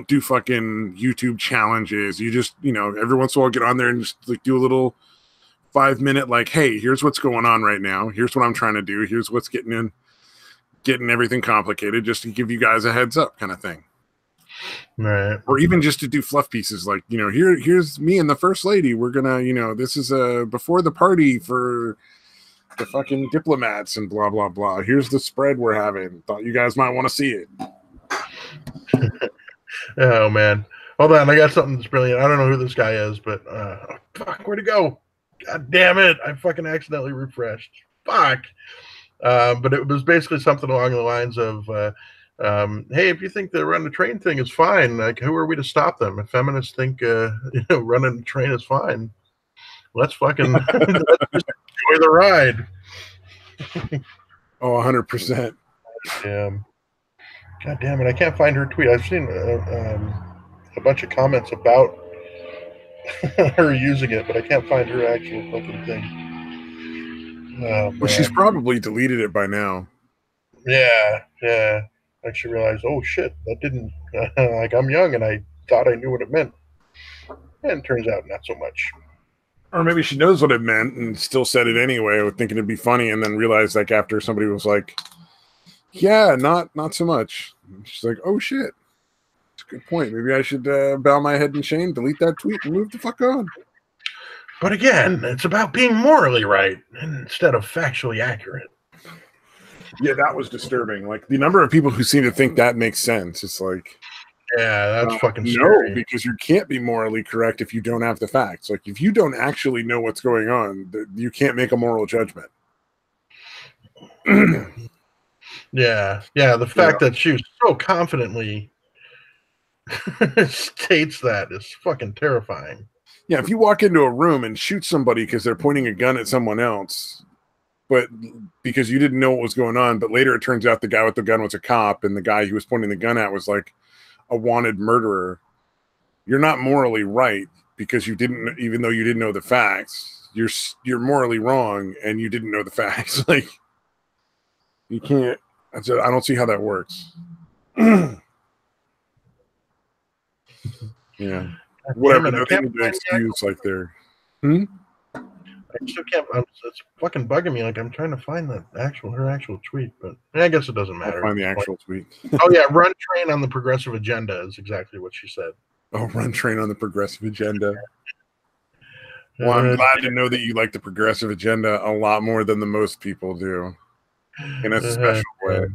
do fucking YouTube challenges. You just, every once in a while get on there and just like do a little 5-minute, like, hey, here's what's going on right now. Here's what I'm trying to do. Here's what's getting everything complicated, just to give you guys a heads up kind of thing.
Right.
Or even just to do fluff pieces like, here's me and the first lady. We're gonna, this is before the party for the fucking diplomats and blah blah blah. Here's the spread we're having. Thought you guys might want to see it.
Oh man, hold on, I got something that's brilliant. I don't know who this guy is, but fuck, where'd it go? God damn it, I fucking accidentally refreshed. Fuck. But it was basically something along the lines of, hey, if you think the run the train thing is fine, like, who are we to stop them? If feminists think running the train is fine, let's fucking let's just enjoy the ride.
Oh, 100%.
God damn it, I can't find her tweet. I've seen a bunch of comments about her using it, but I can't find her actual fucking thing.
Well, she's probably deleted it by now.
Yeah. I actually realized, oh shit, that didn't, like, I'm young and I thought I knew what it meant. And it turns out not so much.
Or maybe she knows what it meant and still said it anyway, thinking it'd be funny, and then realized, like, after somebody was like, yeah, not so much. And she's like, oh shit. That's a good point. Maybe I should bow my head in shame, delete that tweet, and move the fuck on.
But again, it's about being morally right instead of factually accurate.
Yeah, that was disturbing. Like, the number of people who seem to think that makes sense. It's like,
yeah, that's fucking scary.
No, because you can't be morally correct if you don't have the facts. Like, if you don't actually know what's going on, you can't make a moral judgment.
Yeah. The fact that she was so confidently states that is fucking terrifying.
Yeah, if you walk into a room and shoot somebody because they're pointing a gun at someone else, but because you didn't know what was going on, but later it turns out the guy with the gun was a cop and the guy he was pointing the gun at was like a wanted murderer, you're not morally right because you didn't, even though you didn't know the facts, you're morally wrong and you didn't know the facts. Like, you can't, I don't see how that works. Yeah. Whatever, nothing to excuse like there.
I still can't. It's fucking bugging me. Like, I'm trying to find her actual tweet, but I guess it doesn't matter.
I'll find the actual tweet.
Oh yeah, run train on the progressive agenda is exactly what she said.
Oh, run train on the progressive agenda. Well, I'm glad to know that you like the progressive agenda a lot more than the most people do, in a special way.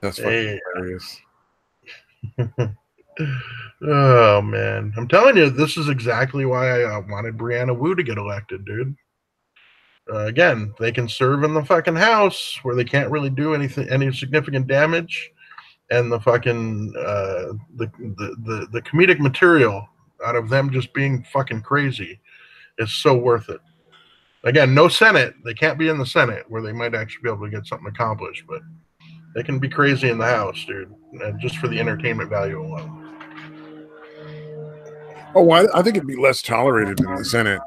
That's fucking hilarious.
Oh man, I'm telling you, this is exactly why I wanted Brianna Wu to get elected, dude. Again, they can serve in the fucking house where they can't really do any significant damage, and the fucking the comedic material out of them just being fucking crazy is so worth it. Again, no Senate. They can't be in the Senate where they might actually be able to get something accomplished, but they can be crazy in the House, dude, just for the entertainment value alone.
Oh, I think it'd be less tolerated in the Senate.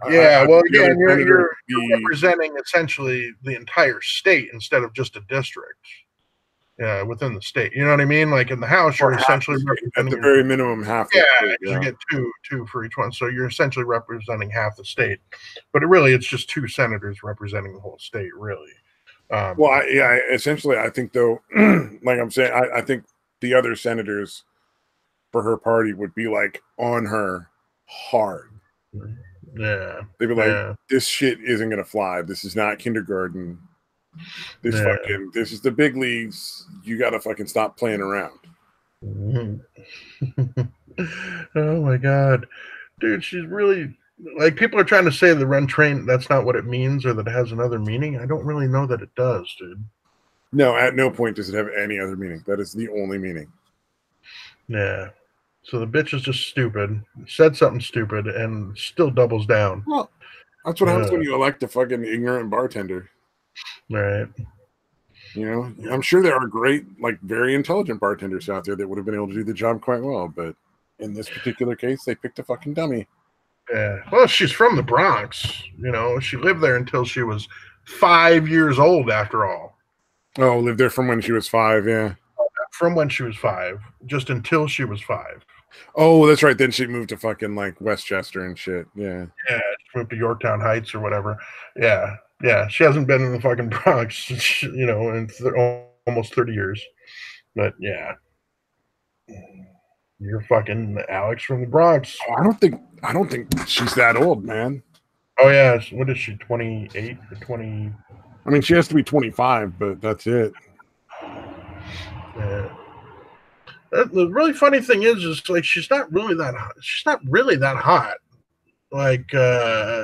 Yeah, well, again, you're representing essentially the entire state instead of just a district within the state. You know what I mean? Like in the House, you're essentially
at the very minimum half.
Yeah, you get two for each one, so you're essentially representing half the state. But it's just two senators representing the whole state, really.
Well, essentially, I think though, like I'm saying, I think the other senators for her party would be like on her hard.
Yeah,
they'd be like, "This shit isn't gonna fly. This is not kindergarten. This is the big leagues. You gotta fucking stop playing around."
Mm-hmm. Oh my god, dude, she's really like, people are trying to say the run train, that's not what it means, or that it has another meaning. I don't really know that it does, dude.
No, at no point does it have any other meaning. That is the only meaning.
Yeah. So the bitch is just stupid, said something stupid, and still doubles down.
Well, that's what happens when you elect a fucking ignorant bartender.
Right.
You know, I'm sure there are great, like, very intelligent bartenders out there that would have been able to do the job quite well, but in this particular case, they picked a fucking dummy.
Yeah. Well, she's from the Bronx. You know, she lived there until she was 5 years old, after all.
Oh, lived there from when she was 5, yeah.
From when she was 5, just until she was 5.
Oh, that's right. Then she moved to fucking, like, Westchester and shit. Yeah.
Yeah, she moved to Yorktown Heights or whatever. Yeah. Yeah. She hasn't been in the fucking Bronx, you know, in almost 30 years. But yeah. You're fucking Alex from the Bronx.
I don't think she's that old, man.
Oh yeah, what is she? 28 or 20?
I mean, she has to be 25, but that's it.
Yeah. The really funny thing is like she's not really that hot. She's not really that hot. Like I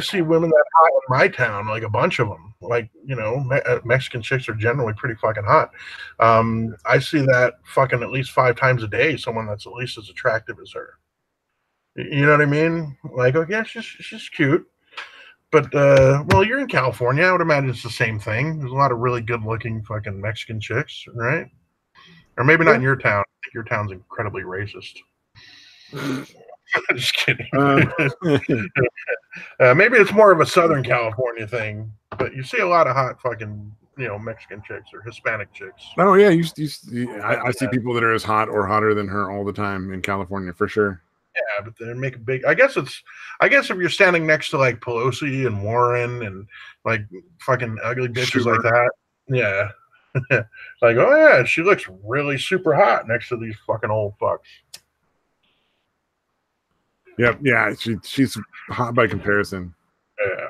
see women that hot in my town, like a bunch of them. Like, you know, Mexican chicks are generally pretty fucking hot. I see that fucking at least 5 times a day. Someone that's at least as attractive as her. You know what I mean? Like, oh yeah, she's cute. But well, you're in California. I would imagine it's the same thing. There's a lot of really good-looking fucking Mexican chicks, right? Or maybe not in your town. I think your town's incredibly racist. Just kidding. Maybe it's more of a Southern California thing, but you see a lot of hot fucking, you know, Mexican chicks or Hispanic chicks.
Oh yeah, I see people that are as hot or hotter than her all the time in California for sure.
Yeah, but they make a big. I guess if you're standing next to like Pelosi and Warren and like fucking ugly bitches like that, yeah, like, oh yeah, she looks really super hot next to these fucking old fucks.
Yep, yeah, she's hot by comparison.
Yeah.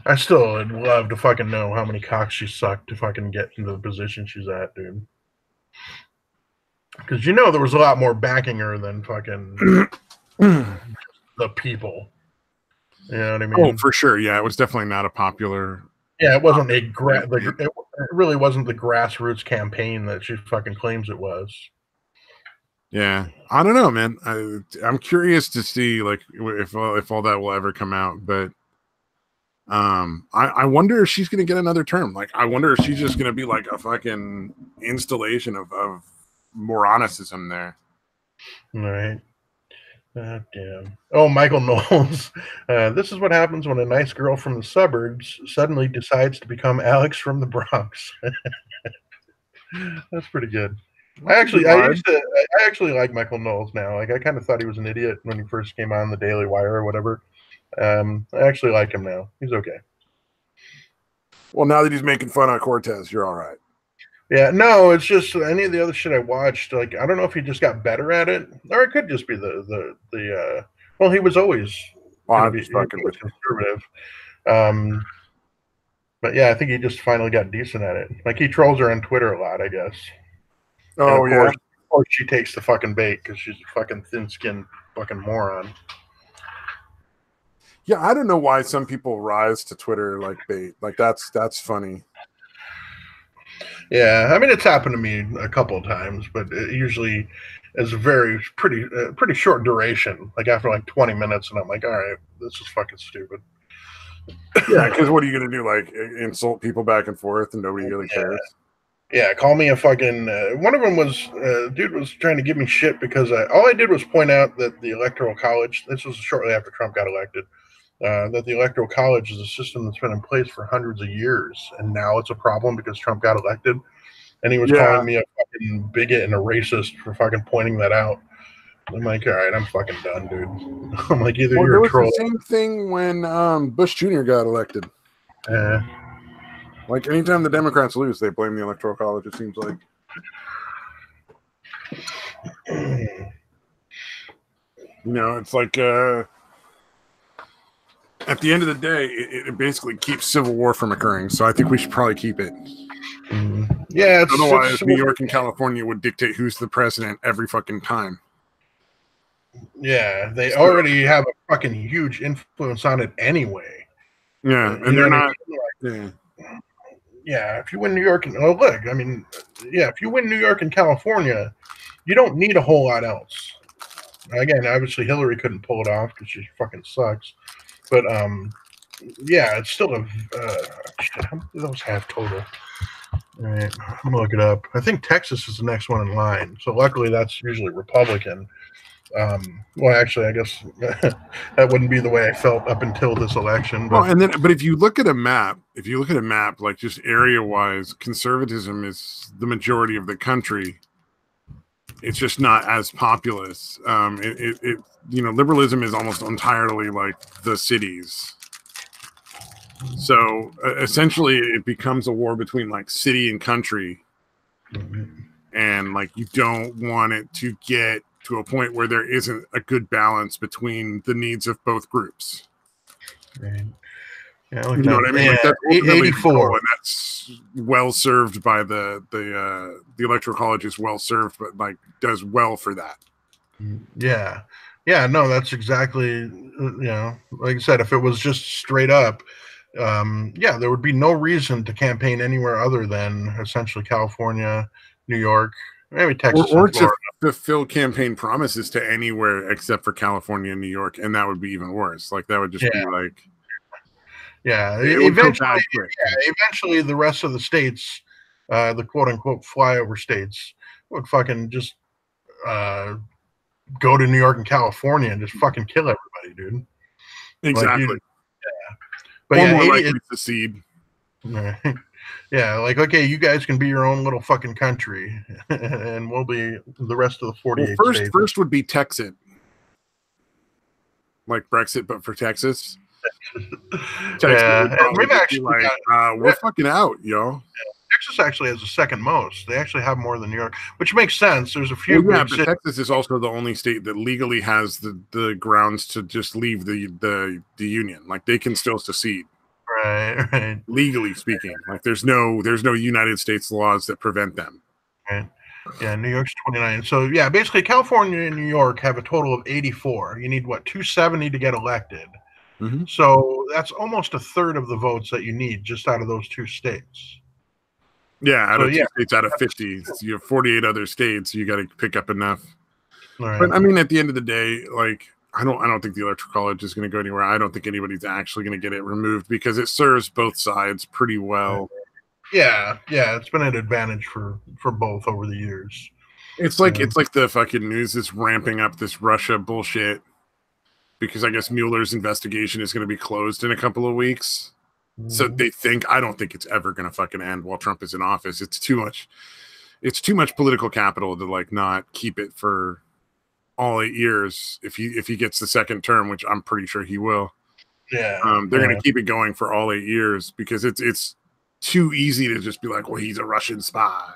I still would love to fucking know how many cocks she sucked to fucking get into the position she's at, dude. Because you know there was a lot more backing her than fucking the people. You know what I mean?
Oh, for sure. Yeah, it was definitely not a popular.
Yeah, it wasn't it really wasn't the grassroots campaign that she fucking claims it was.
Yeah, I don't know, man. I'm curious to see like if all that will ever come out, but I wonder if she's gonna get another term. Like, I wonder if she's just gonna be like a fucking installation of moronicism there.
All right. Damn. Oh, Michael Knowles. This is what happens when a nice girl from the suburbs suddenly decides to become Alex from the Bronx. That's pretty good. I actually like Michael Knowles now. Like, I kind of thought he was an idiot when he first came on the Daily Wire or whatever. I actually like him now. He's okay.
Well, now that he's making fun of Cortez, you're all right.
Yeah, no, it's just any of the other shit I watched. Like, I don't know if he just got better at it, or it could just be the well, he was always conservative. But yeah, I think he just finally got decent at it. Like, he trolls her on Twitter a lot, I guess.
Oh, yeah.
Of course she takes the fucking bait because she's a fucking thin-skinned fucking moron.
Yeah, I don't know why some people rise to Twitter like bait. Like, that's funny.
Yeah, I mean, it's happened to me a couple of times, but usually is a pretty short duration. Like after like 20 minutes, and I'm like, all right, this is fucking stupid.
Yeah, because what are you gonna do? Like insult people back and forth, and nobody really cares.
Yeah, call me a fucking. One of them was dude was trying to give me shit because all I did was point out that the Electoral College. This was shortly after Trump got elected. That the Electoral College is a system that's been in place for hundreds of years, and now it's a problem because Trump got elected. And he was calling me a fucking bigot and a racist for fucking pointing that out. I'm like, all right, I'm fucking done, dude. I'm like, either you're a troll.
The same thing when Bush Jr. got elected. Like anytime the Democrats lose, they blame the Electoral College. It seems like. It's like at the end of the day, it basically keeps civil war from occurring. So I think we should probably keep it.
Yeah,
otherwise New York and California would dictate who's the president every fucking time.
Yeah, they already have a fucking huge influence on it anyway.
Yeah, and they're not.
Yeah, if you win New York and if you win New York and California, you don't need a whole lot else. Again, obviously Hillary couldn't pull it off because she fucking sucks. But yeah, it's still a shit, how many do those have total? All right, I'm gonna look it up. I think Texas is the next one in line. So luckily that's usually Republican. Well, actually, I guess that wouldn't be the way I felt up until this election. But
but if you look at a map, like just area-wise, conservatism is the majority of the country. It's just not as populous. Liberalism is almost entirely like the cities. So essentially, it becomes a war between like city and country, and like you don't want it to get to a point where there isn't a good balance between the needs of both groups.
Right. Yeah,
you know what I mean?
Yeah,
like that's
84,
and that's well served by the Electoral College is well served, but like does well for that.
Yeah, no, that's exactly. Like I said, if it was just straight up, there would be no reason to campaign anywhere other than essentially California, New York, maybe Texas,
or to fulfill campaign promises to anywhere except for California and New York, and that would be even worse. Like that would just be like,
eventually the rest of the states, the quote unquote flyover states, would fucking just go to New York and California and just fucking kill everybody, dude.
Exactly.
Like, but
more likely to secede.
Yeah, like, okay, you guys can be your own little fucking country, and we'll be the rest of the 48 states.
First would be Texit. Like Brexit, but for Texas.
Yeah, and we've actually
we're fucking out, yo.
Texas actually has the second most. They actually have more than New York, which makes sense. There's a few.
But Texas is also the only state that legally has the grounds to just leave the union. Like they can still secede.
Right.
Legally speaking, like there's no United States laws that prevent them.
Right. Yeah, New York's 29. So yeah, basically California and New York have a total of 84. You need 270 to get elected.
Mm-hmm.
So that's almost a third of the votes that you need just out of those two states.
Yeah, out of two states out of 50. So you have 48 other states. You got to pick up enough.
Right.
But I mean, at the end of the day, like I don't think the Electoral College is going to go anywhere. I don't think anybody's actually going to get it removed because it serves both sides pretty well.
Yeah, it's been an advantage for both over the years.
It's like the fucking news is ramping up this Russia bullshit because I guess Mueller's investigation is going to be closed in a couple of weeks. Mm-hmm. So they think, I don't think it's ever going to fucking end while Trump is in office. It's too much political capital to like not keep it for all 8 years if he gets the second term, which I'm pretty sure he will.
Yeah.
They're going to keep it going for all 8 years because it's too easy to just be like, well, he's a Russian spy.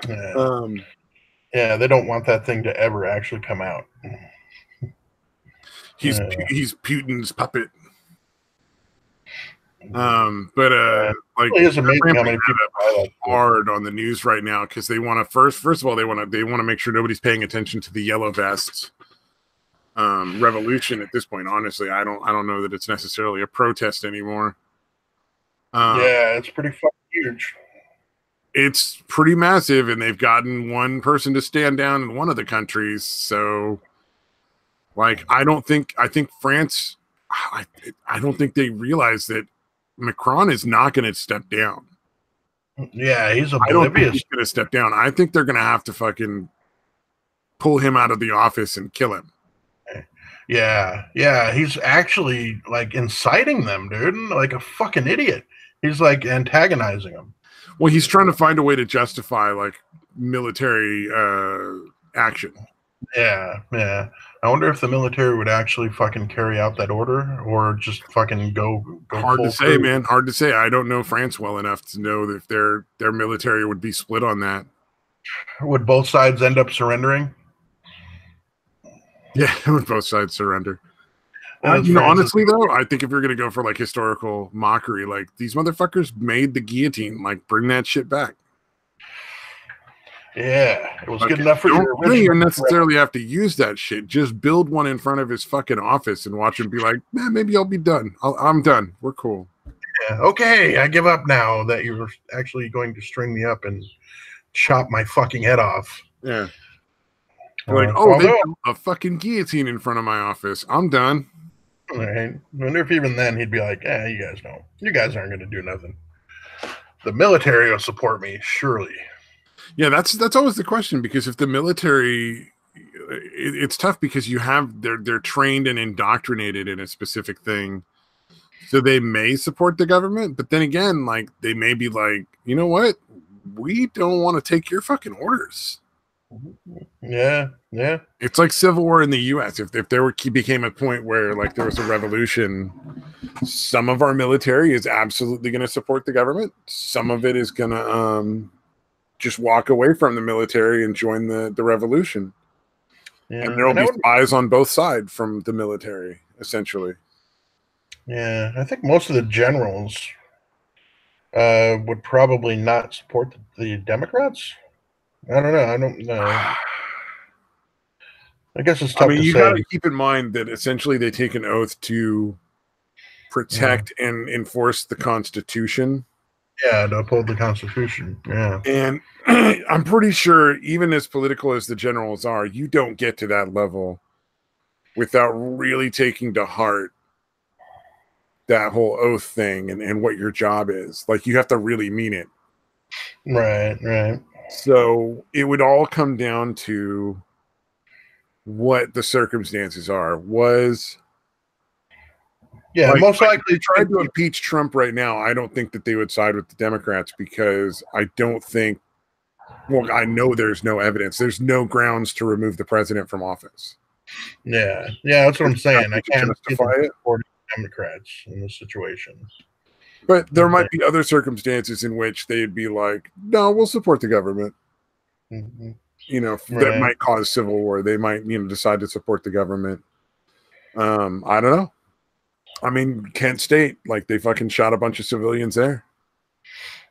Yeah. They don't want that thing to ever actually come out.
He's Putin's puppet. Like
it is amazing how many people
hard on the news right now because they want to first of all they want to make sure nobody's paying attention to the yellow vest revolution at this point. Honestly, I don't know that it's necessarily a protest anymore.
It's pretty fucking huge.
it's pretty massive, and they've gotten one person to stand down in one of the countries. So, like, I think France, I don't think they realize that Macron is not going to step down.
Yeah, he's
I don't think
oblivious.
he's going to step down. I think they're going to have to fucking pull him out of the office and kill him.
Yeah, he's actually like inciting them, dude, like a fucking idiot. He's like antagonizing them.
Well, he's trying to find a way to justify like military action.
Yeah. I wonder if the military would actually fucking carry out that order or just fucking go
Hard to
full
say,
through.
man. Hard to say. I don't know France well enough to know if their military would be split on that.
Would both sides end up surrendering?
Yeah, would both sides surrender. Honestly, though, I think if you're going to go for like historical mockery, like these motherfuckers made the guillotine, like bring that shit back.
Yeah, it was good enough for
you.
your
You don't even necessarily have to use that shit. Just build one in front of his fucking office and watch him be like, man, maybe I'll be done. I'm done. We're cool.
Yeah, okay, I give up now that you're actually going to string me up and chop my fucking head off.
Yeah. Like, they built a fucking guillotine in front of my office. I'm done.
All right. I wonder if even then he'd be like, you guys don't. You guys aren't going to do nothing. The military will support me, surely.
Yeah, that's always the question, because if the military, it's tough because you have they're trained and indoctrinated in a specific thing, so they may support the government, but then again, like they may be like, you know what, we don't want to take your fucking orders.
Yeah.
It's like civil war in the U.S. If there became a point where like there was a revolution, some of our military is absolutely going to support the government. Some of it is going to just walk away from the military and join the revolution. Yeah, and there will be spies on both sides from the military, essentially.
Yeah, I think most of the generals would probably not support the Democrats. I don't know. I guess it's tough to say.
You got to keep in mind that essentially they take an oath to protect and enforce the Constitution.
Yeah, to uphold the Constitution. Yeah.
And I'm pretty sure, even as political as the generals are, you don't get to that level without really taking to heart that whole oath thing and what your job is. Like, you have to really mean it.
Right.
So it would all come down to what the circumstances are. Most likely they tried to impeach Trump right now. I don't think that they would side with the Democrats, because I don't think, well, I know there's no evidence. There's no grounds to remove the president from office.
Yeah, that's what I'm saying. I can't justify it for Democrats in this situation.
But there might be other circumstances in which they'd be like, no, we'll support the government.
Mm-hmm.
That might cause civil war. They might, decide to support the government. I don't know. I mean, Kent State, like, they fucking shot a bunch of civilians there.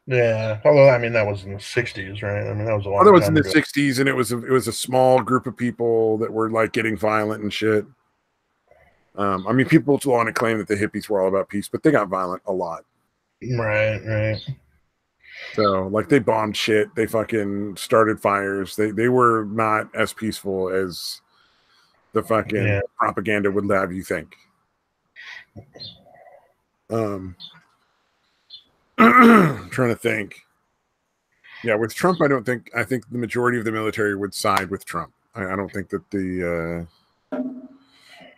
Yeah, although that was in the '60s, right? That was a long time.
That was in the '60s, and it was a small group of people that were like getting violent and shit. People want to claim that the hippies were all about peace, but they got violent a lot.
Right.
So, like, they bombed shit. They fucking started fires. They were not as peaceful as the fucking propaganda would have you think. Trying to think. Yeah, with Trump, I think the majority of the military would side with Trump. I don't think that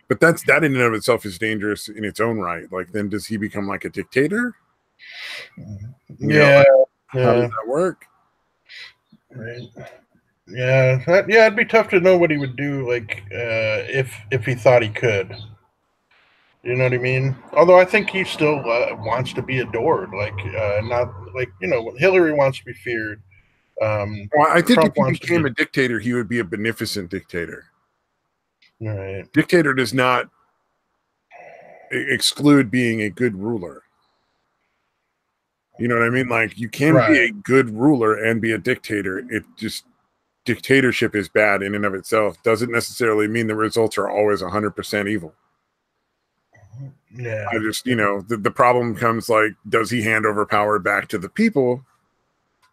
but that in and of itself is dangerous in its own right. Like, then does he become like a dictator?
Yeah.
How does that work?
Right. Yeah, it'd be tough to know what he would do, like, if he thought he could. You know what I mean? Although I think he still wants to be adored, like, not like, Hillary wants to be feared.
Well, I think Trump, if he became a dictator, he would be a beneficent dictator.
Right.
Dictator does not exclude being a good ruler. You know what I mean? Like, you can be a good ruler and be a dictator. It just, dictatorship is bad in and of itself. Doesn't necessarily mean the results are always 100% evil.
Yeah.
I just, the problem comes, like, does he hand over power back to the people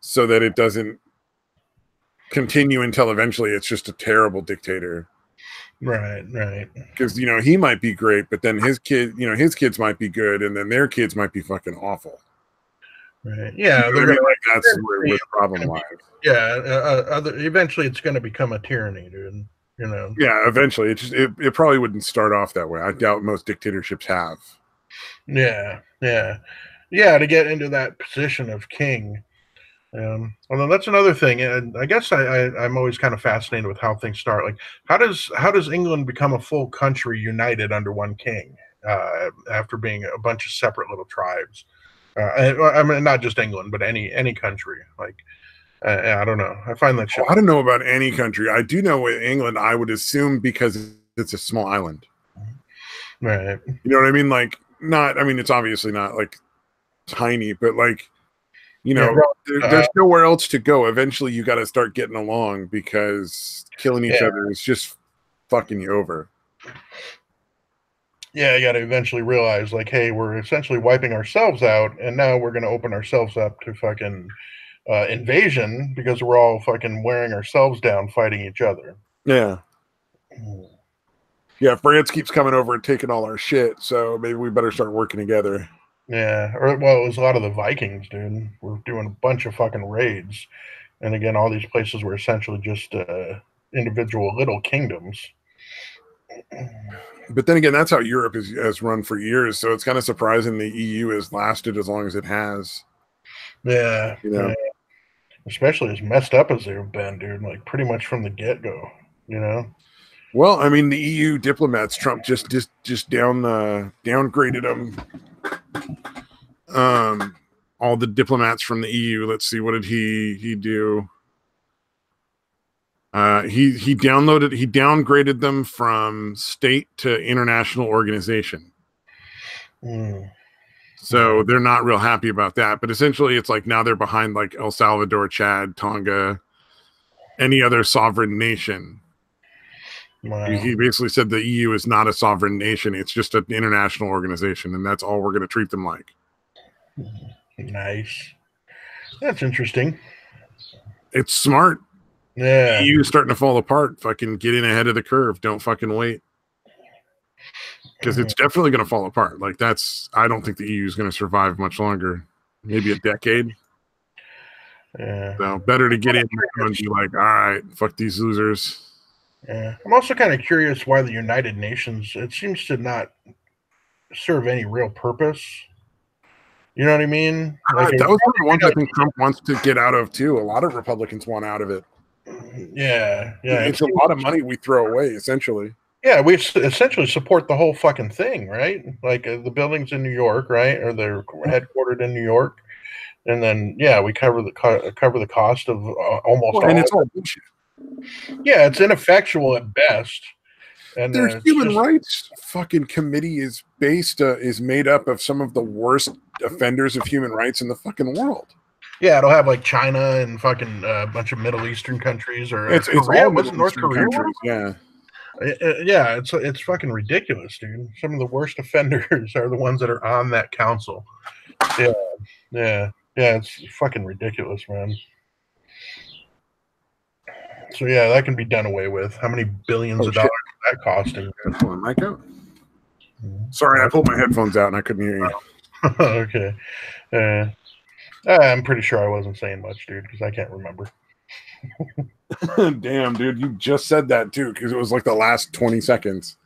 so that it doesn't continue until eventually it's just a terrible dictator.
Right.
Because he might be great, but then his kids might be good, and then their kids might be fucking awful.
Right. Yeah.
They're gonna, like, that's where the problem lies.
Yeah. Eventually, it's going to become a tyranny, dude.
Yeah. Eventually, it probably wouldn't start off that way. I doubt most dictatorships have.
Yeah. To get into that position of king. Although that's another thing, and I guess I'm always kind of fascinated with how things start. Like, how does England become a full country united under one king after being a bunch of separate little tribes? I mean, not just England, but any country. Like, I don't know. I find that shit.
I don't know about any country. I do know with England, I would assume because it's a small island.
Right.
You know what I mean? Like, not. I mean, it's obviously not like tiny, but like. There's nowhere else to go. Eventually, you got to start getting along because killing each other is just fucking you over.
Yeah, you got to eventually realize, like, hey, we're essentially wiping ourselves out, and now we're going to open ourselves up to fucking invasion because we're all fucking wearing ourselves down fighting each other.
Yeah. Yeah, France keeps coming over and taking all our shit, so maybe we better start working together.
Yeah, it was a lot of the Vikings, dude. We're doing a bunch of fucking raids, and again, all these places were essentially just individual little kingdoms.
But then again, that's how Europe has run for years, so it's kind of surprising the EU has lasted as long as it has.
Yeah, especially as messed up as they've been, dude. Like pretty much from the get-go,
Well, I mean, the EU diplomats, Trump just downgraded them. All the diplomats from the EU. Let's see, what did he do? He downgraded them from state to international organization. So they're not real happy about that. But essentially, it's like now they're behind like El Salvador, Chad, Tonga, any other sovereign nation. Wow. He basically said the EU is not a sovereign nation. It's just an international organization, and that's all we're going to treat them like.
Nice. That's interesting.
It's smart.
Yeah.
The EU is starting to fall apart. Fucking get in ahead of the curve. Don't fucking wait. Because it's definitely going to fall apart. Like, I don't think the EU is going to survive much longer. Maybe a decade.
Yeah.
So better to get in and be like, all right, fuck these losers.
Yeah. I'm also kind of curious why the United Nations, it seems to not serve any real purpose. You know what I mean?
Like, that was one of the ones I think Trump wants to get out of too. A lot of Republicans want out of it.
Yeah.
It's a lot of money we throw away, essentially.
Yeah, we essentially support the whole fucking thing, right? Like the buildings in New York, right? Or they're headquartered in New York, and then we cover the cost of almost all.
And it's all bullshit.
Yeah, it's ineffectual at best. And
their human rights fucking committee is made up of some of the worst offenders of human rights in the fucking world.
Yeah, it'll have like China and fucking a bunch of Middle Eastern countries, or
it's all North Korea countries. Yeah.
Yeah, it's fucking ridiculous, dude. Some of the worst offenders are the ones that are on that council. Yeah, it's fucking ridiculous, man. So yeah, that can be done away with. How many billions of dollars is that costing?
Mic out. Sorry, I pulled my headphones out and I couldn't hear you.
Okay. I'm pretty sure I wasn't saying much, dude, because I can't remember.
Damn, dude, you just said that too, because it was like the last 20 seconds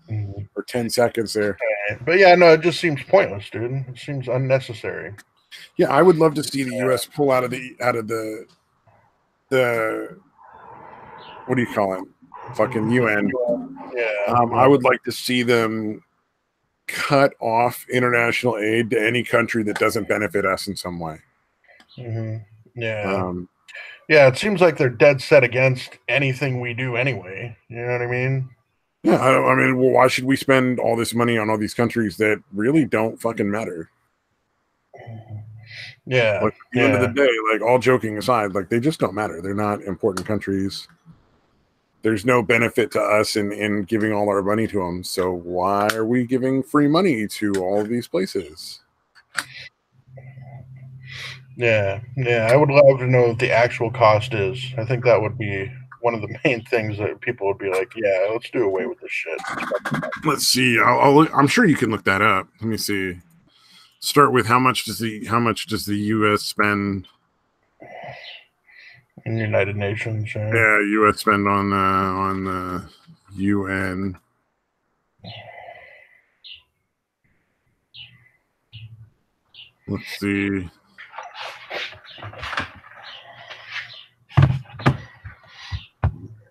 or 10 seconds there.
But yeah, no, it just seems pointless, dude. It seems unnecessary.
Yeah, I would love to see the U.S. pull out of the what do you call it? Fucking UN.
Yeah.
I would like to see them cut off international aid to any country that doesn't benefit us in some way.
Yeah. Yeah, it seems like they're dead set against anything we do anyway. You know what I mean?
Yeah, I mean, well, why should we spend all this money on all these countries that really don't fucking matter?
Yeah.
Like, at the end of the day, like, all joking aside, like, they just don't matter. They're not important countries. There's no benefit to us in giving all our money to them. So why are we giving free money to all of these places?
Yeah, I would love to know what the actual cost is. I think that would be one of the main things that people would be like, yeah, let's do away with this shit.
Let's see. I'm sure you can look that up. Let me see. Start with how much does the U.S. spend
In the United Nations.
Yeah, U.S. spend on the UN. Let's see.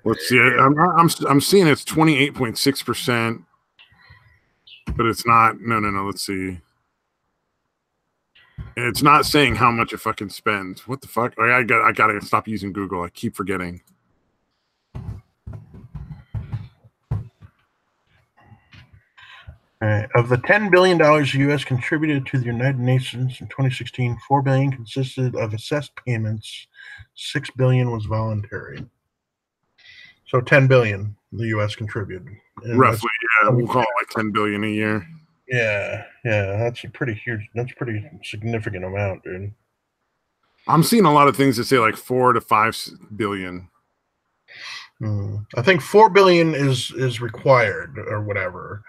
Let's see. I'm seeing it's 28.6%, but it's not. No. Let's see. It's not saying how much it fucking spends. What the fuck? I gotta stop using Google. I keep forgetting.
Of the $10 billion the U.S. contributed to the United Nations in 2016, $4 billion consisted of assessed payments, $6 billion was voluntary. So $10 billion the U.S. contributed. And
roughly, yeah, we'll call it like $10 billion a year.
Yeah, that's a pretty huge. That's a pretty significant amount, dude.
I'm seeing a lot of things that say like 4 to 5 billion.
I think $4 billion is required or whatever.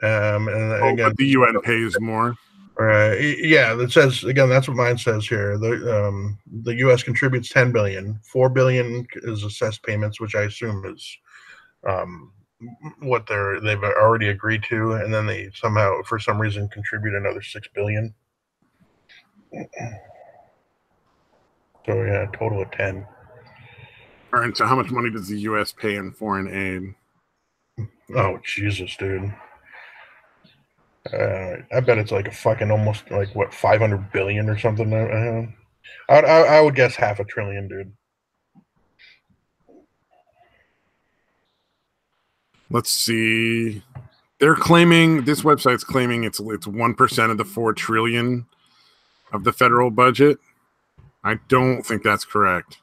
And again,
but the UN pays more.
Yeah, that says again. That's what mine says here. The U.S. contributes $10 billion. $4 billion is assessed payments, which I assume is what they've already agreed to, and then they somehow, for some reason, contribute another $6 billion. So yeah, a total of 10.
All right. So how much money does the U.S. pay in foreign aid?
Oh Jesus, dude. I bet it's like a fucking almost like what 500 billion or something. I would guess $500 billion, dude.
Let's see. They're claiming, this website's claiming it's 1% of the 4 trillion of the federal budget. I don't think that's correct.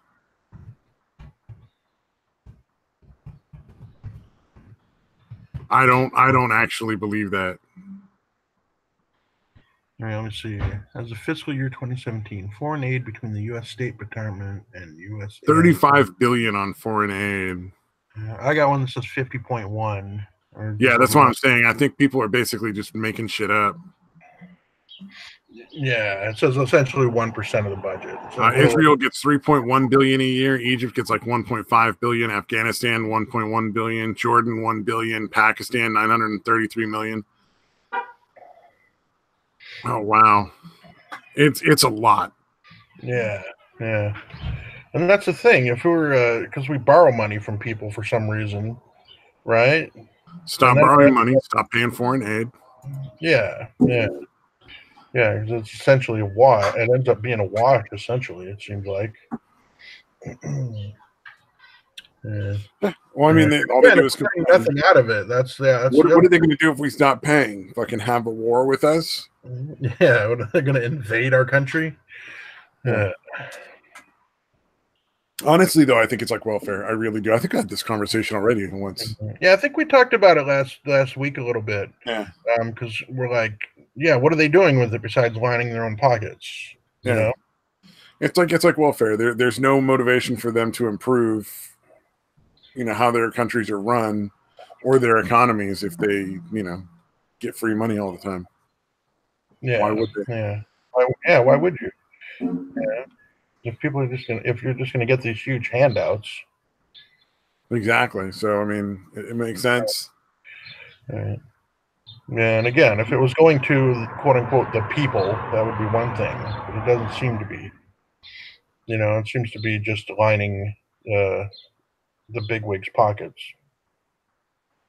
I don't actually believe that.
All right, let me see. As of fiscal year 2017, foreign aid between the U.S. State Department and U.S.
35 billion on foreign aid.
I got one that says 50.1.
Yeah, that's what I'm saying. I think people are basically just making shit up.
Yeah, it says essentially 1% of the budget. So
Israel gets 3.1 billion a year. Egypt gets like 1.5 billion. Afghanistan 1.1 billion. Jordan 1 billion. Pakistan 933 million. Oh wow, it's a lot.
Yeah. And that's the thing. If we're because we borrow money from people for some reason, right?
Stop borrowing money. Stop paying foreign aid.
Yeah. Because it's essentially a wash. It ends up being a wash. Essentially, it seems like.
Yeah. Well, I mean, all they do is
complain. Nothing out of it. That's
what are they going to do if we stop paying? Fucking have a war with us?
Yeah, what, are they going to invade our country?
Honestly, though, I think it's like welfare. I really do. I think I had this conversation already once.
Yeah, I think we talked about it last week a little bit.
Yeah.
Because we're like, yeah, what are they doing with it besides lining their own pockets? You know?
It's like welfare. There's no motivation for them to improve, how their countries are run or their economies if they, get free money all the time.
Yeah.
Why would they?
Yeah. Why would you? Yeah. If you're just gonna get these huge handouts.
Exactly. So I mean, it makes sense.
Right. Yeah, and again, if it was going to quote unquote the people, that would be one thing, but it doesn't seem to be. It seems to be just lining the bigwigs' pockets.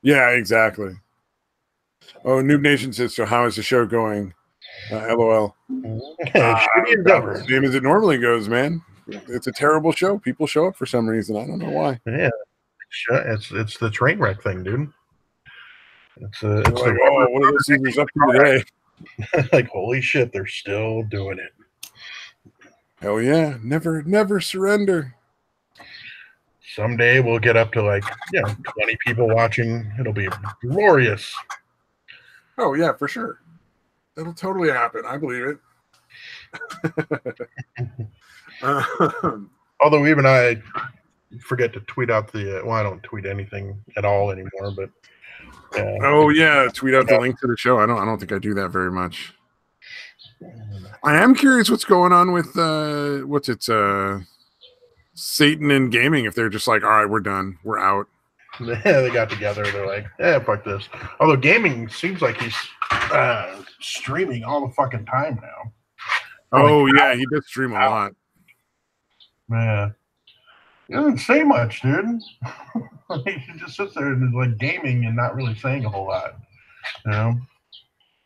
Yeah, exactly. Oh, Noob Nation says, so how is the show going? LOL. Same as it normally goes, man. It's a terrible show. People show up for some reason. I don't know why.
Yeah, it's the train wreck thing, dude. It's
like, oh, what are those Caesars up to today?
Like, holy shit, they're still doing it.
Hell yeah. Never surrender.
Someday we'll get up to 20 people watching. It'll be glorious.
Oh yeah, for sure. That'll totally happen. I believe it.
Although even I forget to tweet out the. Well, I don't tweet anything at all anymore. But
oh yeah, tweet out the link to the show. I don't think I do that very much. I am curious what's going on with Satan and gaming. If they're just like, all right, we're done, we're out.
Yeah, they got together. They're like, yeah, fuck this. Although gaming seems like he's streaming all the fucking time now.
Oh yeah, he does stream a lot.
Yeah, he doesn't say much, dude. He just sits there and is like gaming and not really saying a whole lot. You know.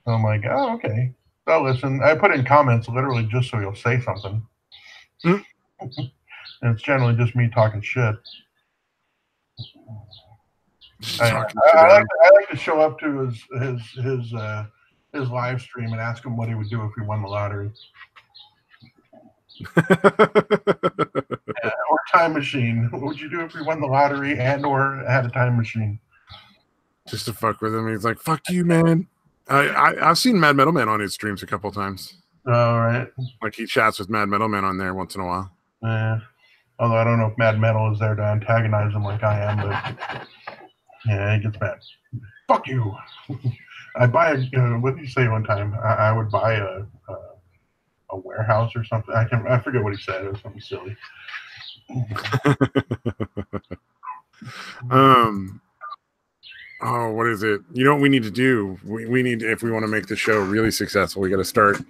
So I'm like, oh, okay. So listen, I put in comments literally just so he'll say something. And it's generally just me talking shit. I like to show up to his live stream and ask him what he would do if he won the lottery. Or time machine. What would you do if you won the lottery and or had a time machine?
Just to fuck with him. He's like, fuck you, man. I've seen Mad Metal Man on his streams a couple times.
All right.
Like he chats with Mad Metal Man on there once in a while.
Yeah. Although I don't know if Mad Metal is there to antagonize him like I am, but yeah, he gets mad. Fuck you. I buy what did you say one time? I would buy a warehouse or something. I forget what he said. It was something silly.
Oh, what is it? You know what we need to do? We need, if we want to make the show really successful, we got to start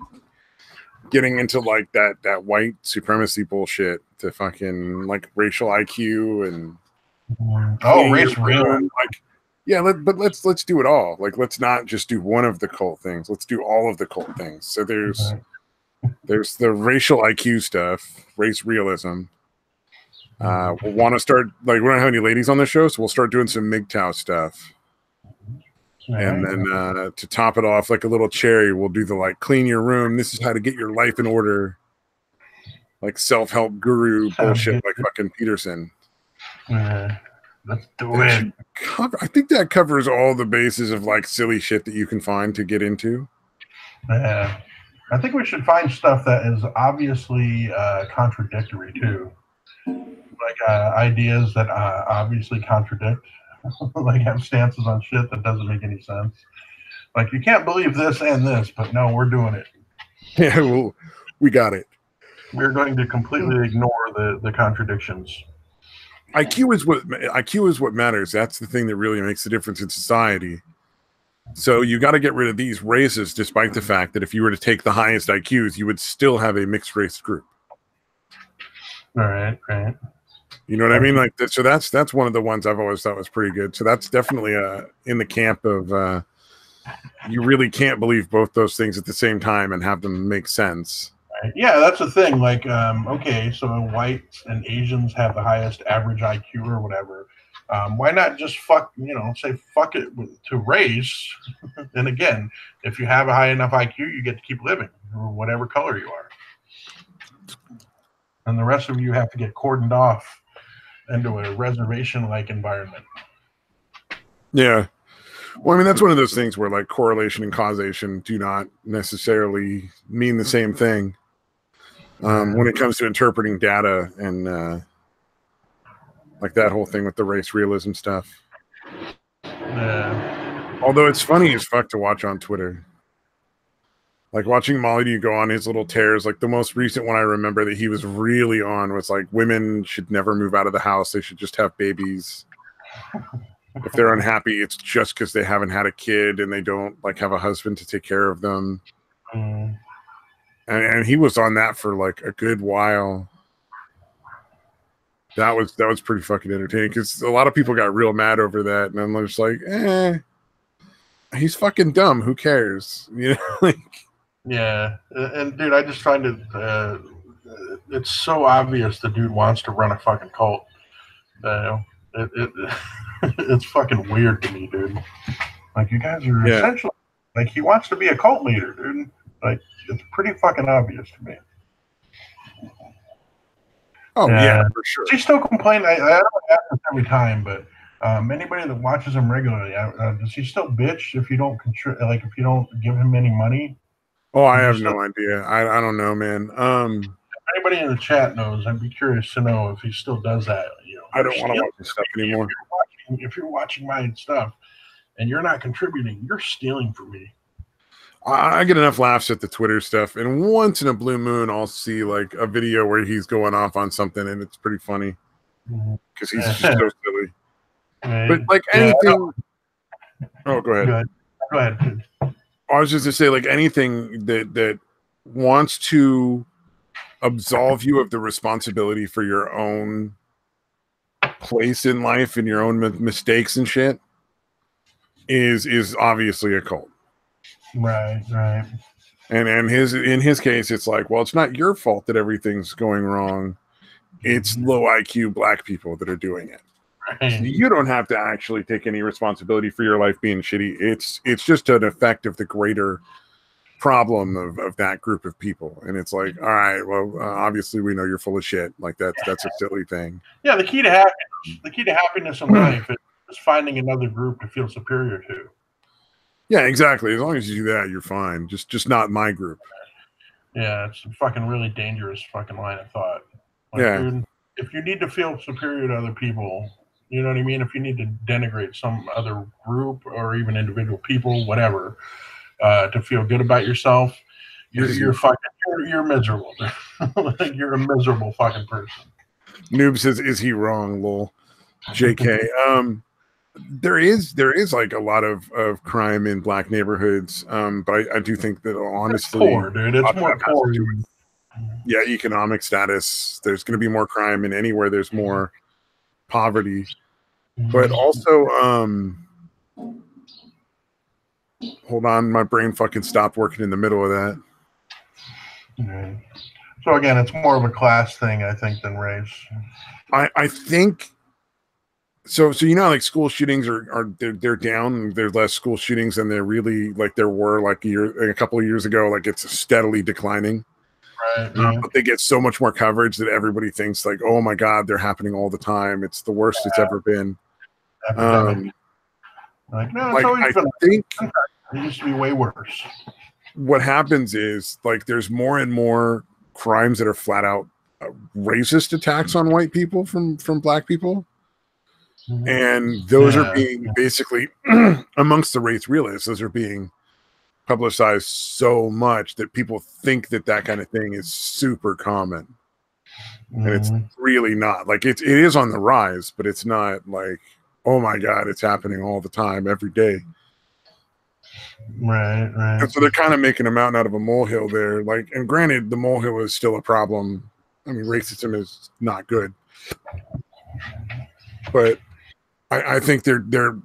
getting into like that white supremacy bullshit to fucking like racial IQ and
racial
like but let's do it all. Like let's not just do one of the cult things. Let's do all of the cult things. So there's the racial IQ stuff, race realism. We'll want to start like we don't have any ladies on the show, so we'll start doing some MGTOW stuff. And then to top it off, like a little cherry, we'll do the like clean your room. This is how to get your life in order. Like self-help guru bullshit, like fucking Peterson.
Let's do it.
I think that covers all the bases of like silly shit that you can find to get into.
I think we should find stuff that is obviously contradictory too. Like ideas that obviously contradict. Like have stances on shit that doesn't make any sense. Like you can't believe this and this, but no, we're doing it.
Yeah, well, we got it.
We're going to completely ignore the contradictions.
IQ is what matters. That's the thing that really makes the difference in society. So you got to get rid of these races, despite the fact that if you were to take the highest IQs, you would still have a mixed race group.
All right.
You know what I mean? Like, so that's one of the ones I've always thought was pretty good. So that's definitely in the camp of you really can't believe both those things at the same time and have them make sense.
Right. Yeah, that's the thing. Like, okay, so whites and Asians have the highest average IQ or whatever. Why not just say fuck it to race? And again, if you have a high enough IQ, you get to keep living, or whatever color you are. And the rest of you have to get cordoned off into a reservation-like environment.
Yeah. Well, I mean, that's one of those things where like correlation and causation do not necessarily mean the same thing when it comes to interpreting data and like that whole thing with the race realism stuff.
Yeah.
Although it's funny as fuck to watch on Twitter. Like watching Molly go on his little tears. Like the most recent one I remember that he was really on was like women should never move out of the house. They should just have babies. If they're unhappy, it's just because they haven't had a kid and they don't like have a husband to take care of them. And he was on that for like a good while. That was pretty fucking entertaining because a lot of people got real mad over that, and I'm just like, he's fucking dumb. Who cares? You know, like.
Yeah, and dude, I just find it. It's so obvious the dude wants to run a fucking cult. It's fucking weird to me, dude. Like you guys are essentially like he wants to be a cult leader, dude. Like it's pretty fucking obvious to me.
Oh yeah, for sure.
She still complains. I don't ask this every time, but anybody that watches him regularly, does he still bitch if you don't if you don't give him any money?
Oh, I have no idea. I don't know, man.
Anybody in the chat knows, I'd be curious to know if he still does that.
I don't want to watch this stuff anymore.
If you're watching my stuff and you're not contributing, you're stealing from me.
I get enough laughs at the Twitter stuff, and once in a blue moon, I'll see like a video where he's going off on something, and it's pretty funny because he's just so silly. But like anything, oh, go ahead.
Go ahead.
I was just to say, like anything that wants to absolve you of the responsibility for your own place in life and your own mistakes and shit is obviously a cult.
Right.
And in his case, it's like, well, it's not your fault that everything's going wrong. It's low IQ black people that are doing it. Right. So you don't have to actually take any responsibility for your life being shitty. It's just an effect of the greater problem of that group of people. And it's like, all right, well, obviously we know you're full of shit. Like that's a silly thing.
Yeah, the key to happiness in life is finding another group to feel superior to.
Yeah, exactly. As long as you do that, you're fine. Just not my group.
Yeah, it's a fucking really dangerous fucking line of thought. Like,
yeah.
Dude, if you need to feel superior to other people, you know what I mean? If you need to denigrate some other group or even individual people, whatever, to feel good about yourself, you're miserable. You're a miserable fucking person.
Noob says, "Is he wrong?" Lol. JK. There is like a lot of crime in black neighborhoods, but I do think that honestly,
it's poor, dude. It's more poor.
Yeah, economic status. There's going to be more crime in anywhere there's more poverty, but also, hold on, my brain fucking stopped working in the middle of that.
Yeah. So again, it's more of a class thing, I think, than race.
I think. So you know, like school shootings they're down. There's less school shootings than there really like there were like a couple of years ago. Like it's steadily declining.
Right.
But they get so much more coverage that everybody thinks like, oh my god, they're happening all the time. It's the worst it's ever been.
Like no, it's always been. I think it used to be way worse.
What happens is like there's more and more crimes that are flat out racist attacks on white people from black people. And those are being basically amongst the race realists, those are being publicized so much that people think that kind of thing is super common. And it's really not. Like it is on the rise, but it's not like, oh my god, it's happening all the time, every day.
Right.
And so they're kind of making a mountain out of a molehill there. Like, and granted, the molehill is still a problem. I mean, racism is not good, but I think they're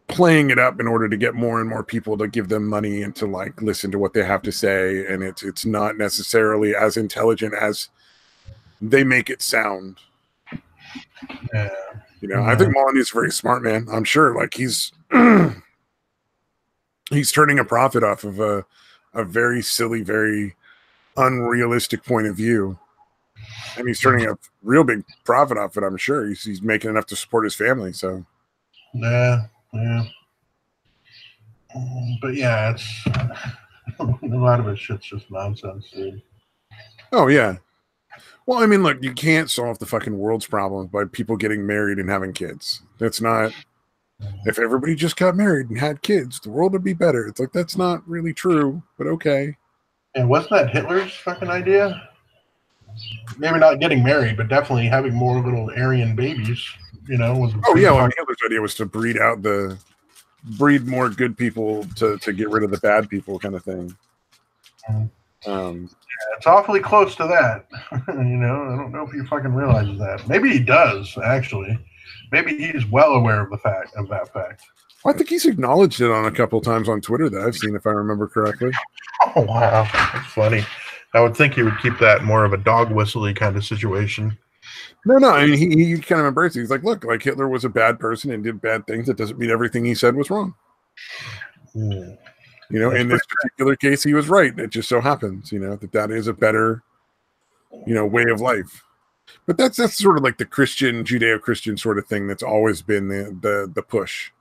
playing it up in order to get more and more people to give them money and to like listen to what they have to say, and it's not necessarily as intelligent as they make it sound.
Yeah.
You know, I think Molyneux's a very smart man. I'm sure, like he's turning a profit off of a very silly, very unrealistic point of view. And he's turning a real big profit off it, I'm sure. He's making enough to support his family, so.
Yeah. But yeah, it's a lot of it shit's just nonsense, dude.
Oh, yeah. Well, I mean, look, you can't solve the fucking world's problems by people getting married and having kids. That's not... If everybody just got married and had kids, the world would be better. It's like, that's not really true, but okay.
And wasn't that Hitler's fucking idea? Maybe not getting married, but definitely having more little Aryan babies, you know.
Hitler's idea was to breed more good people to get rid of the bad people kind of thing.
It's awfully close to that. You know, I don't know if he fucking realizes that. Maybe he does, actually. Maybe he's well aware of that fact.
I think he's acknowledged it on a couple of times on Twitter that I've seen, if I remember correctly.
Oh, wow. That's funny. I would think he would keep that more of a dog whistle-y kind of situation.
No. I mean, he kind of embraced it. He's like, look, like Hitler was a bad person and did bad things. That doesn't mean everything he said was wrong. You know, in this particular case, he was right. It just so happens, you know, that is a better, you know, way of life. But that's sort of like the Christian, Judeo-Christian sort of thing that's always been the push.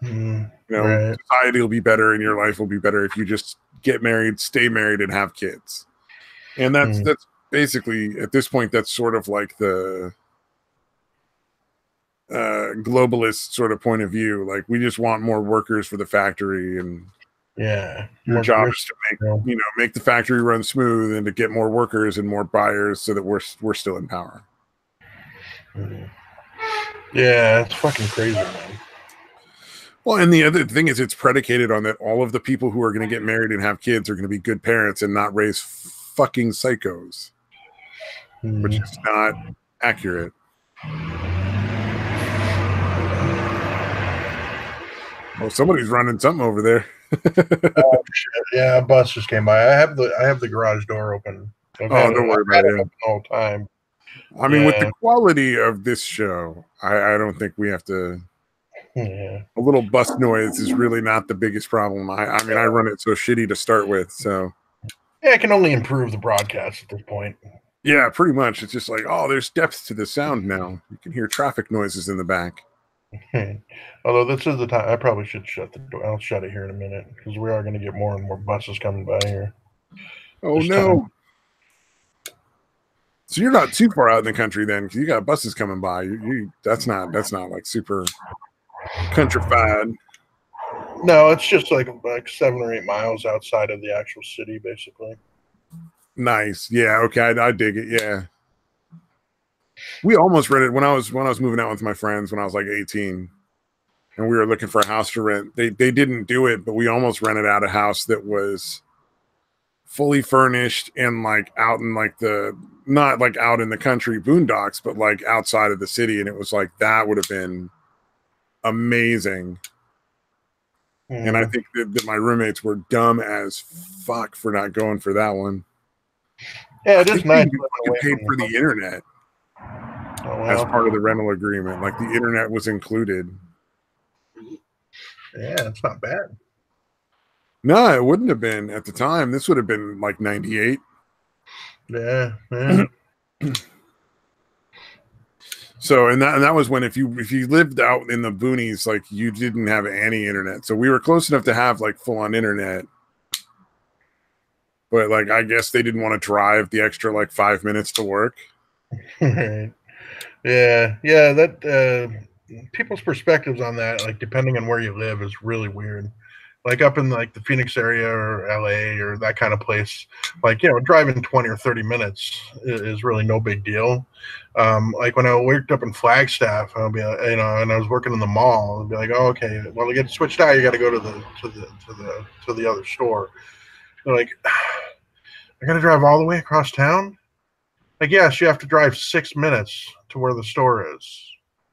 You know, society will be better and your life will be better if you just get married, stay married, and have kids. And that's basically, at this point, that's sort of like the globalist sort of point of view. Like, we just want more workers for the factory, and your job is to make the factory run smooth and to get more workers and more buyers so that we're still in power.
Yeah, it's fucking crazy, man.
Well, and the other thing is, it's predicated on that all of the people who are going to get married and have kids are going to be good parents and not raise fucking psychos, which is not accurate. Oh, somebody's running something over there.
Oh shit! Yeah, a bus just came by. I have the garage door open.
Don't worry about it.
The whole time.
I mean, with the quality of this show, I don't think we have to.
Yeah.
A little bus noise is really not the biggest problem. I mean, I run it so shitty to start with, so.
Yeah, I can only improve the broadcast at this point.
Yeah, pretty much. It's just like, oh, there's depth to the sound now. You can hear traffic noises in the back.
Although this is the time, I probably should shut the door. I'll shut it here in a minute because we are going to get more and more buses coming by here.
Oh no! So you're not too far out in the country then, because you got buses coming by. That's not like super countrified.
No, it's just like 7 or 8 miles outside of the actual city, basically.
Nice. Yeah. Okay. I dig it. Yeah. We almost rented when I was moving out with my friends when I was like 18, and we were looking for a house to rent. They didn't do it, but we almost rented out a house that was fully furnished and like out in like not like out in the country boondocks, but like outside of the city. And it was like, that would have been amazing. And I think that my roommates were dumb as fuck for not going for that one.
Yeah, it is nice.
You paid for the internet as part of the rental agreement. Like the internet was included.
Yeah, it's not bad.
No, it wouldn't have been at the time. This would have been like 98.
Yeah.
So, and that was when if you lived out in the boonies, like you didn't have any internet. So we were close enough to have like full on internet. But like, I guess they didn't want to drive the extra like 5 minutes to work.
Right. Yeah. That people's perspectives on that, like depending on where you live, is really weird. Like up in like the Phoenix area or LA or that kind of place, like, driving 20 or 30 minutes is really no big deal. Like when I worked up in Flagstaff, I'll be, and I was working in the mall, I'd be like, oh, okay, well, to get switched out, you got to go to the other store. They're like, I got to drive all the way across town. Like, yes, you have to drive 6 minutes to where the store is.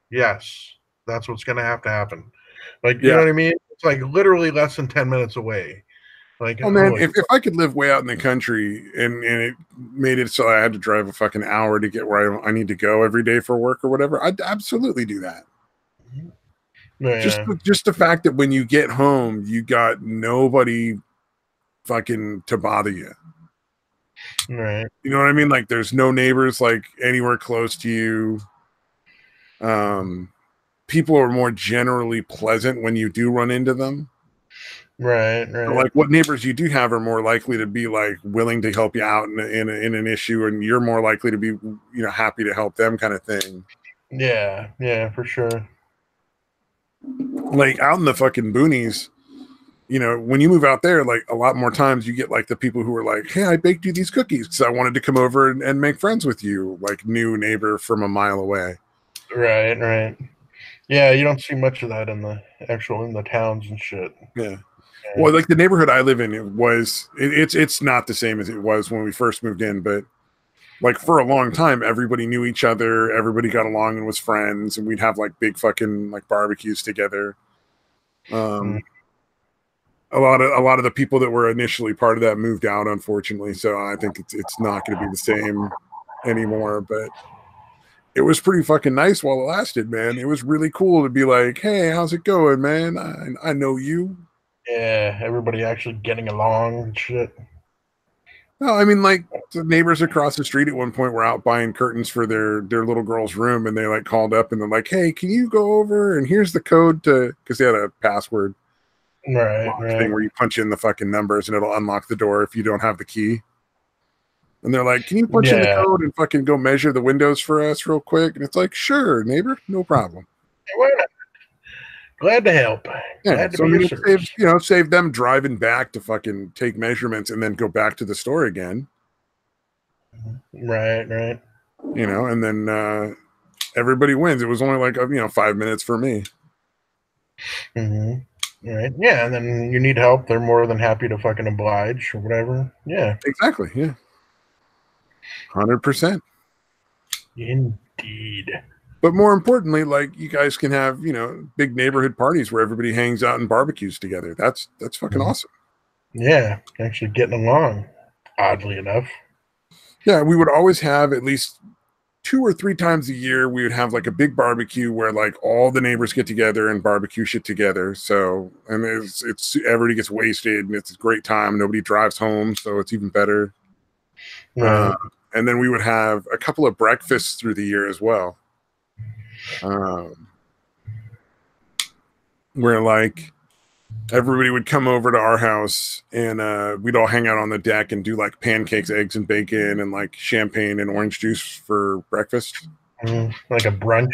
Yes, that's what's going to happen. Like, you know what I mean? It's like literally less than 10 minutes away. Like,
oh man, if I could live way out in the country and it made it so I had to drive a fucking hour to get where I need to go every day for work or whatever, I'd absolutely do that. Yeah. Just the fact that when you get home, you got nobody fucking to bother you.
Right.
You know what I mean? Like there's no neighbors like anywhere close to you. People are more generally pleasant when you do run into them.
Right.
But like what neighbors you do have are more likely to be like willing to help you out in an issue, and you're more likely to be happy to help them, kind of thing.
Yeah, for sure.
Like out in the fucking boonies, when you move out there, like a lot more times you get like the people who are like, hey, I baked you these cookies because I wanted to come over and make friends with you, like new neighbor from a mile away.
Right. Yeah, you don't see much of that in the towns and shit.
Yeah. Well, like the neighborhood I live in, it's not the same as it was when we first moved in, but like for a long time, everybody knew each other, everybody got along and was friends, and we'd have like big fucking like barbecues together. A lot of the people that were initially part of that moved out, unfortunately, so I think it's not going to be the same anymore, but it was pretty fucking nice while it lasted, man. It was really cool to be like, hey, how's it going, man? I know you.
Yeah, everybody actually getting along and shit.
No, I mean, like the neighbors across the street at one point were out buying curtains for their little girl's room, and they like called up and they're like, hey, can you go over? And here's the code because they had a password.
Right,
thing
right.
where you punch in the fucking numbers and it'll unlock the door if you don't have the key. And they're like, "Can you punch in the
Yeah.
code and fucking go measure the windows for us real quick?" And it's like, "Sure, neighbor, no problem."
Why not? Glad to help.
Yeah,
Glad to
so I
be
mean,
of
it
service.
save them driving back to fucking take measurements and then go back to the store again.
Right, right.
And then everybody wins. It was only like 5 minutes for me.
Right. Yeah, and then you need help, they're more than happy to fucking oblige or whatever. Yeah.
Exactly. Yeah. 100%.
Indeed.
But more importantly, like you guys can have, big neighborhood parties where everybody hangs out and barbecues together. That's fucking awesome.
Yeah, actually getting along, oddly enough.
Yeah, we would always have at least 2 or 3 times a year. We would have like a big barbecue where like all the neighbors get together and barbecue shit together. So, and it's everybody gets wasted and it's a great time. Nobody drives home, so it's even better.
Right.
And then we would have a couple of breakfasts through the year as well. Where like everybody would come over to our house and we'd all hang out on the deck and do like pancakes, eggs, and bacon and like champagne and orange juice for breakfast.
Like a brunch.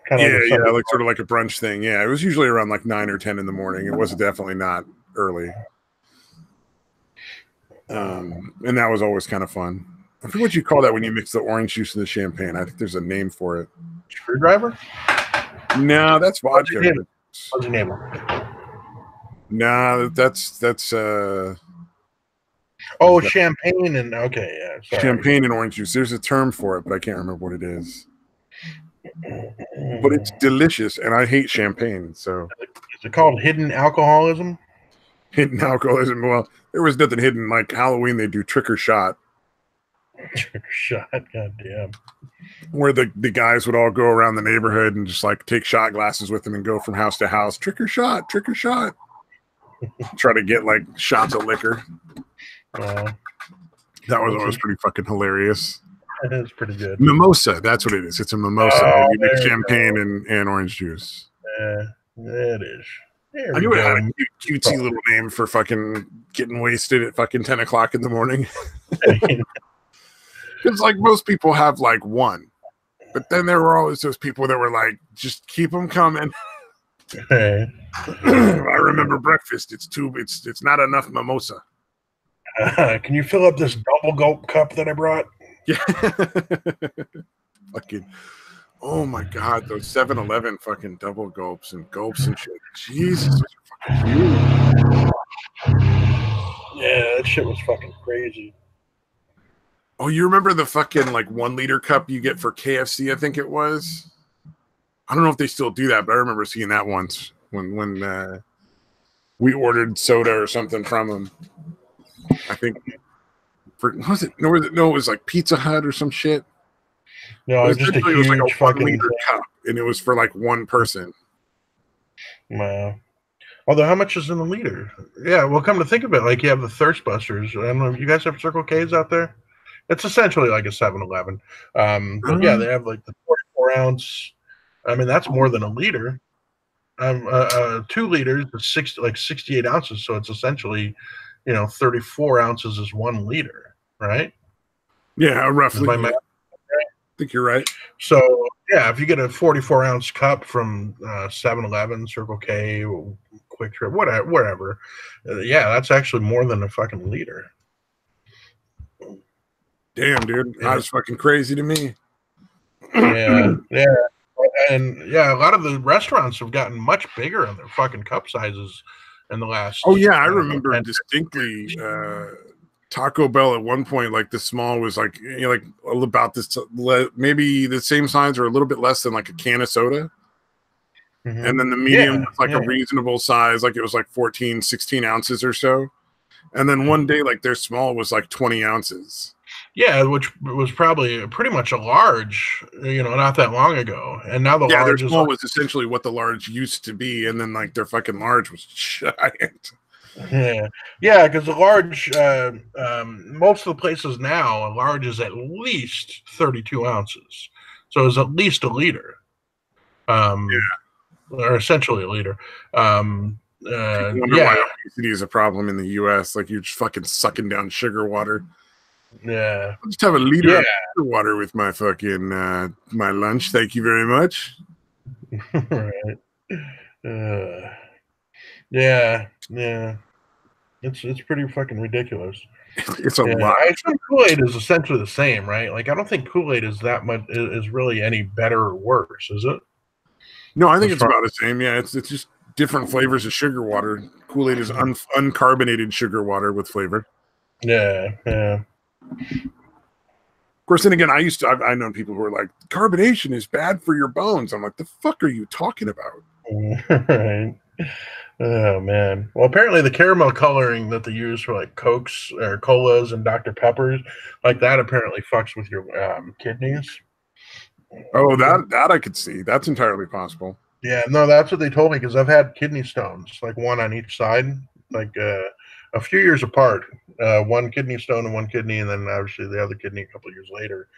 Kind of
Like sort of like a brunch thing. Yeah, it was usually around like 9 or 10 in the morning. It was definitely not early. And that was always kind of fun. I forget what you call that when you mix the orange juice and the champagne. I think there's a name for it.
Screwdriver?
No, that's vodka.
What's your name?
No, that's
champagne and okay, yeah. Sorry.
Champagne and orange juice. There's a term for it, but I can't remember what it is. But it's delicious, and I hate champagne. So
is it called hidden alcoholism?
Hidden alcoholism. Well, there was nothing hidden. Like Halloween, they do trick or shot.
Trick or shot, goddamn.
Where the guys would all go around the neighborhood and just like take shot glasses with them and go from house to house. Trick or shot, trick or shot. Try to get like shots of liquor. That was always pretty fucking hilarious.
It's pretty good.
Mimosa, that's what it is. It's a mimosa. You mix champagne and orange juice.
Yeah, it is.
I knew it had a cutesy little name for fucking getting wasted at fucking 10 o'clock in the morning. Because like most people have like one, but then there were always those people that were like, just keep them coming.
Hey.
I remember breakfast. It's not enough mimosa.
Can you fill up this double gulp cup that I brought?
Yeah. Fucking. Oh my god, those 7-Eleven fucking double gulps and shit. Jesus.
Yeah, that shit was fucking crazy.
Oh, you remember the fucking like 1 liter cup you get for KFC? I think it was. I don't know if they still do that, but I remember seeing that once when we ordered soda or something from them. I think was it? No, it was like Pizza Hut or some shit.
No, it was just a huge
like a
fucking
1 liter cup, and it was for like one person.
Wow. Although, how much is in a liter? Yeah, well, come to think of it, like you have the Thirst Busters. I don't know, you guys have Circle K's out there? It's essentially like a 7-Eleven. But yeah, they have like the 44 ounce. I mean, that's more than a liter. 2 liters is 68 ounces, so it's essentially, 34 ounces is 1 liter, right?
Yeah, roughly. I think you're right.
So yeah, if you get a 44 ounce cup from 7-Eleven, Circle K, Quick Trip, whatever, yeah, that's actually more than a fucking liter.
Damn, dude, that's fucking crazy to me.
Yeah, and yeah, a lot of the restaurants have gotten much bigger on their fucking cup sizes in the last.
Oh yeah, I remember distinctly. Taco Bell at one point, like the small was like like about this, maybe the same size or a little bit less than like a can of soda. Mm-hmm. And then the medium was like a reasonable size, like it was like 14, 16 ounces or so. And then one day, like their small was like 20 ounces.
Yeah, which was probably pretty much a large, not that long ago. And now
their small was essentially what the large used to be, and then like their fucking large was giant.
Yeah, because the large, most of the places now, a large is at least 32 ounces, so it's at least a liter, or essentially a liter.
Wonder
yeah,
why obesity is a problem in the U.S. Like you're just fucking sucking down sugar water.
yeah,
I'll just have a liter
yeah.
of sugar water with my fucking my lunch. Thank you very much.
Right. Uh, yeah, yeah. It's pretty fucking ridiculous.
It's a
Yeah,
lot.
I assume Kool-Aid is essentially the same, right? Like, I don't think Kool-Aid is that much is really any better or worse, is it?
No, I think
As
it's
far
about the same. Yeah, it's just different flavors of sugar water. Kool-Aid is uncarbonated sugar water with flavor.
yeah, yeah.
Of course, then again, I've known people who are like, carbonation is bad for your bones. I'm like, the fuck are you talking about?
Right. Oh man. Well, apparently the caramel coloring that they use for like Cokes or colas and Dr. Peppers, like that, apparently fucks with your kidneys.
Oh, that I could see. That's entirely possible.
Yeah, no, that's what they told me because I've had kidney stones, like one on each side, like a few years apart. One kidney stone and one kidney, and then obviously the other kidney a couple of years later.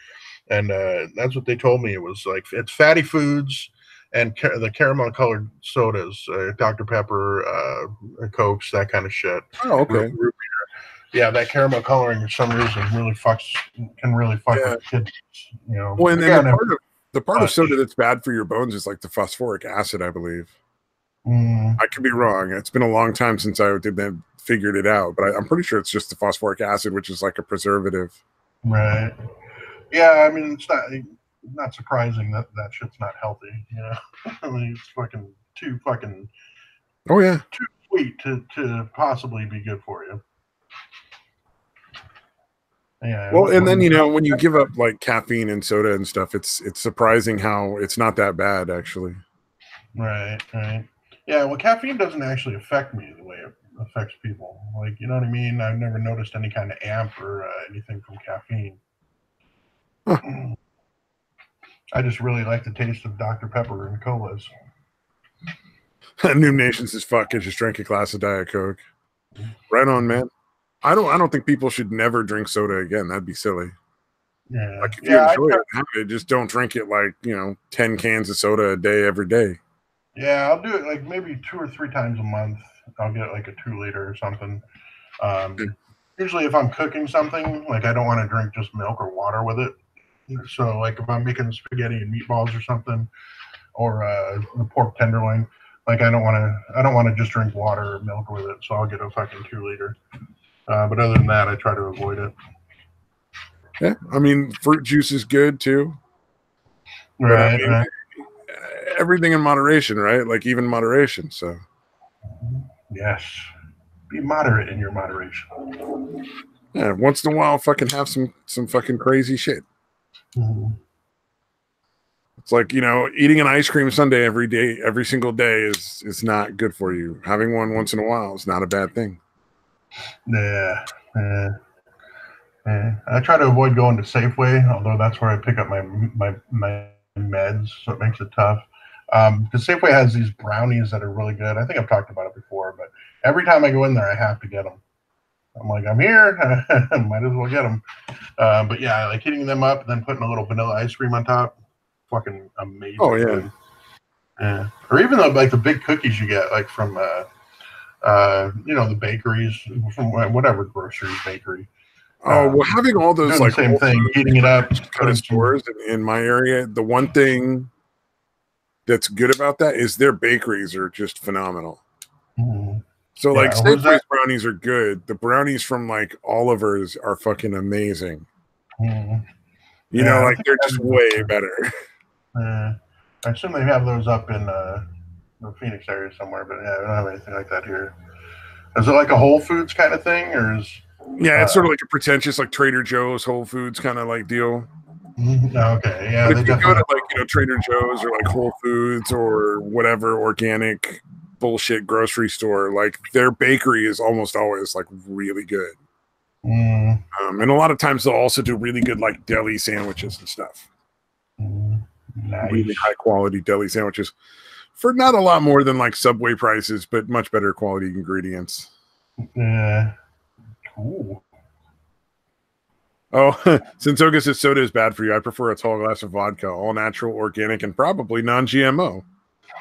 And that's what they told me. It was like it's fatty foods and the caramel colored sodas, Dr. Pepper, Cokes, that kind of shit.
Oh, okay.
Yeah, that caramel coloring for some reason can really fuck
Yeah.
with kidneys. You know,
Well, and then
again,
the part of soda that's bad for your bones is like the phosphoric acid, I believe. I could be wrong. It's been a long time since I figured it out, but I'm pretty sure it's just the phosphoric acid, which is like a preservative.
right. Yeah, I mean, it's not surprising that that shit's not healthy. You know, I mean, it's fucking too fucking.
Oh yeah,
too sweet to possibly be good for you. Yeah.
Well, and then when you give up like caffeine and soda and stuff, it's surprising how it's not that bad actually.
Right. Right. Yeah. Well, caffeine doesn't actually affect me the way it affects people. Like, you know what I mean? I've never noticed any kind of amp or anything from caffeine.
Huh.
I just really like the taste of Dr. Pepper and colas.
New Nations is fuck. I just drank a glass of Diet Coke. Right on, man. I don't think people should never drink soda again. That'd be silly.
Yeah.
Like if you enjoy it, have it. Just don't drink it like 10 cans of soda a day every day.
Yeah, I'll do it like maybe 2 or 3 times a month. I'll get like a 2-liter or something. Usually, if I'm cooking something, like I don't want to drink just milk or water with it. So, like if I'm making spaghetti and meatballs or something, or a pork tenderloin, like I don't want to just drink water or milk with it. So I'll get a fucking 2-liter. But other than that, I try to avoid it.
Yeah, I mean, fruit juice is good too.
Right,
but, right. Everything in moderation, right? Like even moderation. So,
yes, be moderate in your moderation.
Yeah, once in a while, fucking have some fucking crazy shit.
Mm-hmm.
It's like eating an ice cream sundae every single day is not good for you. Having one once in a while is not a bad thing.
Yeah. I try to avoid going to Safeway, although that's where I pick up my meds, so it makes it tough. Because Safeway has these brownies that are really good. I think I've talked about it before, but every time I go in there, I have to get them. I'm like, I'm here, might as well get them. But yeah, like heating them up and then putting a little vanilla ice cream on top, fucking amazing.
Oh yeah.
Yeah. Or even like the big cookies you get, like from the bakeries, from whatever grocery bakery.
Oh, well, having all those like
same thing, heating it up,
kind of stores in my area. The one thing that's good about that is their bakeries are just phenomenal.
Mm-hmm.
So like Safeway's brownies are good. The brownies from like Oliver's are fucking amazing.
Mm-hmm.
Like they're just way better.
I assume they have those up in the Phoenix area somewhere, but yeah, I don't have anything like that here. Is it like a Whole Foods kind of thing, or is?
Yeah, it's sort of like a pretentious, like Trader Joe's, Whole Foods kind of like deal.
Okay, yeah.
But if you go to like Trader Joe's or like Whole Foods or whatever organic bullshit grocery store, like their bakery is almost always like really good. And a lot of times they'll also do really good like deli sandwiches and stuff.
Nice.
Really high quality deli sandwiches for not a lot more than like Subway prices, but much better quality ingredients.
Yeah. Cool.
Oh, since Oga says soda is bad for you, I prefer a tall glass of vodka, all natural, organic, and probably non-GMO.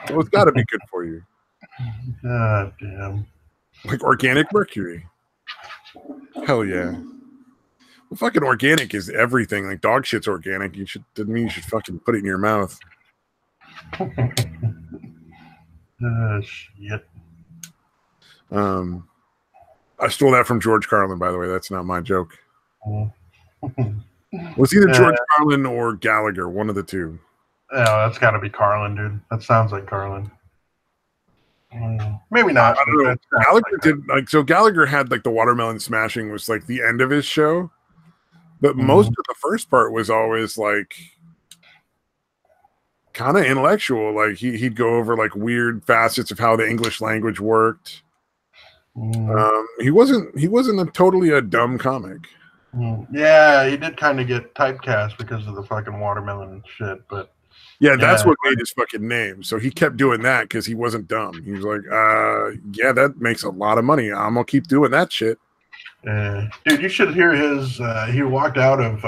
So it's got to be good for you.
God damn.
Like organic mercury. Hell yeah. Well, fucking organic is everything. Like dog shit's organic. Doesn't mean you should fucking put it in your mouth.
Shit.
I stole that from George Carlin, by the way. That's not my joke.
Oh,
Was either George Carlin or Gallagher, one of the two.
that's got to be Carlin, dude. That sounds like Carlin. Maybe not.
I don't know. Gallagher
like
did like so. Gallagher had like the watermelon smashing was like the end of his show, but most of the first part was always like kind of intellectual. Like he'd go over like weird facets of how the English language worked. He wasn't totally a dumb comic.
Yeah, he did kind of get typecast because of the fucking watermelon shit, but
yeah, that's what made his fucking name. So he kept doing that because he wasn't dumb. He was like, yeah, that makes a lot of money. I'm gonna keep doing that shit.
Dude, you should hear his. He walked out of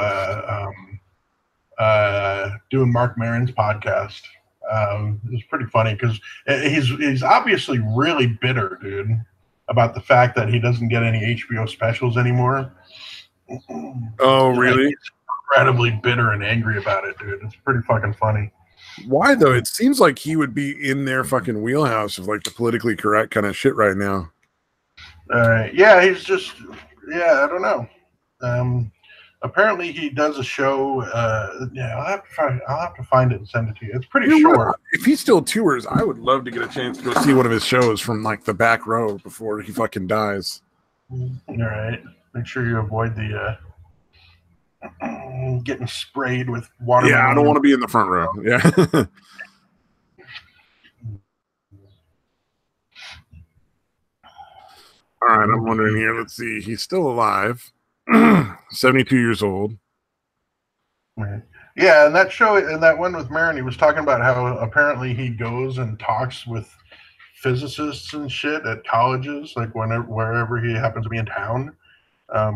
doing Mark Maron's podcast. It was pretty funny because he's obviously really bitter, dude, about the fact that he doesn't get any HBO specials anymore.
Oh, really?
He's incredibly bitter and angry about it, dude. It's pretty fucking funny.
Why though? It seems like he would be in their fucking wheelhouse of like the politically correct kind of shit right now.
Yeah, he's just I don't know. Apparently he does a show. Yeah, I'll have to find it and send it to you. It's pretty short.
If he still tours, I would love to get a chance to go see one of his shows from like the back row before he fucking dies.
All right. Make sure you avoid the getting sprayed with water.
Yeah, I don't want to be in the front row. Yeah. All right, I'm wondering here. Let's see. He's still alive. 72 years old.
Right. Yeah, and that show and that one with Maron, he was talking about how apparently he goes and talks with physicists and shit at colleges, like wherever he happens to be in town.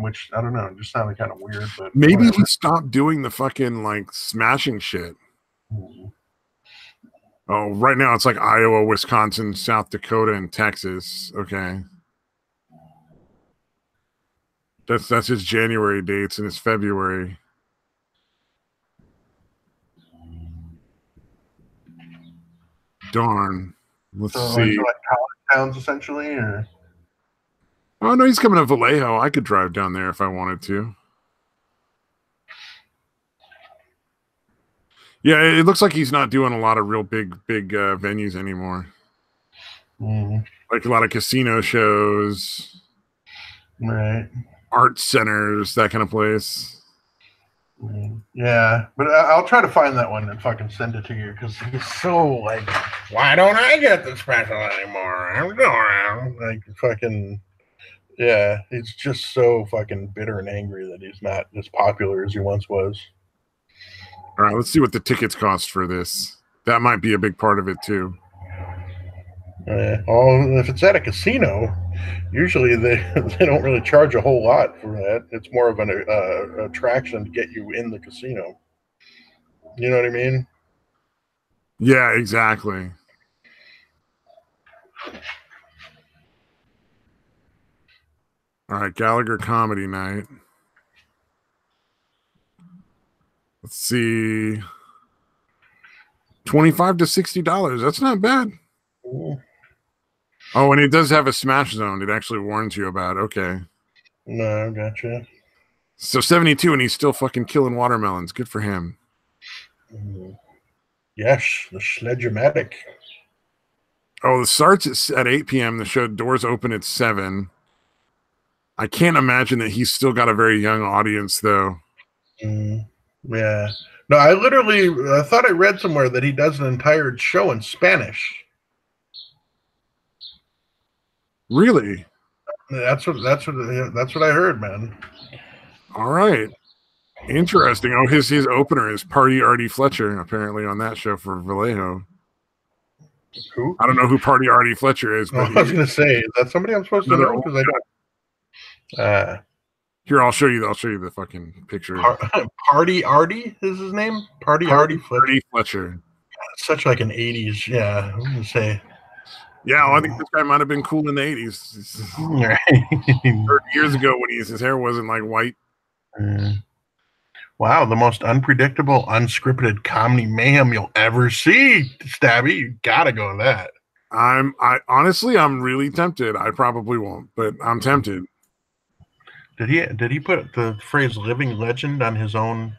Which I don't know, it just sounded kind of weird, but
maybe he stopped doing the fucking like smashing shit. Oh, right now it's like Iowa, Wisconsin, South Dakota, and Texas. Okay. That's his January dates and his February. Darn. Let's see.
Like college towns essentially, or
oh no, he's coming to Vallejo. I could drive down there if I wanted to. Yeah, it looks like he's not doing a lot of real big venues anymore. Like a lot of casino shows,
right?
Art centers, that kind of place.
Yeah, but I'll try to find that one and fucking send it to you because he's so like, why don't I get the special anymore? I'm going like fucking. Yeah, he's just so fucking bitter and angry that he's not as popular as he once was.
All right, let's see what the tickets cost for this. That might be a big part of it too.
If it's at a casino, usually they don't really charge a whole lot for that. It's more of an attraction to get you in the casino. You know what I mean?
Yeah, exactly. All right, Gallagher Comedy Night. Let's see. $25 to $60. That's not bad. Oh, and it does have a smash zone. It actually warns you about. Okay.
No, gotcha.
So 72, and he's still fucking killing watermelons. Good for him.
Yes, the Sledge-O-Matic.
Oh, it starts at 8 p.m. The show doors open at 7. I can't imagine that he's still got a very young audience, though.
Yeah. No, I thought I read somewhere that he does an entire show in Spanish.
Really?
That's what I heard, man.
All right. Interesting. Oh, his opener is Party Artie Fletcher, apparently on that show for Vallejo.
Who?
I don't know who Party Artie Fletcher is. But
I was going to say, is that somebody I'm supposed to know? Because I don't.
Here, I'll show you the fucking picture.
Party Artie is his name? Party Artie Fletcher.
Artie Fletcher.
Such like an 80s, yeah. I'm going to say.
Yeah, well, I think this guy might have been cool in the 80s.
Right.
30 years ago when his hair wasn't like white.
Wow, the most unpredictable, unscripted comedy mayhem you'll ever see, Stabby. You gotta go to that.
Honestly, I'm really tempted. I probably won't, but I'm tempted.
Did he put the phrase "living legend" on his own?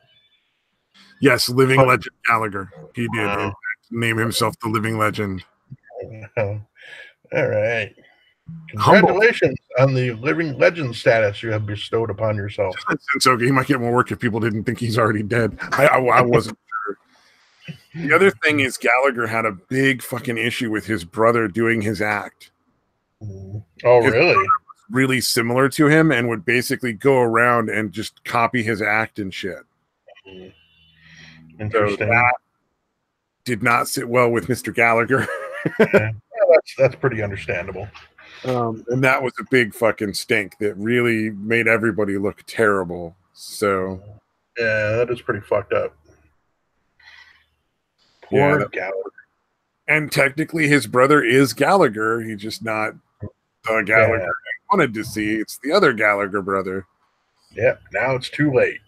Yes, living legend Gallagher. He did name himself the living legend.
All right. Congratulations on the living legend status you have bestowed upon yourself.
It's okay. He might get more work if people didn't think he's already dead. I wasn't sure. The other thing is Gallagher had a big fucking issue with his brother doing his act.
Oh, really?
Really similar to him and would basically go around and just copy his act and shit.
Interesting.
So that did not sit well with Mr. Gallagher.
Yeah, that's pretty understandable.
And that was a big fucking stink that really made everybody look terrible. So
yeah, that is pretty fucked up. Poor Gallagher.
And technically his brother is Gallagher. He's just not the Gallagher I wanted to see. It's the other Gallagher brother.
Yep, now it's too late.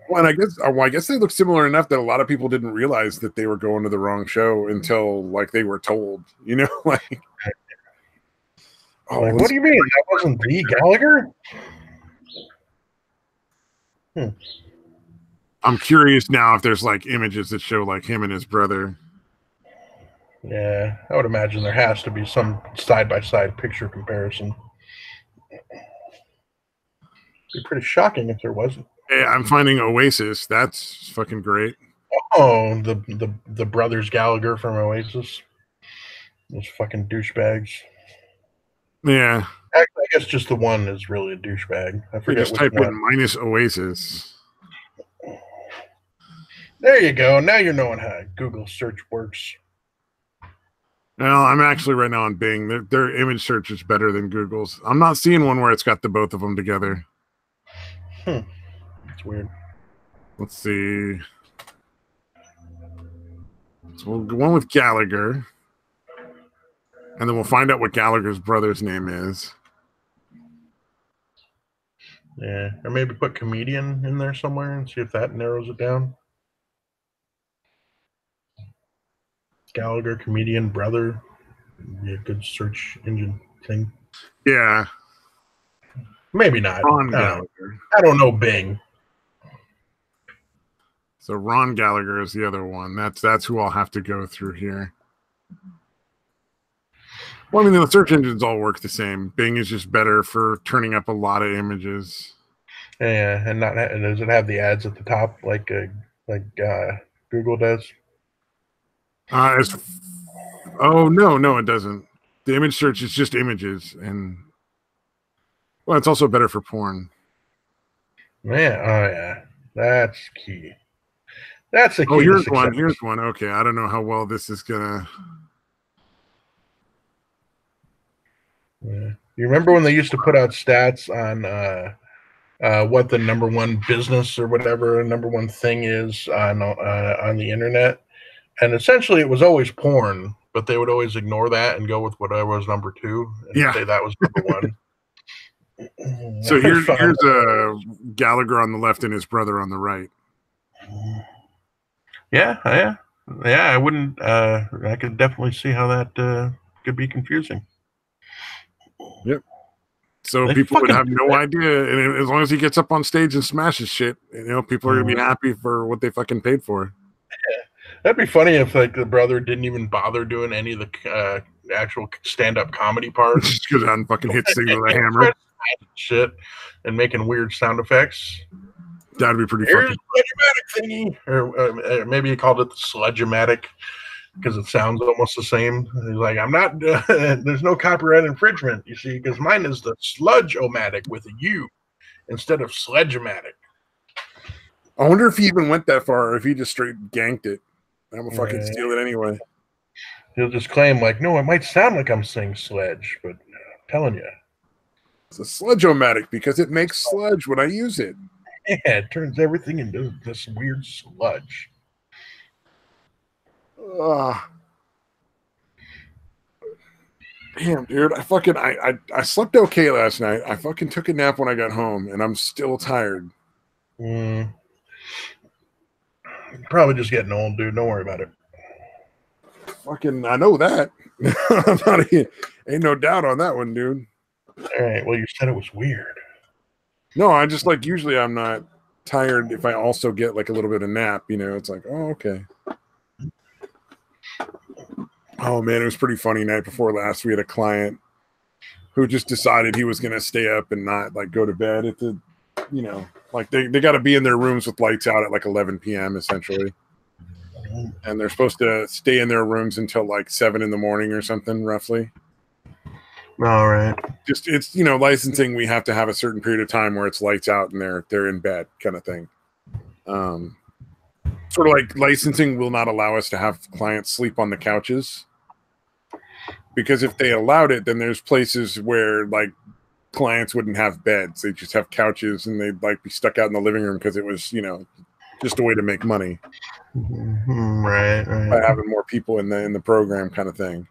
Well, and I guess they look similar enough that a lot of people didn't realize that they were going to the wrong show until like they were told, you know, like.
Oh, like, what do you mean? That wasn't the Gallagher?
I'm curious now if there's like images that show like him and his brother.
Yeah, I would imagine there has to be some side-by-side picture comparison. It'd be pretty shocking if there wasn't.
Hey, I'm finding Oasis. That's fucking great.
Oh, the brothers Gallagher from Oasis. Those fucking douchebags.
Yeah.
I guess just the one is really a douchebag. I forget
just type in minus Oasis.
There you go. Now you're knowing how Google search works.
Well, I'm actually right now on Bing. Their image search is better than Google's. I'm not seeing one where it's got the both of them together.
That's weird.
Let's see. So we'll go on with Gallagher. And then we'll find out what Gallagher's brother's name is.
Yeah, or maybe put comedian in there somewhere and see if that narrows it down. Gallagher, comedian, brother. Be a good search engine thing.
Yeah.
Maybe not.
Ron Gallagher.
I don't know Bing.
So Ron Gallagher is the other one. That's who I'll have to go through here. Well, I mean, the search engines all work the same. Bing is just better for turning up a lot of images.
Yeah, and does it have the ads at the top like Google does?
Oh no, it doesn't. The image search is just images, and well, it's also better for porn.
Yeah, that's key. That's a key.
Oh, here's one. Here's one. Okay, I don't know how well this is gonna.
Yeah. You remember when they used to put out stats on what the number one business or whatever number one thing is on the internet? And essentially, it was always porn, but they would always ignore that and go with whatever was number two and say that was number one.
So here's Gallagher on the left and his brother on the right.
Yeah. I wouldn't. I could definitely see how that could be confusing.
Yep. So people would have no idea, and as long as he gets up on stage and smashes shit, people are gonna be happy for what they fucking paid for.
Yeah. That'd be funny if like the brother didn't even bother doing any of the actual stand-up comedy parts.
Just goes out and fucking hits things with a hammer,
shit, and making weird sound effects.
That'd be pretty
Here's
fucking
thingy, or maybe he called it the sludge-o-matic because it sounds almost the same. He's like, I'm not. There's no copyright infringement, you see, because mine is the sludge-o-matic with a U instead of sledge-o-matic.
I wonder if he even went that far, or if he just straight ganked it. I'm gonna fucking steal it anyway.
He'll just claim like, no, it might sound like I'm saying sledge, but I'm telling you,
it's a sludge-o-matic because it makes sludge when I use it.
Yeah, it turns everything into this weird sludge.
Damn, dude, I slept okay last night. I fucking took a nap when I got home, and I'm still tired.
Probably just getting old, dude. Don't worry about it.
Fucking, I know that. Ain't no doubt on that one, dude.
All right. Well, you said it was weird.
No, I just like usually I'm not tired if I also get like a little bit of nap. You know, it's like, oh, okay. Oh man, it was pretty funny. Night before last, we had a client who just decided he was going to stay up and not like go to bed at the, you know, like they got to be in their rooms with lights out at like 11 p.m. essentially. And they're supposed to stay in their rooms until like 7 in the morning or something, roughly.
All right.
Just it's, you know, licensing, we have to have a certain period of time where it's lights out and they're in bed kind of thing. Sort of like licensing will not allow us to have clients sleep on the couches. Because if they allowed it, then there's places where like clients wouldn't have beds. They just have couches and they'd like be stuck out in the living room because it was, you know, just a way to make money.
Right.
By having more people in the program kind of thing.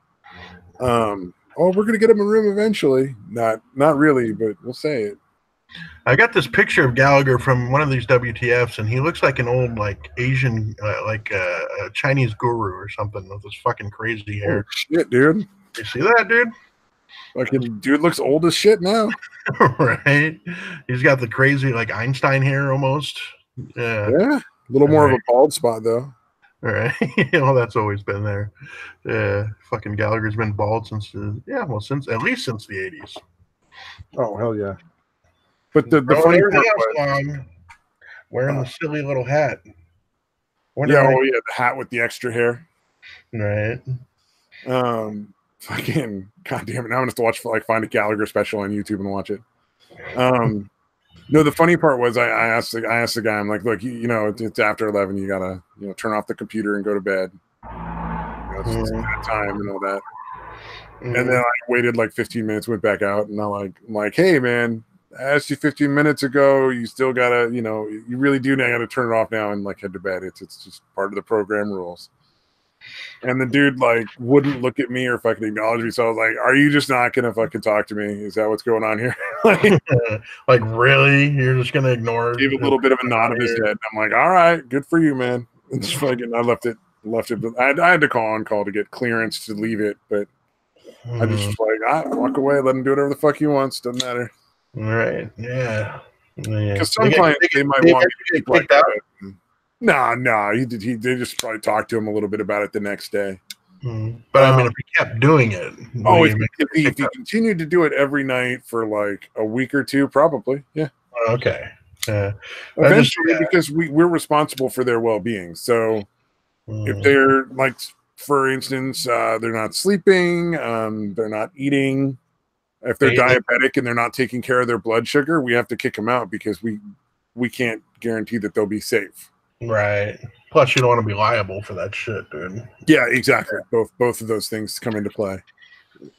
Oh, we're gonna get them a room eventually. Not really, but we'll say it.
I got this picture of Gallagher from one of these WTFs, and he looks like an old like Asian, like a Chinese guru or something with this fucking crazy hair.
Oh, shit, dude.
You see that, dude?
Fucking dude looks old as shit now.
Right? He's got the crazy like Einstein hair almost. Yeah.
A little more of a bald spot though.
All right. Well, that's always been there. Yeah. Fucking Gallagher's been bald since at least since the 80s.
Oh hell yeah. But the funny part was
wearing the silly little hat.
The hat with the extra hair.
Right.
Fucking goddamn it! Now I'm gonna have to watch find a Gallagher special on YouTube and watch it. No, the funny part was I asked the guy, I'm like, look, you know, it's after 11, you gotta, you know, turn off the computer and go to bed. You know, it's time and all that. And then I waited like 15 minutes, went back out, and I'm like, hey man, I asked you 15 minutes ago. You still gotta, you know, you really do now gotta turn it off now and like head to bed. It's just part of the program rules. And the dude like wouldn't look at me or fucking acknowledge me. So I was like, are you just not gonna fucking talk to me? Is that what's going on here?
Like really? You're just gonna ignore it?
Gave a little bit of a nod of his head. I'm like, all right, good for you, man. And just fucking I left it. I had to call on call to get clearance to leave it, but I just like walk away, let him do whatever the fuck he wants. Doesn't matter.
Right. Yeah.
Because some clients they might want me to keep like that. No, they just probably talked to him a little bit about it the next day.
But I mean, if he kept doing it,
if he continued to do it every night for like a week or two, probably, yeah.
Okay.
Eventually, because we're responsible for their well-being. So if they're like, for instance, they're not sleeping, they're not eating. If they're diabetic and they're not taking care of their blood sugar, we have to kick them out because we can't guarantee that they'll be safe.
Right. Plus, you don't want to be liable for that shit, dude.
Yeah, exactly. Both of those things come into play.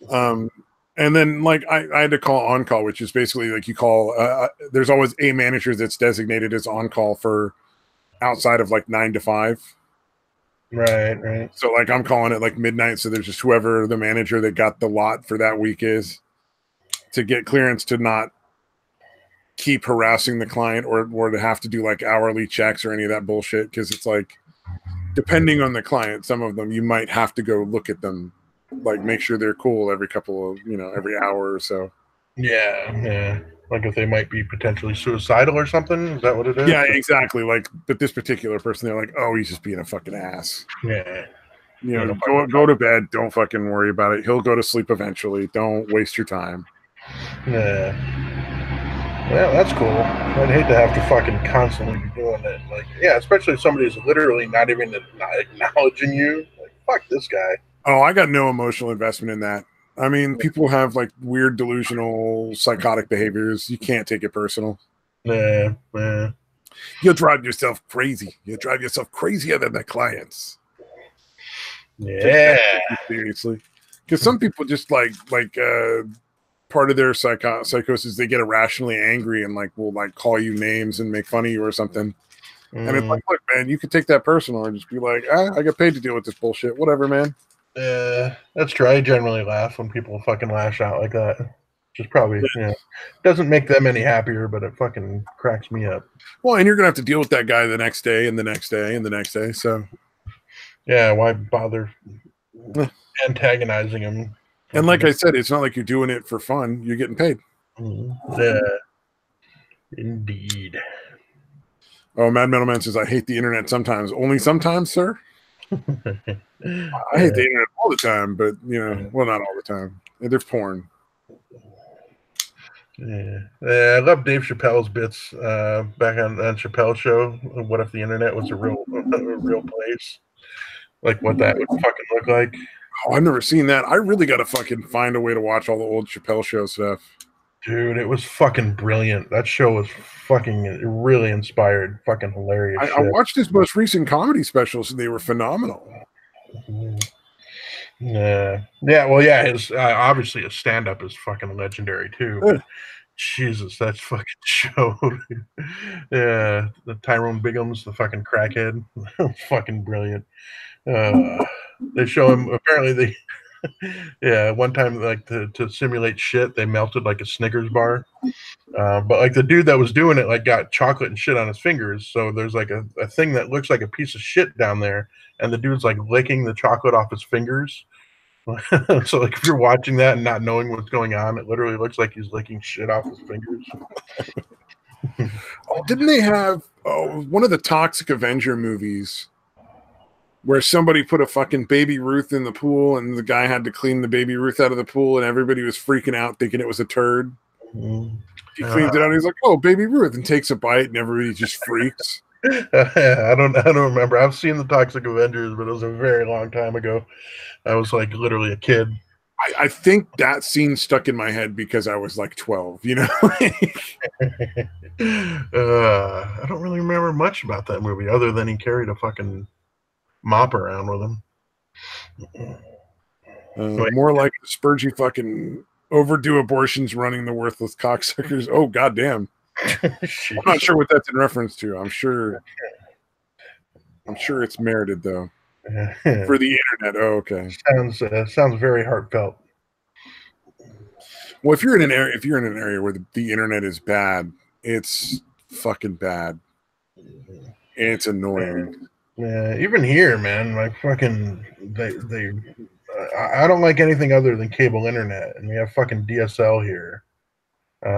And then, like, I had to call on call, which is basically like you call. There's always a manager that's designated as on call for outside of like 9 to 5.
Right.
So, like, I'm calling it like midnight. So there's just whoever the manager that got the lot for that week is to get clearance to not keep harassing the client or to have to do like hourly checks or any of that bullshit. Cause it's like, depending on the client, some of them, you might have to go look at them, like make sure they're cool every every hour or so.
Yeah. Like if they might be potentially suicidal or something. Is that what it is?
Yeah, exactly. Like, but this particular person, they're like, oh, he's just being a fucking ass.
Yeah.
You know, go to bed. Don't fucking worry about it. He'll go to sleep eventually. Don't waste your time.
Yeah. Well, that's cool. I'd hate to have to fucking constantly be doing it. Like, yeah, especially if somebody's literally not even acknowledging you. Like, fuck this guy.
Oh, I got no emotional investment in that. I mean, people have like weird delusional psychotic behaviors. You can't take it personal.
Yeah.
You'll drive yourself crazy. You'll drive yourself crazier than the clients.
Yeah.
Seriously. Because some people just like part of their psychosis, they get irrationally angry and like will like call you names and make fun of you or something. And it's like, look, man, you could take that personal or just be like, I get paid to deal with this bullshit. Whatever, man.
That's true. I generally laugh when people fucking lash out like that. Which is probably, doesn't make them any happier, but it fucking cracks me up.
Well, and you're gonna have to deal with that guy the next day and the next day and the next day. So
yeah, why bother antagonizing him?
And like I said, it's not like you're doing it for fun. You're getting paid.
Yeah, indeed.
Oh, Mad Metal Man says, I hate the internet sometimes. Only sometimes, sir? I hate the internet all the time, but, well, not all the time. There's porn.
Yeah, I love Dave Chappelle's bits back on Chappelle's show. What if the internet was a real place? Like what that would fucking look like.
Oh, I've never seen that. I really got to fucking find a way to watch all the old Chappelle show stuff.
Dude, it was fucking brilliant. That show was fucking really inspired. Fucking hilarious.
I watched his most recent comedy specials, and they were phenomenal.
Yeah. Well, yeah. His obviously his stand-up is fucking legendary too. Jesus, that's fucking show. Yeah, the Tyrone Biggums, the fucking crackhead, fucking brilliant. They show him apparently one time like to simulate shit they melted like a Snickers bar, but like the dude that was doing it like got chocolate and shit on his fingers, so there's like a thing that looks like a piece of shit down there, and the dude's like licking the chocolate off his fingers. So like if you're watching that and not knowing what's going on, it literally looks like he's licking shit off his fingers.
Didn't they have one of the Toxic Avenger movies where somebody put a fucking Baby Ruth in the pool and the guy had to clean the Baby Ruth out of the pool and everybody was freaking out thinking it was a turd? He cleans it out and he's like, oh, Baby Ruth, and takes a bite and everybody just freaks.
I don't remember. I've seen the Toxic Avengers, but it was a very long time ago. I was like literally a kid.
I think that scene stuck in my head because I was like 12,
I don't really remember much about that movie other than he carried a fucking mop around with him.
More like Spurgey fucking overdue abortions running the worthless cocksuckers. Oh, goddamn. I'm not sure what that's in reference to. I'm sure it's merited though. For the internet. Oh, okay.
Sounds very heartfelt.
Well, if you're in an area where the internet is bad, it's fucking bad. And it's annoying.
Yeah, even here, man, like fucking I don't like anything other than cable internet, and we have fucking DSL here,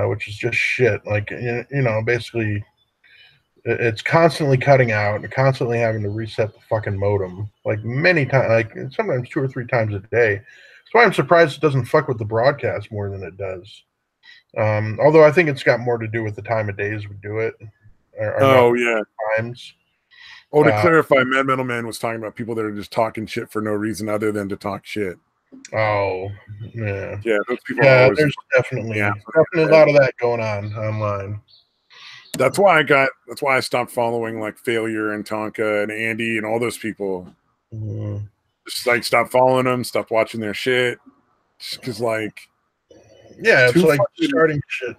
which is just shit. Like basically, it's constantly cutting out and constantly having to reset the fucking modem, like many times, like sometimes 2 or 3 times a day. That's why I'm surprised it doesn't fuck with the broadcast more than it does. Although I think it's got more to do with the time of days we do it. Times.
Oh, to clarify, Mad Metal Man was talking about people that are just talking shit for no reason other than to talk shit.
Oh, yeah.
Yeah, those people
there's definitely a lot of that going on online.
That's why I stopped following like Failure and Tonka and Andy and all those people.
Mm-hmm.
Just like stop following them, stop watching their shit. Just because like
it's like starting shit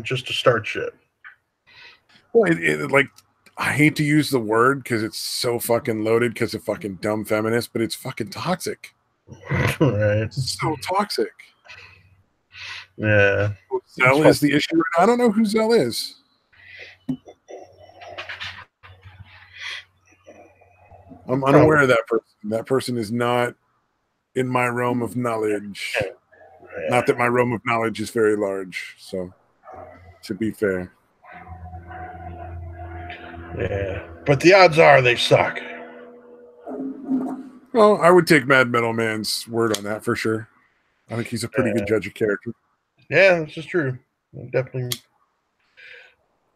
just to start shit.
Well, like I hate to use the word because it's so fucking loaded because of fucking dumb feminists, but it's fucking toxic.
Right.
It's so toxic.
Yeah.
Zell is the issue. I don't know who Zell is. I'm unaware of that person. That person is not in my realm of knowledge. Yeah. Not that my realm of knowledge is very large. So, to be fair.
Yeah. But the odds are they suck.
Well, I would take Mad Metal Man's word on that for sure. I think he's a pretty good judge of character.
Yeah, this is true. Definitely.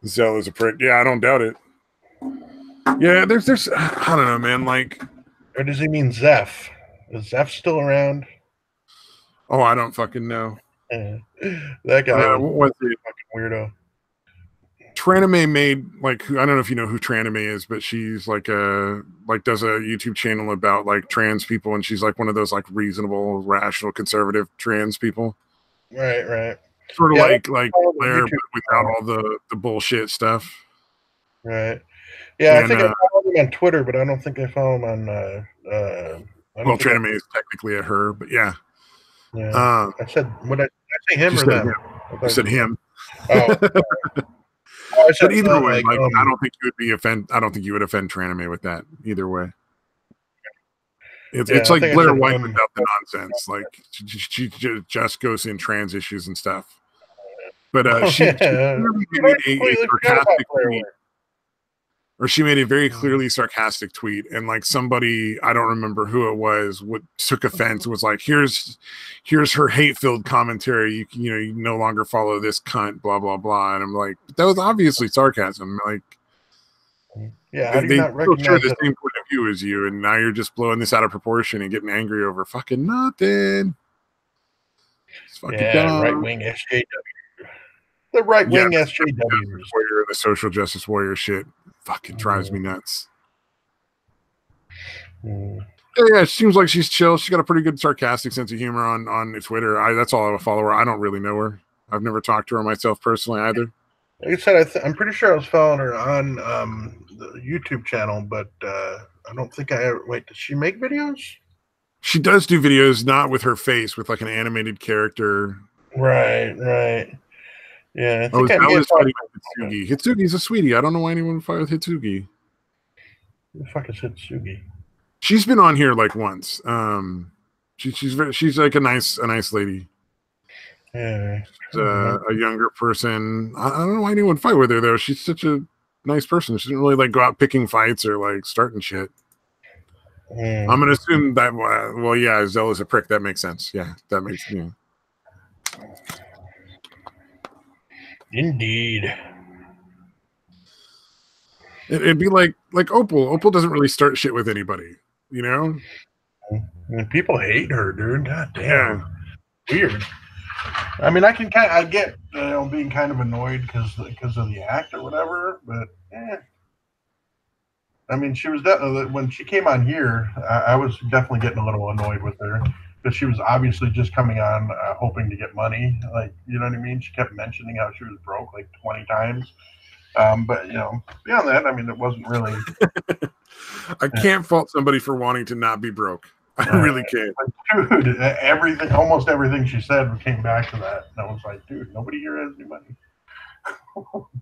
Zell is a prick. Yeah, I don't doubt it. Yeah, there's I don't know, man. Like,
or does he mean Zeph? Is Zeph still around?
Oh, I don't fucking know.
That guy was a fucking weirdo.
Tranime made like I don't know if you know who Tranime is, but she's like does a YouTube channel about like trans people, and she's like one of those like reasonable, rational, conservative trans people.
Right.
Sort of like Blair, but without all the bullshit stuff.
Right. Yeah, I think I follow him on Twitter, but I don't think I follow him on
Well, Traname is technically a her, but yeah.
Yeah. I said, would I say him or them?
You said him.
Oh.
But either way, like, I don't think you would be I don't think you would offend Traname with that either way. It's like Blair White without the nonsense. Like she just goes in trans issues and stuff. But she clearly made a sarcastic tweet. Or she made a very clearly sarcastic tweet, and like somebody, I don't remember who it was, took offense. Was like, here's her hate-filled commentary. You no longer follow this cunt, blah blah blah. And I'm like, that was obviously sarcasm. Like,
yeah, how do you not recognize
share the same point of view as you, and now you're just blowing this out of proportion and getting angry over fucking nothing.
It's fucking dumb. Right wing SJW. The right wing SJWs.
The social justice warrior shit fucking drives me nuts. Yeah, it seems like she's chill. She's got a pretty good sarcastic sense of humor on Twitter. That's all I follow her. I don't really know her. I've never talked to her myself personally either.
Like I said, I'm pretty sure I was following her on the YouTube channel, but I don't think I ever. Wait, does she make videos?
She does do videos, not with her face, with like an animated character.
Right. Yeah, I think
Zella's fighting with Hitsugi. Hitsugi's a sweetie. I don't know why anyone would fight with Hitsugi.
Who the fuck is Hitsugi?
She's been on here like once. She's like a nice lady.
Yeah,
she's a younger person. I don't know why anyone would fight with her though. She's such a nice person. She didn't really like go out picking fights or like starting shit. I'm gonna assume that. Well, yeah, Zella's a prick. That makes sense. Yeah, that makes
Indeed.
It'd be like Opal. Opal doesn't really start shit with anybody, you know?
And people hate her, dude. God damn. Yeah. Weird. I mean, I get being kind of annoyed because of the act or whatever, but I mean, she was definitely, when she came on here, I was definitely getting a little annoyed with her. Because she was obviously just coming on hoping to get money. Like, you know what I mean? She kept mentioning how she was broke like 20 times. But, beyond that, I mean, it wasn't really.
I can't fault somebody for wanting to not be broke. I really can't.
Dude, almost everything she said came back to that. And I was like, dude, nobody here has any money.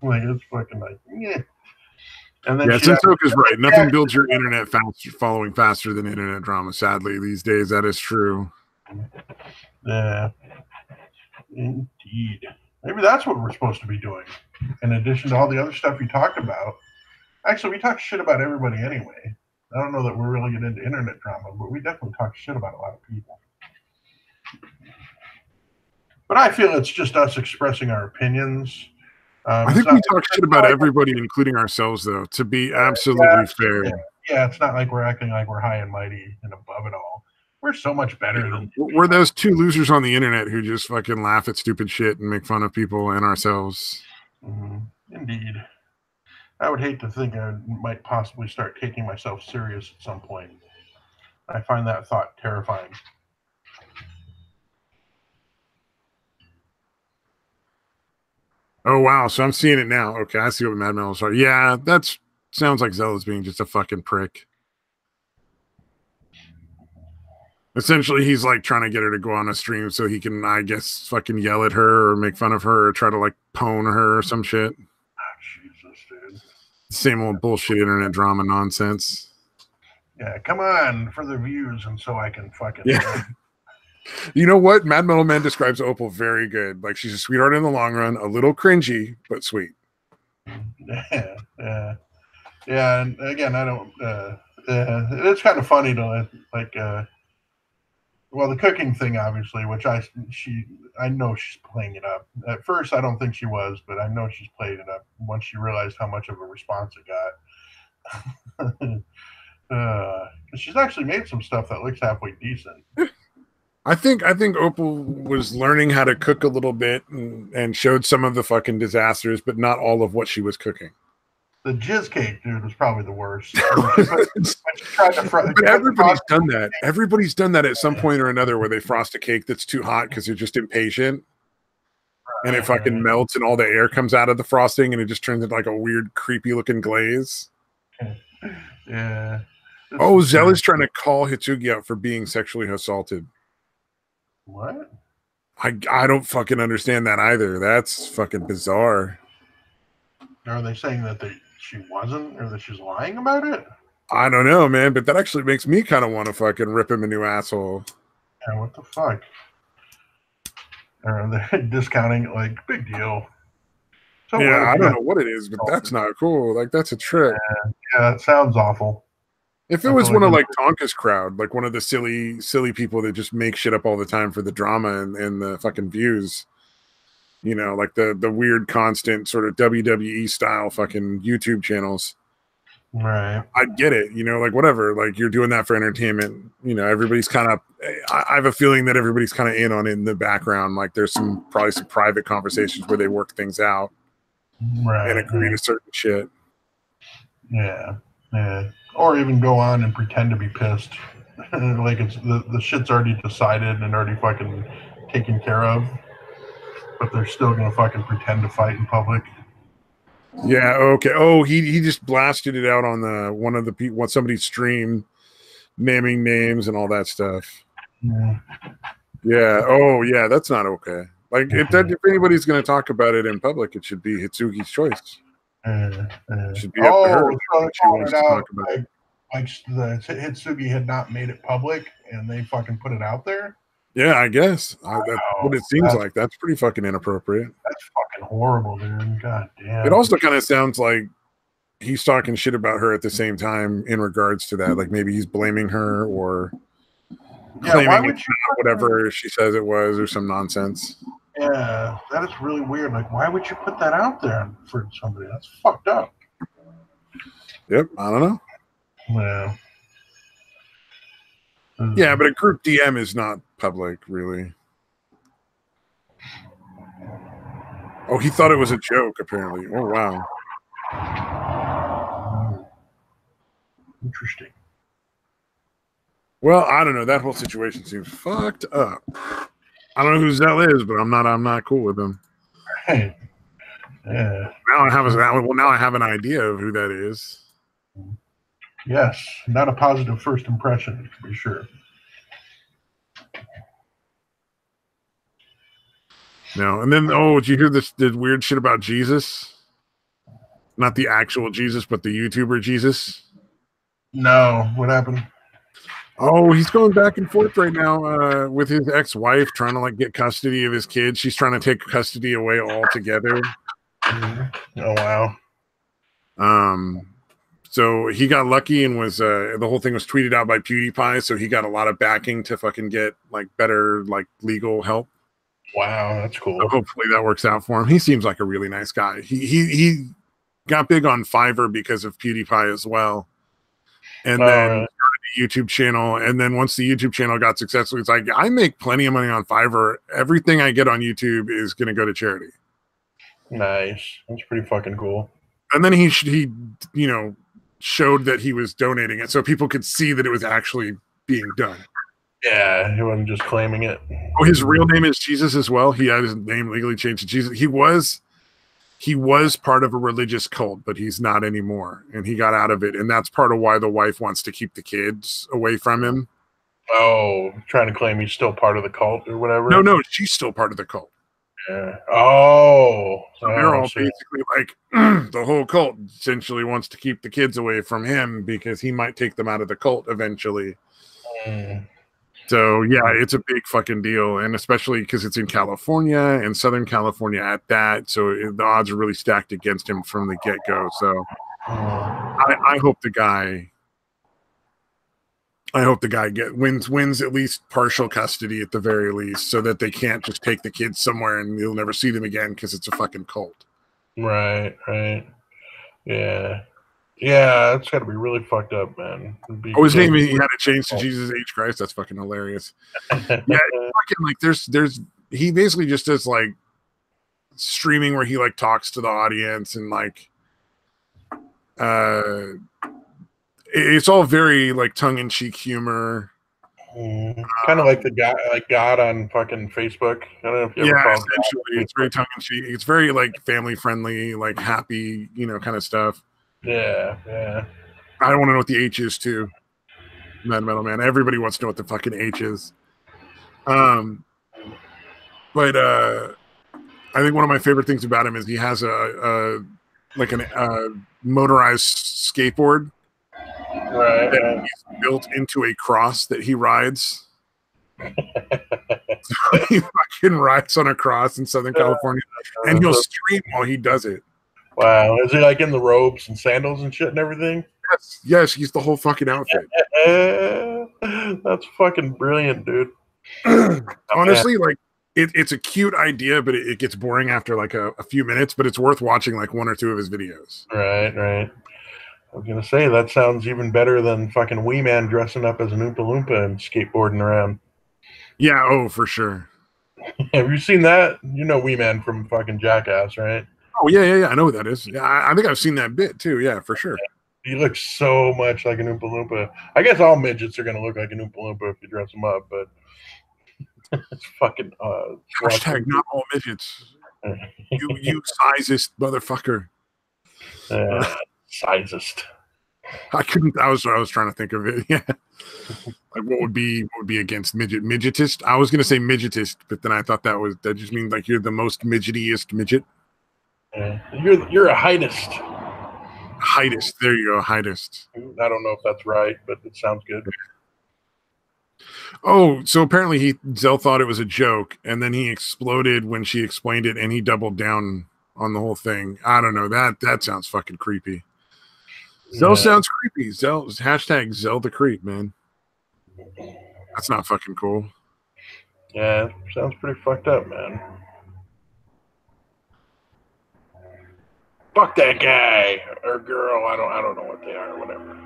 Like, it's fucking like, yeah. And then
Sensoka's right. Nothing builds your internet following faster than internet drama. Sadly, these days, that is true.
Yeah, indeed. Maybe that's what we're supposed to be doing. In addition to all the other stuff we talked about. Actually, we talk shit about everybody anyway. I don't know that we're really getting into internet drama, but we definitely talk shit about a lot of people. But I feel it's just us expressing our opinions.
I think we talk shit about everybody, including ourselves, though, to be absolutely fair.
Yeah, it's not like we're acting like we're high and mighty and above it all. We're so much better than.
We're those two losers on the internet who just fucking laugh at stupid shit and make fun of people and ourselves.
Indeed. I would hate to think I might possibly start taking myself serious at some point. I find that thought terrifying.
Oh, wow. So I'm seeing it now. Okay, I see what Mad Mel's are. Yeah, that sounds like Zella's being just a fucking prick. Essentially, he's like trying to get her to go on a stream so he can, I guess, fucking yell at her or make fun of her or try to like pwn her or some shit.
Oh, Jesus, dude.
Same old bullshit internet drama nonsense.
Yeah, come on for the views and so I can fucking.
Yeah. You know what? Mad Metal Man describes Opal very good. Like, she's a sweetheart in the long run, a little cringy, but sweet.
Yeah. And again, I don't. It's kind of funny to like. Well, the cooking thing, obviously, which I know she's playing it up. At first, I don't think she was, but I know she's played it up once she realized how much of a response it got. She's actually made some stuff that looks halfway decent.
I think Opal was learning how to cook a little bit and showed some of the fucking disasters, but not all of what she was cooking.
The jizz cake, dude, was probably the worst.
But everybody's done that. Everybody's done that at some point or another where they frost a cake that's too hot because they're just impatient. And it fucking melts and all the air comes out of the frosting and it just turns into like a weird, creepy looking glaze.
Yeah.
Oh, Zell is trying to call Hitsugi out for being sexually assaulted.
What?
I don't fucking understand that either. That's fucking bizarre.
Are they saying that she wasn't, or that she's lying about it?
I don't know, man, but that actually makes me kind of want to fucking rip him a new asshole.
Yeah, what the fuck? They're discounting it like big deal.
So yeah, I don't know what it is, but that's not cool. Like, that's a trick.
Yeah, it sounds awful.
If it was one of like Tonka's crowd, like one of the silly people that just make shit up all the time for the drama and the fucking views, you know, like the weird constant sort of WWE style fucking YouTube channels.
Right.
I get it, you know, like whatever, like you're doing that for entertainment. You know, everybody's kind of, I have a feeling that everybody's kind of in on it in the background. Like there's probably some private conversations where they work things out.
Right.
And agree to certain shit.
Yeah. Yeah. Or even go on and pretend to be pissed. Like it's the shit's already decided and already fucking taken care of. But they're still gonna fucking pretend to fight in public.
Yeah, okay. Oh, he just blasted it out on somebody's stream, naming names and all that stuff.
Yeah.
Yeah. Oh, yeah. That's not okay. Like, if anybody's going to talk about it in public, it should be Hitsugi's choice. It should be up to her.
So she wants to talk about it. Like the Hitsugi had not made it public, and they fucking put it out there.
Yeah, I guess that's what it seems like. That's pretty fucking inappropriate.
That's fucking horrible, dude. God damn.
It also kind of sounds like he's talking shit about her at the same time in regards to that. Like maybe he's blaming her or claiming it's not whatever she says it was or some nonsense.
Yeah, that is really weird. Like, why would you put that out there for somebody? That's fucked up.
Yep, I don't know.
Yeah.
Yeah, but a group DM is not public, really. Oh, he thought it was a joke, apparently. Oh, wow.
Interesting.
Well, I don't know. That whole situation seems fucked up. I don't know who Zell is, but I'm not cool with him.
Right. Yeah.
Now I have an idea of who that is.
Yes, not a positive first impression, to be sure.
No, and then did you hear the weird shit about Jesus? Not the actual Jesus, but the YouTuber Jesus.
No, what happened?
Oh, he's going back and forth right now with his ex-wife, trying to like get custody of his kids. She's trying to take custody away altogether.
Oh wow.
So he got lucky and was the whole thing was tweeted out by PewDiePie, so he got a lot of backing to fucking get like better like legal help.
Wow, that's cool.
So hopefully that works out for him. He seems like a really nice guy. He got big on Fiverr because of PewDiePie as well. And then started a YouTube channel. And then once the YouTube channel got successful, it's like, I make plenty of money on Fiverr. Everything I get on YouTube is going to go to charity.
Nice. That's pretty fucking cool.
And then he showed that he was donating it so people could see that it was actually being done.
Yeah, he wasn't just claiming it.
Oh, his real name is Jesus as well. He had his name legally changed to Jesus. He was part of a religious cult, but he's not anymore. And he got out of it. And that's part of why the wife wants to keep the kids away from him.
Oh, trying to claim he's still part of the cult or whatever?
No, she's still part of the cult.
Yeah. Oh.
So they're all basically like, the whole cult essentially wants to keep the kids away from him because he might take them out of the cult eventually. So, yeah, it's a big fucking deal, and especially because it's in California and Southern California at that, so the odds are really stacked against him from the get-go. So, I hope the guy wins at least partial custody at the very least, so that they can't just take the kids somewhere and you'll never see them again because it's a fucking cult.
Right. Yeah. Yeah, it's got to be really fucked up, man.
His name, he had to change to Jesus H. Christ. That's fucking hilarious. Yeah, fucking like he basically just does like streaming where he like talks to the audience and like it's all very like tongue-in-cheek humor.
Kind of like the guy, like God on fucking Facebook. I don't know if you ever follow
essentially, it's very tongue-in-cheek. It's very like family-friendly, like happy, kind of stuff.
Yeah.
I don't want to know what the H is too. Mad Metal Man. Everybody wants to know what the fucking H is. But I think one of my favorite things about him is he has a motorized skateboard that he's built into a cross that he rides. He fucking rides on a cross in Southern California, and he'll scream while he does it.
Wow, is he like in the robes and sandals and shit and everything?
Yes, he's the whole fucking outfit.
That's fucking brilliant, dude.
Honestly, like it's a cute idea, but it gets boring after like a few minutes. But it's worth watching like one or two of his videos.
Right. I was gonna say that sounds even better than fucking Wee Man dressing up as an Oompa Loompa and skateboarding around.
Yeah, oh for sure.
Have you seen that? You know Wee Man from fucking Jackass, right?
Oh yeah. I know what that is. Yeah, I think I've seen that bit too. Yeah, for sure.
He looks so much like an Oompa Loompa. I guess all midgets are gonna look like an Oompa Loompa if you dress them up, but it's fucking
hashtag not all midgets. you sizest motherfucker.
Sizest.
I couldn't. I was trying to think of it. Yeah, like what would be against midgetist? I was gonna say midgetist, but then I thought that just means like you're the most midgetiest midget.
You're a heightest.
Heightest. There you go. Heightest.
I don't know if that's right, but it sounds good.
Oh, so apparently Zell thought it was a joke, and then he exploded when she explained it, and he doubled down on the whole thing. I don't know. That sounds fucking creepy. Zell sounds creepy. Hashtag Zell the creep, man. That's not fucking cool.
Yeah, it sounds pretty fucked up, man. Fuck that guy or girl. I don't know what they are or whatever.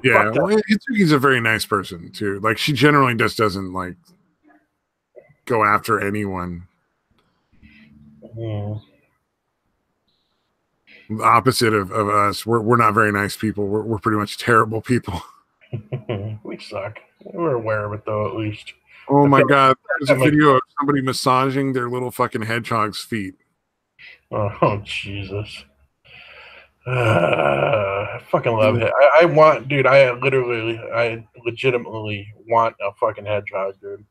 Yeah, well, Hitsuki's a very nice person too. Like she generally just doesn't like go after anyone. The opposite of us. We're not very nice people. We're pretty much terrible people.
We suck. We're aware of it though, at least.
Oh my god, there's a video of somebody massaging their little fucking hedgehog's feet.
Oh Jesus. I fucking love it. I want, dude. I legitimately want a fucking hedgehog, dude.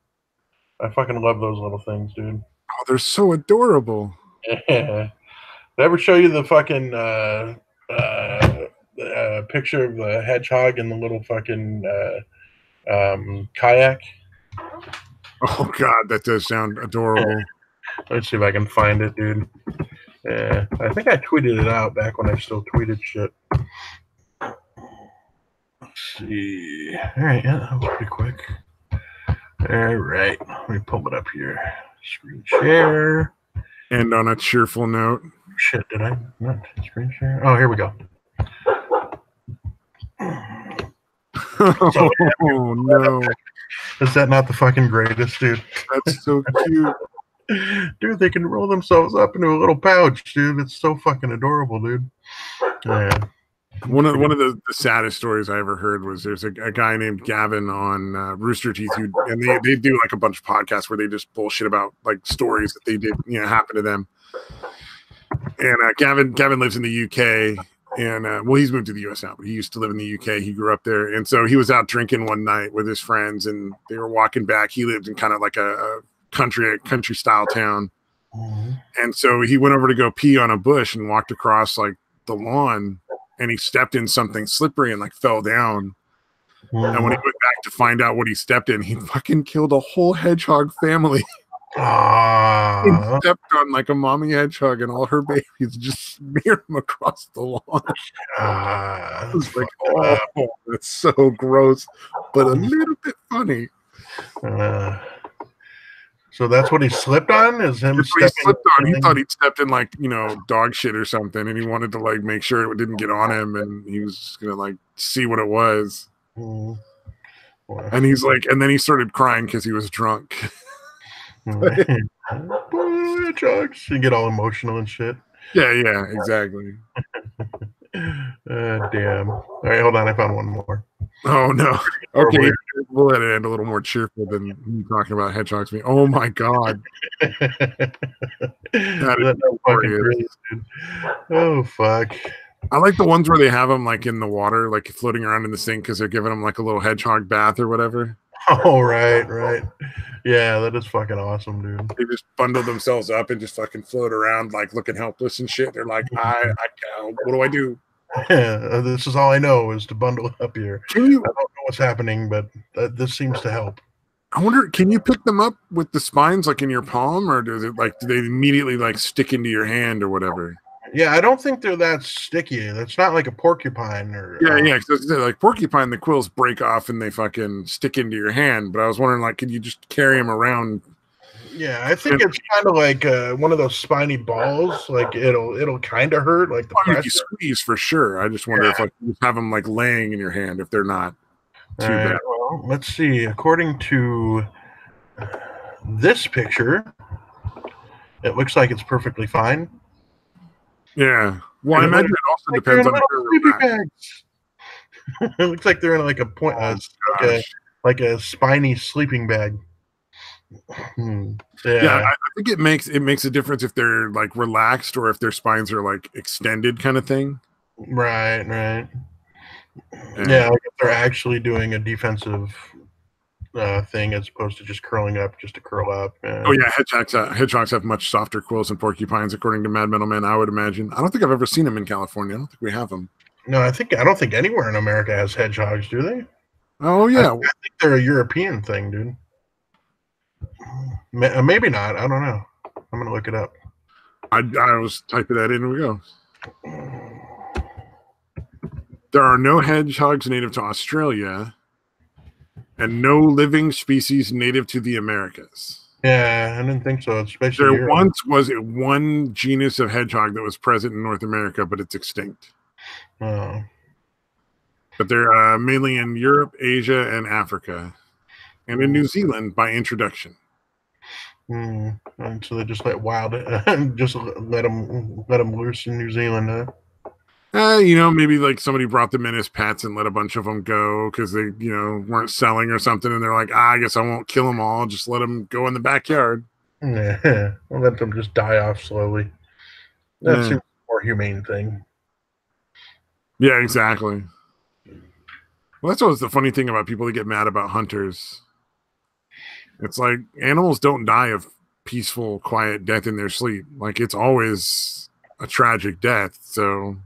I fucking love those little things, dude.
Oh, they're so adorable.
Yeah. Did I ever show you the fucking picture of the hedgehog in the little fucking kayak?
Oh god, that does sound adorable.
Let's see if I can find it, dude. Yeah, I think I tweeted it out back when I still tweeted shit. Let's see. All right, yeah, that was pretty quick. All right, let me pull it up here. Screen share.
And on a cheerful note.
Shit, did I not screen share? Oh, here we go.
Oh no.
Is that not the fucking greatest, dude?
That's so cute.
Dude, they can roll themselves up into a little pouch, dude. It's so fucking adorable, dude. Yeah.
One of the saddest stories I ever heard was there's a guy named Gavin on Rooster Teeth and they do like a bunch of podcasts where they just bullshit about like stories that they did, happen to them. And Gavin lives in the UK, and well, he's moved to the US now, but he used to live in the UK. He grew up there, and so he was out drinking one night with his friends, and they were walking back. He lived in kind of like a country style town, and so he went over to go pee on a bush and walked across like the lawn, and he stepped in something slippery and like fell down. And when he went back to find out what he stepped in, he fucking killed a whole hedgehog family. He stepped on like a mommy hedgehog, and all her babies just smeared him across the lawn. I was like, oh, that's so gross, but a little bit funny.
So that's what he slipped on? Is him
stepping? He slipped on. He thought he'd stepped in like, dog shit or something, and he wanted to like make sure it didn't get on him, and he was just gonna like see what it was. And he's like, and then he started crying because he was drunk.
Drugs. You get all emotional and shit.
Yeah, exactly.
Damn. All right, hold on. I found one more.
Oh no. Okay, we'll let it end a little more cheerful than me talking about hedgehogs. Oh my god.
That is fucking crazy, dude. Oh fuck.
I like the ones where they have them like in the water, like floating around in the sink because they're giving them like a little hedgehog bath or whatever.
Oh, right. Yeah, that is fucking awesome, dude.
They just bundle themselves up and just fucking float around like looking helpless and shit. They're like, what do I do?
Yeah, this is all I know is to bundle up here.
Can you?
I don't know what's happening, but this seems to help.
I wonder, can you pick them up with the spines like in your palm, or do they immediately like stick into your hand or whatever?
Yeah, I don't think they're that sticky. That's not like a porcupine or
yeah. Because like porcupine, the quills break off and they fucking stick into your hand. But I was wondering, like, could you just carry them around?
Yeah, I think it's kind of like one of those spiny balls. Like it'll kind of hurt, like the pressure.
You squeeze for sure. I just wonder if like you have them like laying in your hand if they're not too bad.
Well, let's see. According to this picture, it looks like it's perfectly fine.
Yeah. Well, I imagine it also depends on
sleeping bags. It looks like they're in like a point, like a spiny sleeping bag.
Yeah, I think it makes a difference if they're like relaxed or if their spines are like extended, kind of thing.
Right. Yeah, like if they're actually doing a defensive thing as opposed to just curling up just to curl up.
Oh yeah, hedgehogs have much softer quills than porcupines, according to Mad Metal Man. I would imagine. I don't think I've ever seen them in California. I don't think we have them.
No, I don't think anywhere in America has hedgehogs, do they?
Oh yeah,
I think they're a European thing, dude. Maybe not. I don't know. I'm gonna look it up.
I was typing that in. Here we go. There are no hedgehogs native to Australia, and no living species native to the Americas.
Yeah, I didn't think so. Especially
there once was one genus of hedgehog that was present in North America, but it's extinct.
Oh.
But they're mainly in Europe, Asia, and Africa, and in New Zealand by introduction.
And so they just let just let them loose in New Zealand, huh?
Maybe like somebody brought them in as pets and let a bunch of them go because they, weren't selling or something, and they're like, I guess I won't kill them all. Just let them go in the backyard.
Yeah, I'll let them just die off slowly. That seems a more humane thing.
Yeah, exactly. Well, that's always the funny thing about people that get mad about hunters. It's like animals don't die of peaceful, quiet death in their sleep. Like it's always a tragic death. So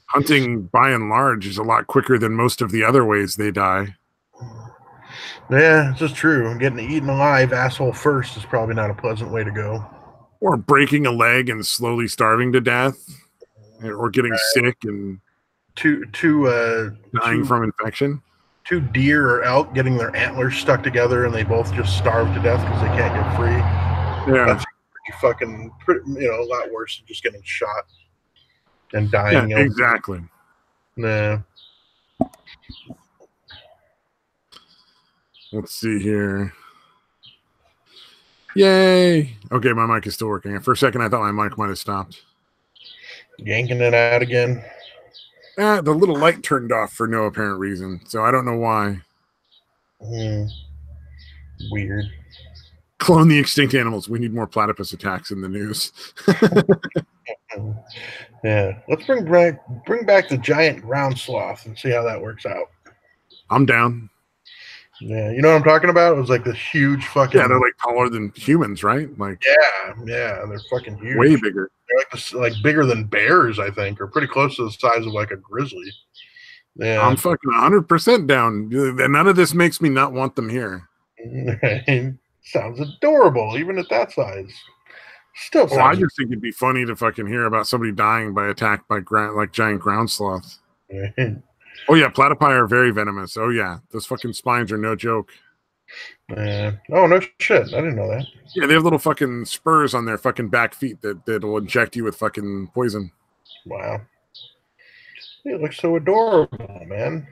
hunting, by and large, is a lot quicker than most of the other ways they die.
Yeah, it's just true. Getting eaten alive, asshole first, is probably not a pleasant way to go.
Or breaking a leg and slowly starving to death, or getting sick and dying from infection.
2 deer or elk getting their antlers stuck together and they both just starve to death because they can't get free.
Yeah,
that's pretty, a lot worse than just getting shot and dying.
Yeah, exactly.
Nah.
Let's see here. Yay! Okay, my mic is still working. For a second, I thought my mic might have stopped.
Yanking it out again.
The little light turned off for no apparent reason, so I don't know why.
Weird.
Clone the extinct animals. We need more platypus attacks in the news.
Yeah, let's bring back the giant ground sloth and see how that works out.
I'm down.
Yeah, you know what I'm talking about? It was like this huge fucking.
Yeah, they're like taller than humans, right? Like
yeah, they're fucking huge.
Way bigger.
They're like bigger than bears, I think, or pretty close to the size of like a grizzly. Yeah,
I'm fucking 100% down. None of this makes me not want them here.
Sounds adorable, even at that size. Still,
I just think it'd be funny to fucking hear about somebody dying by attack by giant ground sloths. Oh yeah, platypi are very venomous. Oh yeah, those fucking spines are no joke.
Oh no shit, I didn't know that.
Yeah, they have little fucking spurs on their fucking back feet that'll inject you with fucking poison.
Wow, it looks so adorable, man.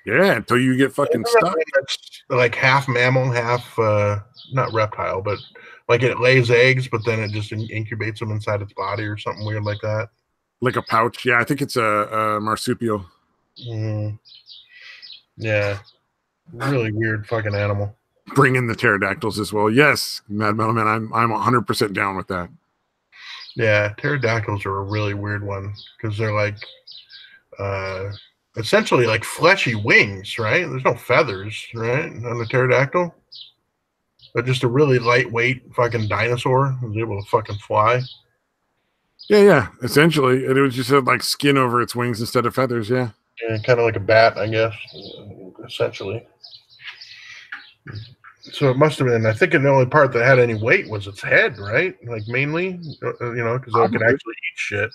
Yeah, until you get fucking stuck.
That's like half mammal, half not reptile, but like it lays eggs, but then it just incubates them inside its body or something weird like that.
Like a pouch. Yeah, I think it's a marsupial.
Yeah, really weird fucking animal. Bring
in the pterodactyls as well. Yes, Mad Metal Man, I'm 100% down with that.
Yeah, pterodactyls are a really weird one because they're like essentially like fleshy wings, right? There's no feathers, right, on the pterodactyl. But just a really lightweight fucking dinosaur who's able to fucking fly.
Yeah. Essentially, it was just like skin over its wings instead of feathers. Yeah.
Yeah, kind of like a bat, I guess, essentially. So it must have been. I think the only part that had any weight was its head, right? Like mainly, because it could actually eat shit.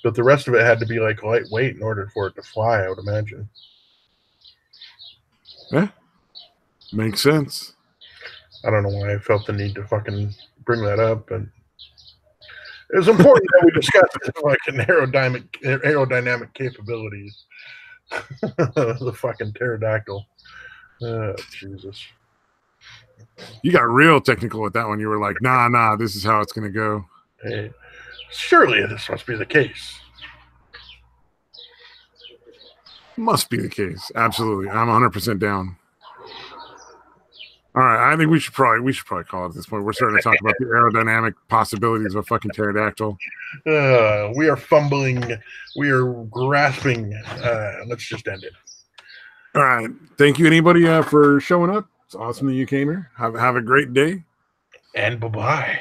But the rest of it had to be like lightweight in order for it to fly, I would imagine.
Yeah, makes sense.
I don't know why I felt the need to fucking bring that up, but it was important that we discuss like aerodynamic capabilities. The fucking pterodactyl. Oh, Jesus.
You got real technical with that one. You were like, nah, this is how it's going to go.
Hey, surely this must be the case.
Must be the case. Absolutely. I'm 100% down. All right, I think we should probably call it at this point. We're starting to talk about the aerodynamic possibilities of a fucking pterodactyl.
We are fumbling. We are grasping. Let's just end it.
All right. Thank you, anybody, for showing up. It's awesome that you came here. Have a great day.
And bye-bye.